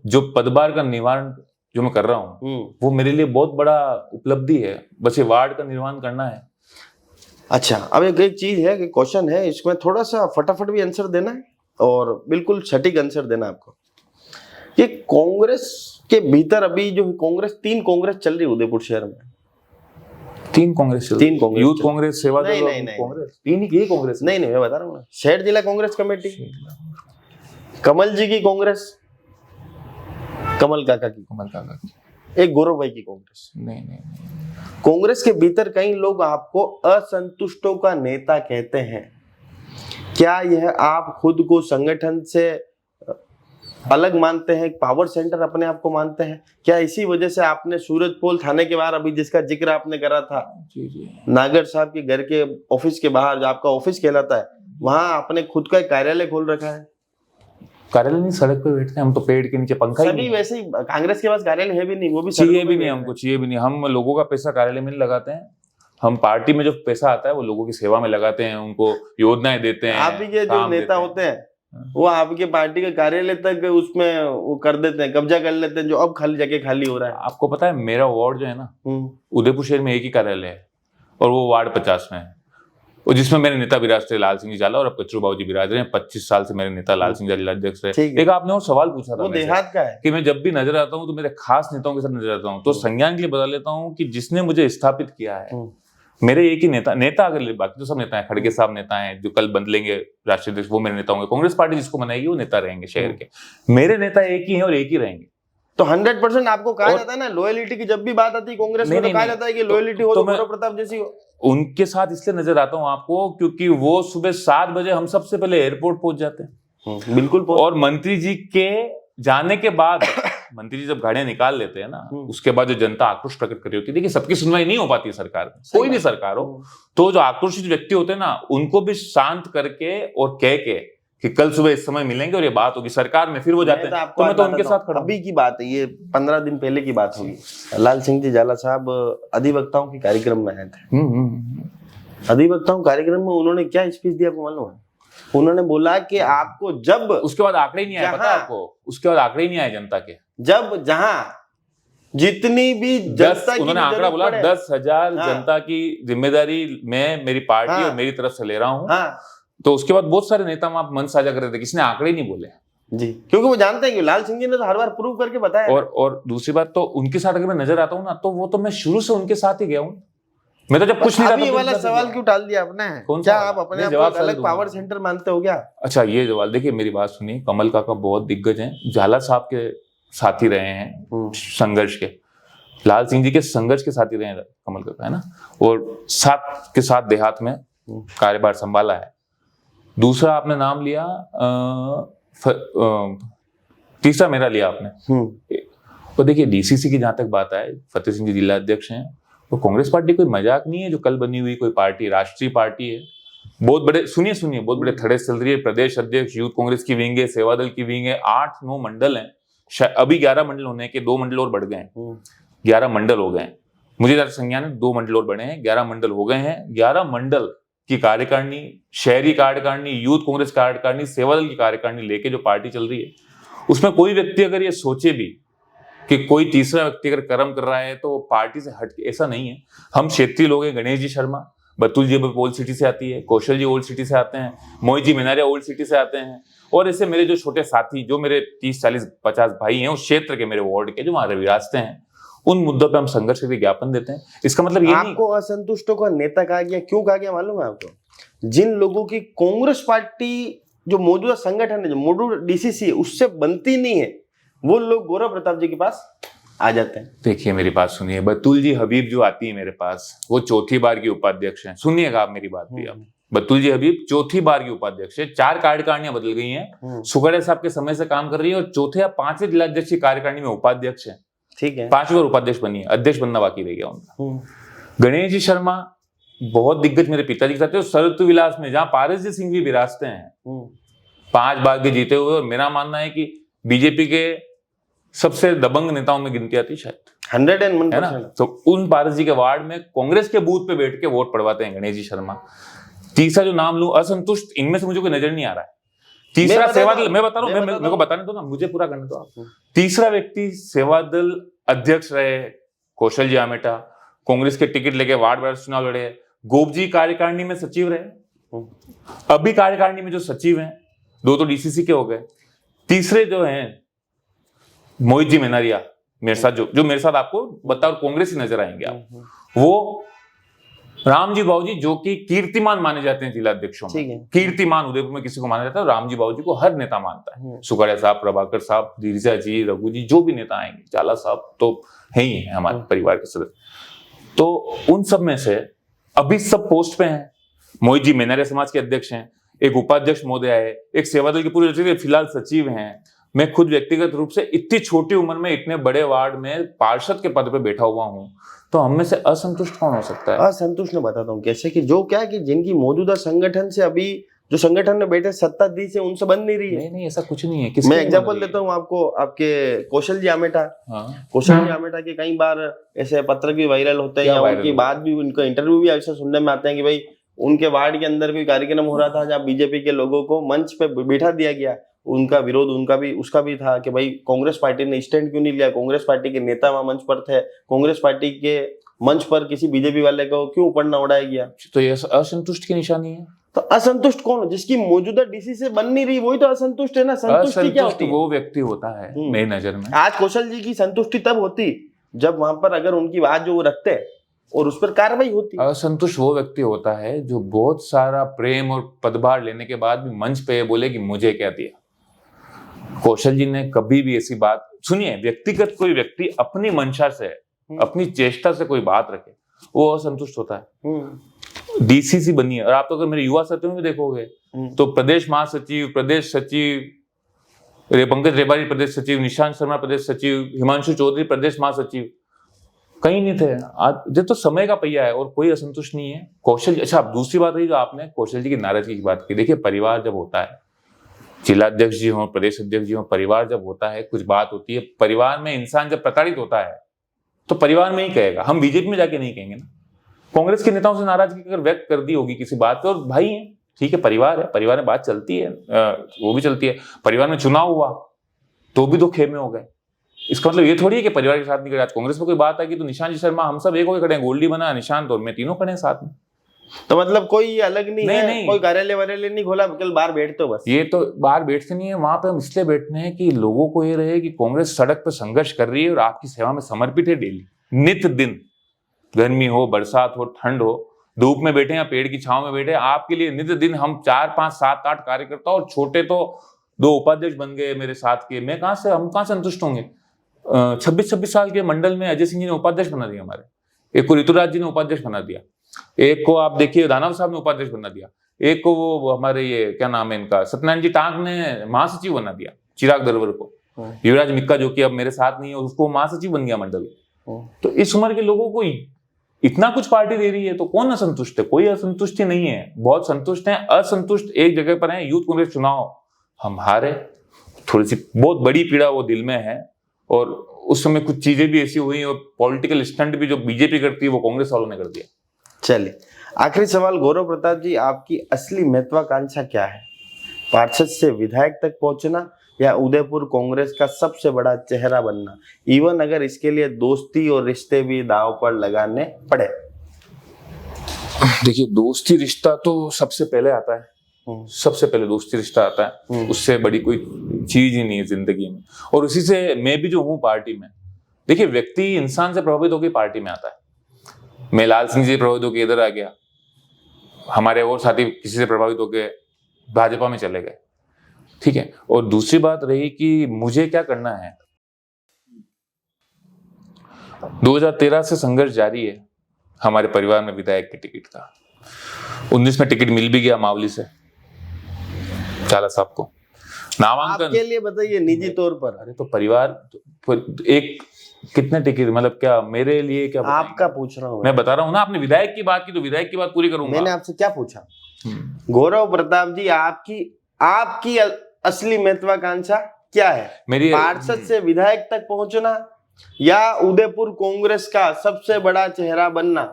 जो पदभार का निवारण जो मैं कर रहा हूँ, वो मेरे लिए बहुत बड़ा उपलब्धि है। बस ये वार्ड का निर्माण करना है।
अच्छा, अब एक चीज है कि क्वेश्चन है, इसमें थोड़ा सा फटाफट भी आंसर देना है और बिल्कुल सटीक आंसर देना आपको। ये कांग्रेस के भीतर अभी जो कांग्रेस, 3 कांग्रेस चल रही है उदयपुर शहर में।
3 कांग्रेस, यूथ कांग्रेस, सेवा दल
कांग्रेस,
3 ही कांग्रेस।
नहीं, मैं बता रहा हूँ ना, शहर जिला कांग्रेस कमेटी, कमल जी की कांग्रेस, कमल काका की,
कमल काका की,
एक गौरव भाई की कांग्रेस।
नहीं,
कांग्रेस के भीतर कई लोग आपको असंतुष्टों का नेता कहते हैं। क्या यह आप खुद को संगठन से अलग मानते हैं, पावर सेंटर अपने आप को मानते हैं? क्या इसी वजह से आपने सूरजपोल थाने के बाहर, अभी जिसका जिक्र आपने करा था, नागर साहब के घर के ऑफिस के बाहर, जो आपका ऑफिस कहलाता है, वहां आपने खुद का एक कार्यालय खोल रखा है?
कार्यालय नहीं, सड़क पे बैठते हैं हम तो, पेड़ के नीचे पंखा ही
सभी
नहीं।
वैसे ही कांग्रेस के पास कार्यालय है भी नहीं, वो भी
चाहिए भी नहीं हमको, चाहिए भी नहीं। हम लोगों का पैसा कार्यालय में नहीं लगाते हैं। हम पार्टी में जो पैसा आता है वो लोगों की सेवा में लगाते हैं, उनको योजनाएं देते हैं।
आप ही के जो नेता होते हैं वो आपके पार्टी के कार्यालय तक उसमें वो कर देते हैं, कब्जा कर लेते हैं, जो अब खाली जगह खाली हो रहा है।
आपको पता है मेरा वार्ड जो है ना, उदयपुर शहर में एक ही कार्यालय है और वो वार्ड 50 में है, और जिसमें मेरे नेता विराजते लाल सिंह जी झाला और अब कचरू बाबू जी विराज रहे हैं। 25 साल से मेरे नेता लाल सिंह झाला अध्यक्ष रहे। एक आपने और सवाल पूछा था,
वो देहात का है
कि मैं जब भी नजर आता हूँ तो मेरे खास नेताओं के साथ नजर आता हूँ, तो संज्ञान के लिए बता लेता हूँ कि जिसने मुझे स्थापित किया है मेरे एक ही नेता अगर बाकी तो सब नेता हैं, खड़गे साहब नेता हैं, जो कल बदलेंगे राष्ट्रीय अध्यक्ष वो मेरे नेता होंगे, कांग्रेस पार्टी जिसको बनाएगी वो नेता रहेंगे शहर के। मेरे नेता एक ही हैं और एक ही रहेंगे।
तो 100% आपको कहा जाता है ना लॉयल्टी की, जब भी बात आती है कांग्रेस में तो कहा जाता है कि लॉयल्टी हो तो गौरव प्रताप जैसी हो।
उनके साथ इसलिए नजर आता हूँ आपको क्योंकि वो सुबह 7 बजे हम सबसे पहले एयरपोर्ट पहुंच जाते हैं।
बिल्कुल। और
मंत्री जी के जाने के बाद मंत्री जी जब गाड़ियां निकाल लेते हैं ना, उसके बाद जो जनता आक्रोश प्रकट कर रही होती है, देखिए सबकी सुनवाई नहीं हो पाती है सरकार में, कोई भी सरकार हो, तो जो आक्रोशित व्यक्ति होते हैं ना उनको भी शांत करके और कह के कि कल सुबह इस समय मिलेंगे और ये बात होगी सरकार में, फिर वो जाते हैं। तो मैं तो उनके साथ खड़ा।
अभी की बात है, ये 15 दिन पहले की बात होगी। लाल सिंह जी झाला साहब अधिवक्ताओं के कार्यक्रम में आए थे। अधिवक्ताओं कार्यक्रम में उन्होंने क्या स्पीच दिया आपको मालूम है? उन्होंने बोला कि आपको जब,
उसके बाद आंकड़े ही नहीं आए, पता है आपको? उसके बाद आंकड़े ही नहीं आए जनता के।
जब जहां जितनी भी जनता की,
उन्होंने आंकड़ा बोला 10,000 जनता की जिम्मेदारी मैं मेरी पार्टी और मेरी तरफ से ले रहा हूं। तो उसके बाद बहुत सारे नेता वहां मंच साझा कर रहे थे, किसने आंकड़े ही नहीं बोले
जी, क्योंकि वो जानते हैं कि लाल सिंह जी ने तो हर बार प्रूव करके बताया।
और दूसरी बात तो उनके साथ अगर मैं नजर आता हूँ ना, तो वो तो मैं शुरू से उनके साथ ही गया हूँ। मैं तो जब कुछ नहीं
अभी वाला सवाल क्यों टाल दिया आपने? क्या आप अपने आप को अलग पावर सेंटर मानते हो क्या?
अच्छा, ये सवाल देखिए, मेरी बात सुनिए। कमल काका बहुत दिग्गज हैं, झाला साहब के साथी रहे हैं संघर्ष के, लाल सिंह जी के संघर्ष के साथी रहे हैं कमल काका, है ना, और साथ के साथ देहात में कार्यभार संभाला है। दूसरा आपने नाम लिया, तीसरा मेरा लिया आपने। तो देखिए डीसीसी की जहां तक बात आए, फतेह सिंह जी जिला अध्यक्ष हैं, तो कांग्रेस पार्टी कोई मजाक नहीं है जो कल बनी हुई कोई पार्टी, राष्ट्रीय पार्टी है। बहुत बड़े, सुनिए बहुत बड़े थड़े चल रही है। प्रदेश अध्यक्ष, यूथ कांग्रेस की विंग है, सेवा दल की विंग है, 8-9 मंडल हैं। अभी 11 मंडल होने के, 2 मंडल और बढ़ गए हैं, 11 मंडल हो गए। मुझे ज्यादा संज्ञान है, 2 मंडल और बढ़े हैं, 11 मंडल हो गए हैं। 11 मंडल की कार्यकारिणी, शहरी कार्यकारिणी, यूथ कांग्रेस कार्यकारिणी, सेवा दल की कार्यकारिणी लेके जो पार्टी चल रही है, उसमें कोई व्यक्ति अगर ये सोचे भी कि कोई तीसरा व्यक्ति अगर कर्म कर रहा है तो पार्टी से हट, ऐसा नहीं है। हम क्षेत्रीय लोग हैं, गणेश जी शर्मा, बतुल जी ओल्ड सिटी से आती है, कौशल जी ओल्ड सिटी से आते हैं, मोहित जी मेनारिया ओल्ड सिटी से आते हैं, और ऐसे मेरे जो छोटे साथी, जो मेरे 30, 40, 50 भाई हैं उस क्षेत्र के, मेरे वार्ड के, जो वहां विराजते हैं, उन मुद्दों पे हम संघर्ष करके ज्ञापन देते हैं। इसका मतलब ये नहीं।
आपको असंतुष्टों का नेता कहा गया, क्यों कहा गया मालूम है आपको? जिन लोगों की कांग्रेस पार्टी जो मौजूदा संगठन है, जो मौजूदा डीसीसी है, उससे बनती नहीं है, वो लोग गौरव प्रताप जी के पास आ जाते हैं।
देखिए मेरी बात सुनिए, बतुल जी हबीब जो आती है मेरे पास, वो 4थी बार की उपाध्यक्ष हैं। सुनिएगा आप मेरी बात भी। आप बतुल जी हबीब 4थी बार की उपाध्यक्ष है, 4 कार्यकारिणियां बदल गई हैं, सुगड़े साहब के समय से काम कर रही है, और 4थे या 5वें जिला अध्यक्ष की कार्यकारिणी में उपाध्यक्ष है।
ठीक है,
5वीं बार उपाध्यक्ष बनी है, अध्यक्ष बनना बाकी रह गया उनका। गणेश जी शर्मा बहुत दिग्गज मेरे पिताजी के साथ है, सरतु विलास में, जहां पारस जी सिंह भी विराजते हैं, 5 बार के जीते हुए, और मेरा मानना है कि बीजेपी के सबसे दबंग नेताओं में गिनती आती शायद
101%,
है ना। तो उन पारस जी के वार्ड में कांग्रेस के बूथ पे बैठ के वोट पड़वाते हैं गणेश जी शर्मा। तीसरा जो नाम लूं, असंतुष्ट, इनमें से मुझे कोई नजर नहीं आ रहा है। तीसरा सेवादल, मैं बता रहा हूं, मेरे को बताने दो ना, मुझे पूरा करने दो आप। तीसरा व्यक्ति सेवादल अध्यक्ष रहे, कौशल जी आमेटा, कांग्रेस के टिकट लेके वार्ड वार चुनाव लड़े। गोप जी कार्यकारिणी में सचिव रहे, अभी कार्यकारिणी में जो सचिव हैं 2 तो डीसीसी के हो गए। तीसरे जो हैं मोहित जी मेनारिया मेरे साथ, जो मेरे साथ आपको बताओ कांग्रेस ही नजर आएंगे आप, वो रामजी बाबूजी, जो कि कीर्तिमान माने जाते हैं जिला अध्यक्षों में, कीर्तिमान उदयपुर में किसी को माना जाता है, रामजी बाबूजी को हर नेता मानता है। सुगड़िया साहब, प्रभाकर साहब, धीरजा जी, रघु जी, जो भी नेता आएंगे, झाला साहब तो है ही है हमारे परिवार के सदस्य। तो उन सब में से अभी सब पोस्ट पे हैं। मोहित जी मेनारिया समाज के अध्यक्ष हैं, एक उपाध्यक्ष महोदय है, एक सेवादल के पूरे फिलहाल सचिव हैं। मैं खुद व्यक्तिगत रूप से इतनी छोटी उम्र में इतने बड़े वार्ड में पार्षद के पद पे बैठा हुआ हूँ, तो हम में से असंतुष्ट कौन हो सकता है?
असंतुष्ट मैं बताता हूँ कैसे, कि जो क्या है कि जिनकी मौजूदा संगठन से अभी जो संगठन में बैठे सत्ता दी से उनसे बन नहीं रही है।
नहीं ऐसा कुछ नहीं है।
मैं एग्जांपल देता हूँ आपको, आपके कौशल जी आमेटा।
हाँ।
कौशल जी आमेटा के कई बार ऐसे पत्र भी वायरल होते हैं, या उनकी बात भी, उनका इंटरव्यू भी ऐसा सुनने में आते हैं कि भाई उनके वार्ड के अंदर कोई कार्यक्रम हो रहा था जहाँ बीजेपी के लोगों को मंच पे बैठा दिया गया, उनका विरोध उसका भी था कि भाई कांग्रेस पार्टी ने स्टैंड क्यों नहीं लिया, कांग्रेस पार्टी के नेता वहां मंच पर थे, कांग्रेस पार्टी के मंच पर किसी बीजेपी वाले को क्यों पढ़ना उड़ाया गया। तो
ये असंतुष्ट की निशानी है।
तो असंतुष्ट कौन है? जिसकी मौजूदा डीसी से बन नहीं रही वही तो असंतुष्ट है ना। संतुष्टि क्या होती है?
वो व्यक्ति होता है मेरी नजर में।
आज कौशल जी की संतुष्टि तब होती जब वहां पर अगर उनकी बात जो वो रखते और उस पर कार्रवाई होती।
असंतुष्ट वो व्यक्ति होता है जो बहुत सारा प्रेम और पदभार लेने के बाद भी मंच पे बोले कि मुझे क्या दिया। कौशल जी ने कभी भी ऐसी बात, सुनिए, व्यक्तिगत कोई व्यक्ति अपनी मंशा से, अपनी चेष्टा से कोई बात रखे, वो असंतुष्ट होता है। डीसीसी बनी है, और आप तो अगर मेरे युवा सत्र में भी देखोगे तो प्रदेश महासचिव, प्रदेश सचिव, पंकज रेबारी प्रदेश सचिव, निशांत शर्मा प्रदेश सचिव, हिमांशु चौधरी प्रदेश महासचिव, कहीं नहीं थे। आज ये तो समय का पहिया है और कोई असंतुष्ट नहीं है। कौशल, अच्छा, दूसरी बात रही जो आपने कौशल जी की नाराजगी की बात की, देखिए परिवार जब होता है, जिलाध्यक्ष जी हो, प्रदेश अध्यक्ष जी हो, परिवार जब होता है, कुछ बात होती है, परिवार में इंसान जब प्रताड़ित होता है तो परिवार में ही कहेगा, हम बीजेपी में जाके नहीं कहेंगे ना। कांग्रेस के नेताओं से नाराजगी अगर व्यक्त कर दी होगी किसी बात पे, और भाई है, ठीक है, परिवार है, परिवार में बात चलती है, वो भी चलती है। परिवार में चुनाव हुआ तो भी दो खेमे हो गए, इसका मतलब ये थोड़ी है कि परिवार के साथ नहीं खड़े। आज कांग्रेस में कोई बात आई कि तो निशांत शर्मा, हम सब एक होकर खड़े हैं, गोल्डी बना, निशांत और मैं, तीनों खड़े हैं साथ में।
तो मतलब कोई अलग नहीं है, कोई कार्यालय वार्यालय नहीं खोला, कल बाहर बैठते हो बस।
ये तो बाहर बैठते नहीं है, वहां पे हम इसलिए बैठते हैं कि लोगों को ये रहे कि कांग्रेस सड़क पर संघर्ष कर रही है और आपकी सेवा में समर्पित है। डेली, नित दिन, गर्मी हो, बरसात हो, ठंड हो, धूप में बैठे या पेड़ की छांव में बैठे, आपके लिए नित दिन हम 4, 5, 7, 8 कार्यकर्ता, और छोटे तो 2 उपाध्यक्ष बन गए मेरे साथ के, मैं कहां से, हम कहां संतुष्ट होंगे। 26 साल के मंडल में अजय सिंह जी ने उपाध्यक्ष बना दिया हमारे, एक को ऋतुराज जी ने उपाध्यक्ष बना दिया, एक को आप देखिए दानव साहब ने उपाध्यक्ष बना दिया, एक को वो हमारे ये क्या नाम है इनका, सत्यनारायण जी टांग ने महासचिव बना दिया, चिराग दरवर को, युवराज मिक्का जो कि अब मेरे साथ नहीं है उसको महासचिव बन गया मंडल। तो इस उम्र के लोगों को इतना कुछ पार्टी दे रही है तो कौन असंतुष्ट है? कोई असंतुष्टि नहीं है, बहुत संतुष्ट है। असंतुष्ट एक जगह पर है, यूथ कांग्रेस चुनाव हम हारे, थोड़ी सी बहुत बड़ी पीड़ा वो दिल में है, और उस समय कुछ चीजें भी ऐसी हुई और पॉलिटिकल स्टंट भी जो बीजेपी करती है वो कांग्रेस वालों ने कर दिया।
चलिए, आखिरी सवाल गौरव प्रताप जी, आपकी असली महत्वाकांक्षा क्या है? पार्षद से विधायक तक पहुंचना या उदयपुर कांग्रेस का सबसे बड़ा चेहरा बनना, इवन अगर इसके लिए दोस्ती और रिश्ते भी दांव पर लगाने पड़े?
देखिए, दोस्ती रिश्ता तो सबसे पहले आता है, सबसे पहले दोस्ती रिश्ता आता है, उससे बड़ी कोई चीज ही नहीं है जिंदगी में। और उसी से मैं भी जो हूँ पार्टी में, देखिए व्यक्ति इंसान से प्रभावित होकर पार्टी में आता है। मैं लाल सिंह जी प्रभावित होकर इधर आ गया, हमारे और साथी किसी से प्रभावित होकर भाजपा में चले गए, ठीक है। और दूसरी बात रही कि मुझे क्या करना है, 2013 से संघर्ष जारी है हमारे परिवार में विधायक के टिकट का। 19 में टिकट मिल भी गया मावली से चाला साहब को, नामांकन।
आपके लिए बताइए निजी तौर पर।
अरे तो परिवार एक कितने टिकट, मतलब क्या मेरे लिए, क्या
आपका पूछ रहा हूँ
मैं, बता रहा हूँ ना। आपने विधायक की बात की तो विधायक की बात पूरी करूंगा।
मैंने आपसे क्या पूछा? गौरव प्रताप जी, आपकी असली महत्वाकांक्षा क्या है? मेरी पार्षद से विधायक तक पहुंचना या उदयपुर कांग्रेस का सबसे बड़ा चेहरा बनना?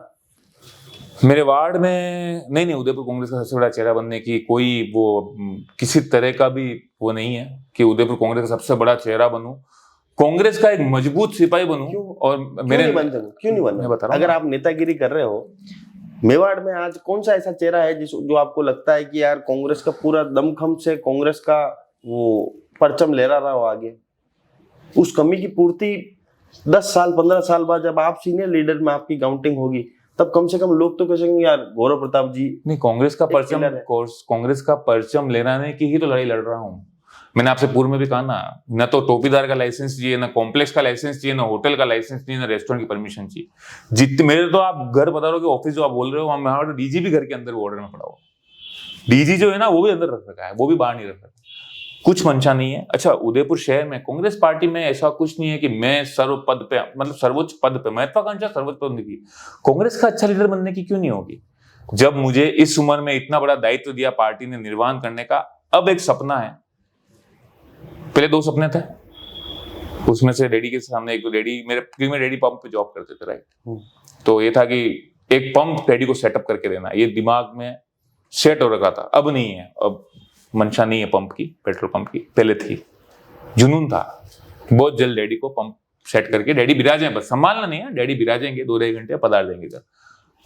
मेरे वार्ड में नहीं, उदयपुर कांग्रेस का सबसे बड़ा चेहरा बनने की कोई वो किसी तरह का भी वो नहीं है कि उदयपुर कांग्रेस का सबसे बड़ा चेहरा बनूं, कांग्रेस का एक मजबूत सिपाही बनूं। और मेरे क्यों नहीं बन सकते? अगर आप नेतागिरी कर रहे हो, मेवाड़ में आज कौन सा ऐसा चेहरा है जो आपको लगता है कि यार कांग्रेस का पूरा दमखम से कांग्रेस का वो परचम ले रहा हो आगे? उस कमी की पूर्ति 10 साल 15 साल बाद जब आप सीनियर लीडर में आपकी काउंटिंग होगी, तब कम से कम लोग तो कहेंगे यार गौरव प्रताप जी। नहीं, कांग्रेस का परचम लेने की ही तो लड़ाई लड़ रहा हूँ। मैंने आपसे पूर्व में भी कहा ना तो टोपीदार का लाइसेंस चाहिए, ना कॉम्प्लेक्स का लाइसेंस चाहिए, ना होटल का लाइसेंस चाहिए, ना रेस्टोरेंट की परमिशन चाहिए। जितने मेरे तो आप घर बता रहे हो कि ऑफिस जो आप बोल रहे हो, हमारा तो डीजी भी घर के अंदर बॉर्डर में पड़ा हुआ। डीजी जो है ना वो भी अंदर रख रखा है, वो भी बाहर नहीं रख रखा, कुछ मंशा नहीं है। अच्छा, उदयपुर शहर में कांग्रेस पार्टी में ऐसा कुछ नहीं है कि मैं सर्व पद पे, मतलब सर्वोच्च पद पे, महत्वाकांक्षा सर्वोच्च पद की। कांग्रेस का अच्छा लीडर बनने की क्यों नहीं होगी? जब मुझे इस उम्र में इतना बड़ा दायित्व दिया पार्टी ने निर्वहन करने का, अब एक सपना है, पहले 2 सपने थे, उसमें से डैडी के सामने एक, डैडी मेरे, क्योंकि मेरे डैडी पंप पे जॉब करते थे, राइट, तो ये था कि एक पंप डैडी को सेटअप करके देना, ये दिमाग में सेट हो रखा था। अब नहीं है, अब मंशा नहीं है पंप की, पेट्रोल पंप की, पहले थी, जुनून था। बहुत जल्द डैडी को पंप सेट करके डैडी बिराजे, बस संभालना नहीं है, डैडी बिराजेंगे, 2-2 घंटे पधार देंगे इधर।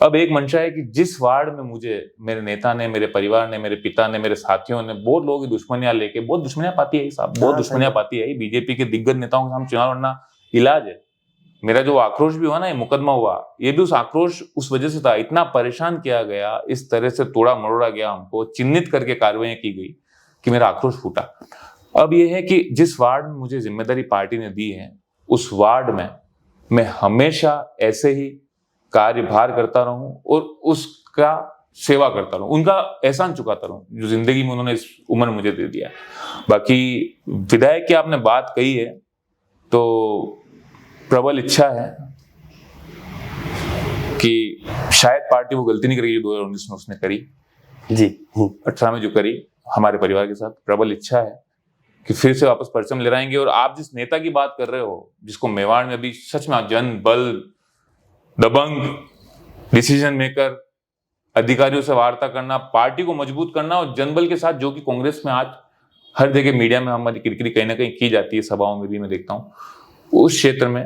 अब एक मंशा है कि जिस वार्ड में मुझे मेरे नेता ने, मेरे परिवार ने, मेरे पिता ने, मेरे साथियों ने, बहुत लोगों की दुश्मनियां लेके, बहुत दुश्मनियां पाती है साहब, बहुत दुश्मनियां पाती है। बीजेपी के दिग्गज नेताओं के सामने चुनाव लड़ना इलाज है। मेरा जो आक्रोश भी हुआ ना, ये मुकदमा हुआ, ये भी उस आक्रोश उस वजह से था। इतना परेशान किया गया, इस तरह से तोड़ा मरोड़ा गया, हमको चिन्हित करके कार्रवाई की गई कि मेरा आक्रोश फूटा। अब ये है कि जिस वार्ड में मुझे जिम्मेदारी पार्टी ने दी है, उस वार्ड में मैं हमेशा ऐसे ही कार्यभार करता रहूं और उसका सेवा करता रहूं, उनका एहसान चुकाता रहूं जो जिंदगी में उन्होंने इस उम्र मुझे दे दिया। बाकी विधायक की आपने बात कही है, तो प्रबल इच्छा है कि शायद पार्टी वो गलती नहीं करेगी जो 2019 में उसने करी जी, 18 में जो करी हमारे परिवार के साथ। प्रबल इच्छा है कि फिर से वापस परचम लहराएंगे। और आप जिस नेता की बात कर रहे हो, जिसको मेवाड़ में भी सच में जन बल, दबंग, डिसीजन मेकर, अधिकारियों से वार्ता करना, पार्टी को मजबूत करना, और जनबल के साथ जो कि कांग्रेस में आज हर जगह मीडिया में हमारी किरकिरी कहीं ना कहीं की जाती है, सभाओं में भी मैं देखता हूँ, उस क्षेत्र में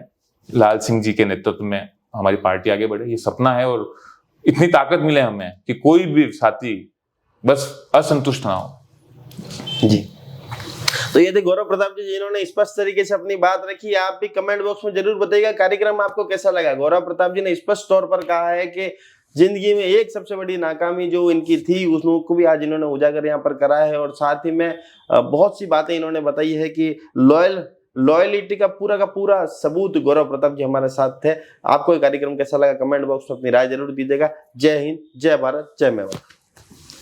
लाल सिंह जी के नेतृत्व में हमारी पार्टी आगे बढ़े, ये सपना है। और इतनी ताकत मिले हमें कि कोई भी साथी बस असंतुष्ट ना हो
जी। तो ये थे गौरव प्रताप जी, जिन्होंने स्पष्ट तरीके से अपनी बात रखी। आप भी कमेंट बॉक्स में जरूर बताइएगा कार्यक्रम आपको कैसा लगा। गौरव प्रताप जी ने स्पष्ट तौर पर कहा है कि जिंदगी में एक सबसे बड़ी नाकामी जो इनकी थी, उसको भी आज इन्होंने उजागर यहाँ पर करा है। और साथ ही में बहुत सी बातें इन्होंने बताई है कि लॉयलिटी का पूरा सबूत गौरव प्रताप जी हमारे साथ थे। आपको ये कार्यक्रम कैसा लगा कमेंट बॉक्स में अपनी राय जरूर दीजिएगा। जय हिंद, जय भारत, जय मेवाड़।